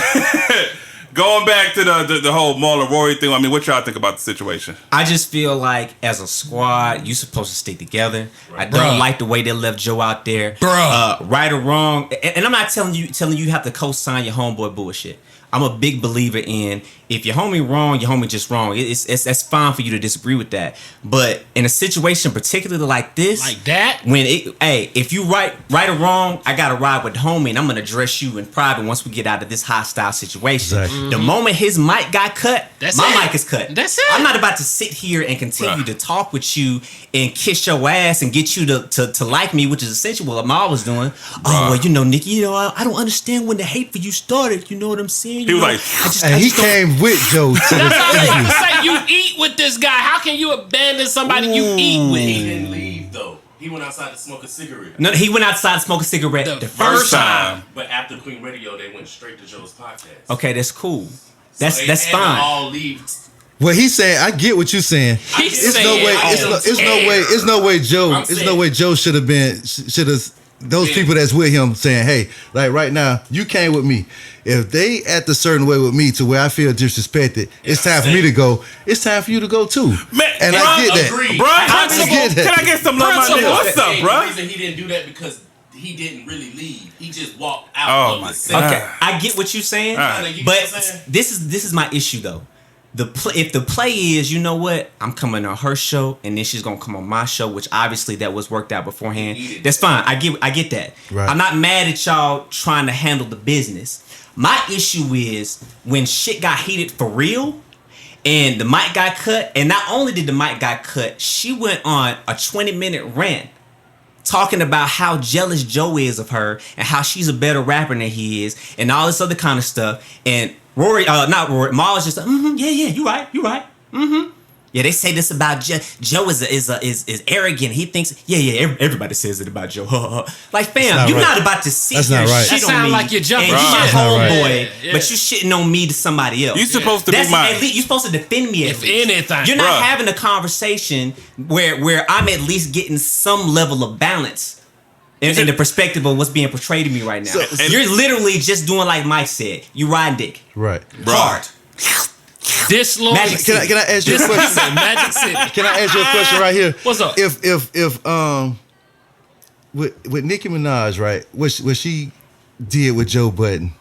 B: going back to the whole Maul and Rory thing. I mean, what y'all think about the situation?
C: I just feel like as a squad, you supposed to stick together. I don't
E: Bruh.
C: like the way they left Joe out there.
E: Bruh.
C: Right or wrong, and I'm not telling you have to co-sign your homeboy bullshit. I'm a big believer in if your homie wrong, your homie just wrong. That's fine for you to disagree with that. But in a situation particularly like this,
E: Like that?
C: when if you right or wrong, I gotta ride with the homie, and I'm gonna address you in private once we get out of this hostile situation.
D: Exactly.
C: The moment his mic got cut,
E: That's
C: my
E: it.
C: mic is cut.
E: That's it.
C: I'm not about to sit here and continue to talk with you and kiss your ass and get you to like me, which is essentially what Ma was doing. Oh, well, you know, Nicki, you know, I don't understand when the hate for you started. You know what I'm saying?
B: He was like,
D: And he came with Joe to
E: That's
D: the
E: how
D: interview.
E: say you eat with this guy. How can you abandon somebody you eat
F: He
E: with?
F: didn't leave though. He went outside to smoke a cigarette.
C: No, he went outside to smoke a cigarette the first
E: first
C: time.
E: time.
F: But after Queen Radio, they went straight to Joe's podcast.
C: Okay, that's cool.
F: So
C: That's
F: they
C: that's
F: had to
C: fine.
F: all leave.
D: Well, he's saying, I get what you're saying.
E: He's
D: It's no
E: saying,
D: way.
E: I
D: It's
E: don't
D: no way. It's no way. Joe.
F: I'm
D: It's no
F: saying-
D: way. Joe should have been. Should have. Those
F: Yeah.
D: people that's with him saying, "Hey, like right now, you came with me. If they act a certain way with me to where I feel disrespected, it's time for me to go. It's time for you to go too."
B: Man,
D: and
B: bruh,
D: I get that.
F: Agreed.
B: bro,
D: I get that.
B: can I get some love, my nigga? What's up,
F: The
B: bro?
F: reason he didn't do that because he didn't really leave. He just walked out
B: Oh
F: of
B: my
F: the set.
B: God.
C: Okay, I get what you're saying,
B: Alright.
F: You get what I'm
C: but
F: saying?
C: this is my issue though. If the play is, you know what, I'm coming on her show and then she's gonna come on my show, which obviously that was worked out beforehand. That's fine. I get that.
D: Right.
C: I'm not mad at y'all trying to handle the business. My issue is when shit got heated for real and the mic got cut, and not only did the mic got cut, she went on a 20-minute rant talking about how jealous Joe is of her and how she's a better rapper than he is and all this other kind of stuff. And Rory, not Rory, Ma was just like, yeah, you right. Yeah, they say this about Joe. Joe is arrogant. He thinks, everybody says it about Joe. Like, fam,
D: not
C: you're
D: right.
C: not about to sit
D: That's
C: here
D: not
C: and
D: right.
C: shit
E: That
C: on
E: sound
C: me.
E: like you're jumping
C: and you my
D: That's not right.
C: homeboy,
E: Yeah.
C: but you shitting on me to somebody else.
B: You supposed to
C: That's
B: be my.
C: at least you're supposed to defend me.
E: If anything.
C: You're not
B: Bruh.
C: having a conversation where I'm at least getting some level of balance in the perspective of what's being portrayed to me right now.
D: So-
C: You're literally just doing like Mike said. You riding dick
D: Right.
C: hard.
E: Disloyal.
C: Magic
D: Can I ask you a question?
E: Magic City.
D: Can I ask you a question right here?
E: What's up?
D: If with Nicki Minaj, right? What she did with Joe Budden,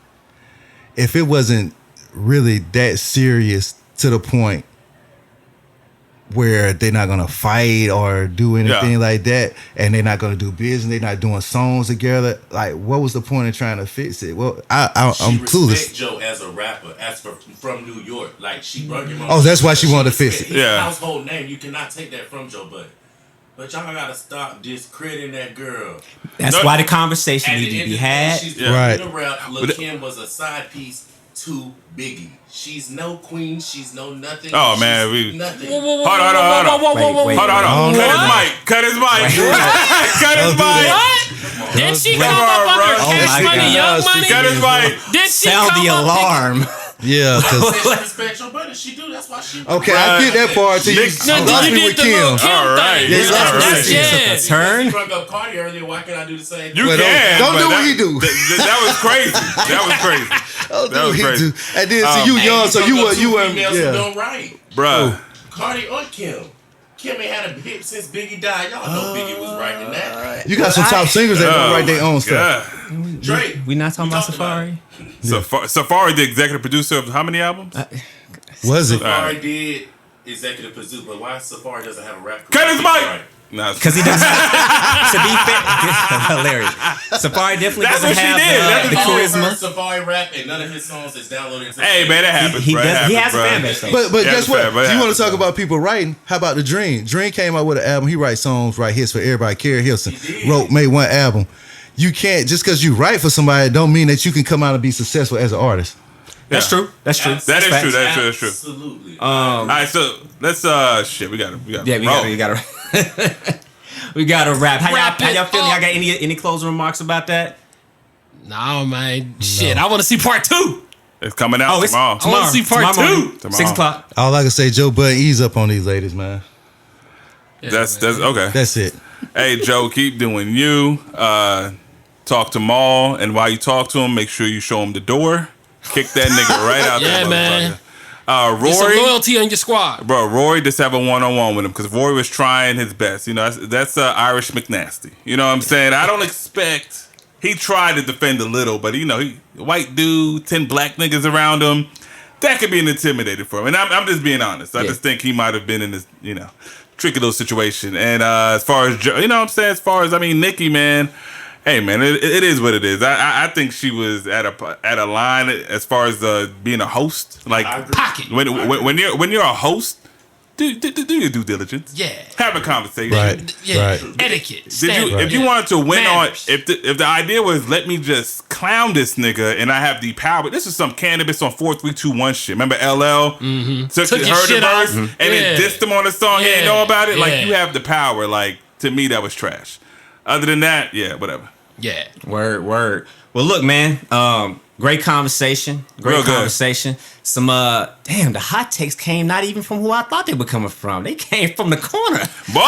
D: if it wasn't really that serious to the point where they're not gonna fight or do anything like that, and they're not gonna do business, they're not doing songs together, like what was the point of trying to fix it? Well, I'm
F: She
D: clueless.
F: respect Joe as a rapper, from New York. Like she brought him on.
D: Oh, that's why she wanted to fix
F: respect
D: it.
F: his
B: Yeah.
F: household name. You cannot take that from Joe Budden. But y'all gotta stop discrediting that girl.
C: That's
B: No.
C: why the conversation
F: At the
C: needed to
F: end
C: be
F: of the day,
C: had.
F: she's
D: Right.
F: doing the rap. Lil'
B: But-
F: Kim was a side piece to Biggie. She's no queen. She's no nothing.
B: Oh,
F: She's
B: man, we-
F: nothing.
B: Hold on.
C: Wait.
B: Hold on. Cut his mic. Cut his mic.
E: What? Did she
B: Come
E: come
B: on,
E: up
B: bro.
E: under
B: Oh
E: Cash
C: my
E: Money,
C: God.
E: Young Money?
B: Cut his mic.
E: Did she
C: Sound
E: come
C: the
E: up
C: alarm.
D: Yeah, because
F: She respect Joe Budden. She do. That's why she.
D: okay, I get that part. Till you
B: Nick-
E: No,
D: lost
E: you
D: me
E: did
D: with
E: the little
D: Kim.
E: Kim
B: All right.
E: thing.
D: Yeah,
E: That's-
D: all right.
E: that's- yeah.
C: Took a turn.
F: He brought up Cardi earlier. Why can't I do the same?
B: You
D: Well,
B: can.
D: don't
B: but
D: do what
B: that-
D: he do.
B: That was crazy. That was crazy.
D: Oh,
B: That was
D: dude, he
B: crazy.
D: do. And then see you
F: Hey,
D: young,
F: he
D: so
F: brought
D: you
F: up
D: were
F: two
D: you were
F: females who
D: yeah.
F: don't write.
B: Bruh.
F: Cardi or Kim. Kim ain't had a hit since Biggie died. Y'all know Biggie was writing that.
D: You got some top singers that don't
B: Oh,
D: write their
B: my
D: own stuff.
B: God.
F: Drake.
C: We not talking
F: We
C: about
F: talked
C: Safari?
B: Safari, the executive producer of how many albums?
D: Was it?
F: Safari did executive producer, but why Safari doesn't have a rap career?
B: Cut his mic.
F: Right.
B: Nah,
C: Because he doesn't. To be fair, hilarious. Safari definitely
B: That's
C: doesn't
B: what she
C: have
B: did. That's
C: the
B: what she
F: All
B: did.
F: heard
C: charisma.
F: Safari rap and none of his songs is downloaded. into
B: Hey, man, that happens.
C: He
B: bro.
C: does.
B: That
C: He
B: happens,
C: has a
B: bro.
C: fan base though.
D: But
B: Yeah,
D: guess
B: it's
D: what?
B: fair, but
D: You want
B: yeah.
D: to talk about people writing? How about the Dream? Dream came out with an album. He writes songs, write hits for everybody. Kerry Hilson
F: He did.
D: made one album. You can't just because you write for somebody don't mean that you can come out and be successful as an artist.
C: That's
B: Yeah.
C: true. That's true.
B: That is
C: That's
B: true.
C: facts.
B: That's true.
F: Absolutely.
B: All right, so let's shit. We got
C: Yeah, we gotta we gotta wrap. How
E: Wrap
C: y'all
E: it
C: feeling?
E: up.
C: Y'all got any closing remarks about that?
E: No, man. Shit, I want to see part 2.
B: It's coming out
C: it's
B: tomorrow.
E: I wanna see part
C: tomorrow
E: 2.
C: morning,
B: Tomorrow.
C: 6 o'clock.
D: All I can say, Joe Budden, ease up on these ladies, man.
B: That's okay.
D: That's it.
B: Hey, Joe, keep doing you. Talk to Maul, and while you talk to him, make sure you show him the door. Kick that nigga right out
E: Yeah,
B: there,
E: man.
B: Rory,
E: Some loyalty on your squad.
B: bro, Rory, just have a one-on-one with him because Rory was trying his best. You know, that's Irish McNasty. You know what I'm saying? I don't expect he tried to defend a little, but he white dude, 10 black niggas around him. That could be an intimidator for him. And I'm just being honest. I just think he might have been in this, tricky little situation. And as far as, as far as, Nicki, man, hey, man, it is what it is. I think she was at a line as far as being a host. Like,
E: pocket.
B: When you're a host, do your due diligence.
E: Yeah.
B: Have a conversation.
D: Right.
E: Yeah.
D: Right.
E: Etiquette.
B: If you wanted to win
E: Manners.
B: if the idea was let me just clown this nigga and I have the power. This is some cannabis on 4 3 2 1 shit. Remember LL took
E: his
B: heard the
E: shit off.
B: verse and then dissed him on the song. He didn't know about it.
E: Yeah.
B: Like you have the power. Like to me that was trash. Other than that, yeah, whatever.
E: Yeah.
C: Word. Well, look, man. Great conversation. Great
B: Real good.
C: conversation. Some the hot takes came not even from who I thought they were coming from. They came from the corner.
B: Boy!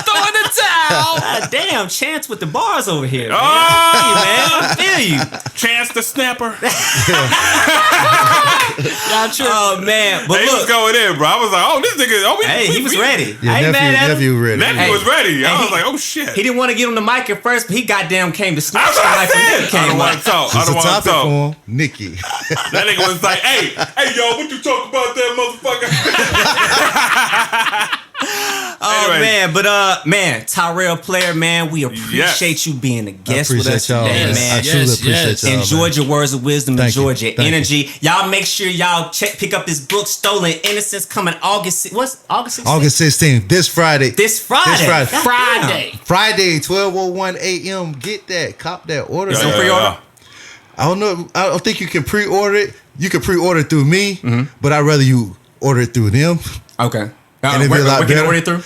E: Throwing the towel.
C: God damn, Chance with the bars over here. Man.
B: Oh!
C: I feel you.
B: Chance the Snapper.
E: Y'all true.
C: Oh man, but
B: He was
C: look,
B: going in, bro. I was like, oh, this nigga.
C: hey, he was ready.
D: Yeah,
C: I ain't mad at him.
D: nephew ready.
B: Nephew was ready. I
C: Hey,
B: was like, oh shit.
C: He didn't want to get on the mic at first, but he goddamn came to snatch
B: That's
C: the
B: what I
C: mic when
B: said.
C: he
B: I
C: came
B: don't want
C: up.
B: to talk. I
D: It's a
B: don't want to
D: topic
B: talk.
D: for him, Nicki.
B: That nigga was like, hey, yo, what you talk about that motherfucker?
C: Oh
B: Anyway.
C: man, but man, Tyrell Plair, man, we appreciate you being a guest with us
D: y'all,
C: today,
E: Yes,
C: man.
D: I truly
E: yes,
D: appreciate
E: yes.
D: y'all.
C: Enjoyed your words of wisdom,
D: Thank you.
C: enjoyed your
D: Thank you.
C: energy. Y'all make sure y'all pick up this book, Stolen Innocence, coming August 16th?
D: August 16th, this Friday.
C: This Friday.
D: This
C: Friday.
D: Friday, 12:01 a.m. Get that, cop that, order.
C: Some
D: that.
C: pre-order?
D: I don't know. I don't think you can pre-order it. You can pre-order it through me, but I'd rather you order it through them.
C: Okay.
D: And it'd be a lot
C: where can I
D: better.
C: order it through?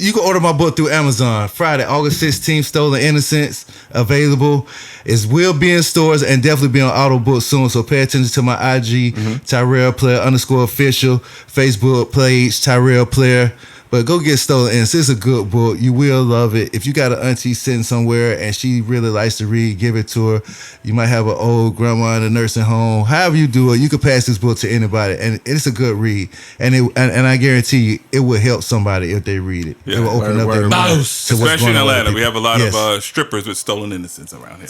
D: You can order my book through Amazon. Friday, August 16th, Stolen Innocence, available. It will be in stores and definitely be on auto book soon. So pay attention to my IG, Tyrell Plair _official, Facebook page, Tyrell Plair. But go get Stolen Innocence. It's a good book. You will love it. If you got an auntie sitting somewhere and she really likes to read, give it to her. You might have an old grandma in a nursing home. However you do it, you can pass this book to anybody. And it's a good read. And I guarantee you, it will help somebody if they read it.
B: Yeah.
D: It will open up their
C: Word.
D: mind.
E: Boast.
D: to what's
B: Especially in
D: going on with
B: Atlanta,
D: the
B: we have a lot
D: Yes.
B: of strippers with stolen innocence around here.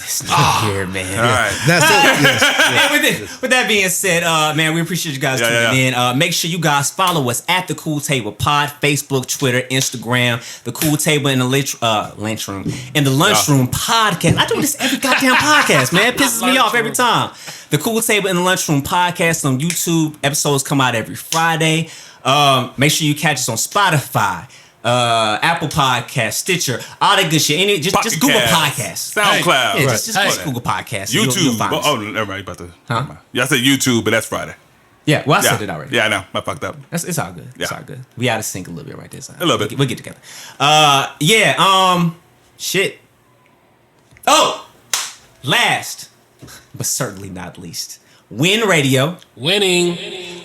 C: Here, man.
B: All right.
D: That's it. Yes.
C: Hey, with that being said, man, we appreciate you guys tuning in. Make sure you guys follow us at the Cool Table Pod, Facebook, Twitter, Instagram, the Cool Table in the Lunchroom, and the Lunchroom Podcast. I do this every goddamn podcast, man. It pisses me off every time. The Cool Table in the Lunchroom Podcast on YouTube. Episodes come out every Friday. Make sure you catch us on Spotify, Apple Podcast, Stitcher, all that good shit. Just Google Podcasts.
B: SoundCloud.
C: Yeah, just
E: Hey.
C: Google Podcasts.
B: YouTube.
C: You'll find us.
B: Oh, never mind. You about to.
C: Huh?
B: Never mind. Yeah, I said YouTube, but that's Friday.
C: Yeah, well, I
B: Yeah.
C: said it already.
B: Yeah, I know. I fucked up.
C: It's all good. It's
B: Yeah.
C: all good. We out of sync a little bit right there. So
B: A little bit.
C: We'll get together. Shit. Oh, last but certainly not least, Win Radio.
E: Winning.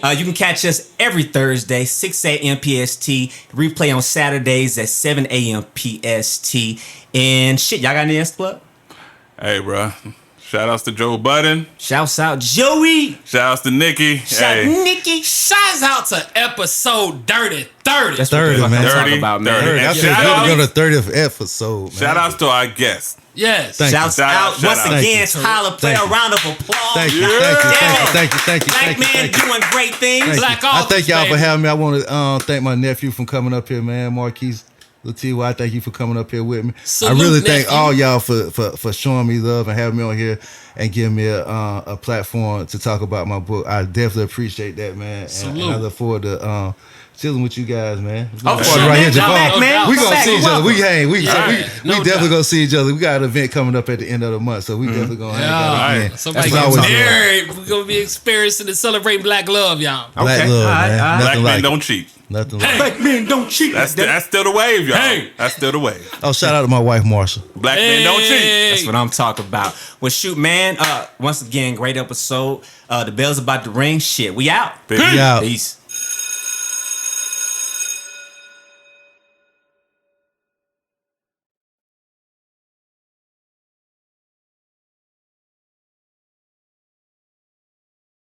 C: You can catch us every Thursday, 6 a.m. PST. Replay on Saturdays at 7 a.m. PST. And shit, y'all got any else to plug?
B: Hey, bro. Shout outs to Joe Budden.
C: Shouts out Joey.
B: Shout outs to Nicki.
C: Shout
B: Hey.
C: Nicki.
E: Shouts out to episode Dirty 30.
C: That's
D: 30,
C: what the fuck
D: man.
C: I'm talking
B: 30,
C: about, man.
B: 30.
D: I
B: And
D: feel
B: shout
D: good
B: out-
D: to go to 30th episode, man.
B: Shout outs to our guests.
E: Yes.
D: Thank you.
C: Shouts
B: Shout
C: out
B: out,
C: once
B: shout out.
C: again,
D: Thank you.
C: Tyler Plair.
D: Thank
C: A
D: you.
C: round of applause.
D: Thank you,
B: Yeah.
D: thank you.
C: Black man doing great things.
D: Thank you.
E: Black
D: I
E: authors,
D: thank y'all for
E: baby.
D: having me. I want to thank my nephew for coming up here, man. Marquise Latiwa, thank you for coming up here with me.
E: Salute,
D: I really thank
E: nephew.
D: all y'all for showing me love and having me on here and giving me a platform to talk about my book. I definitely appreciate that, man. And
E: Salute.
D: I look forward to chilling with you guys, man.
C: Oh,
D: Look
C: sure,
D: forward
C: man.
D: right here,
C: Come back,
D: Javon.
C: man.
D: We
C: Come
D: gonna
C: back.
D: see each other. We hang. We
E: right. No
D: definitely
E: doubt.
D: gonna see each other. We got an event coming up at the end of the month, so we definitely gonna hang out
E: Yeah.
D: again.
E: Somebody
D: That's
E: gets
D: always good.
E: married. We're going to be experiencing and celebrating black love, y'all.
D: Black
C: Okay.
D: love,
C: All right,
D: man.
C: all right.
B: Black
D: Nothing
B: men
D: like
B: don't cheat.
D: nothing like.
C: Black men don't cheat.
B: That's still the wave, y'all.
E: Hey.
B: That's still the wave.
D: Oh, shout out to my wife, Marsha.
B: Black men don't cheat.
C: That's what I'm talking about. Well, shoot, man. Once again, great episode. The bell's about to ring. Shit, we out.
B: Peace.
D: We out.
C: Peace.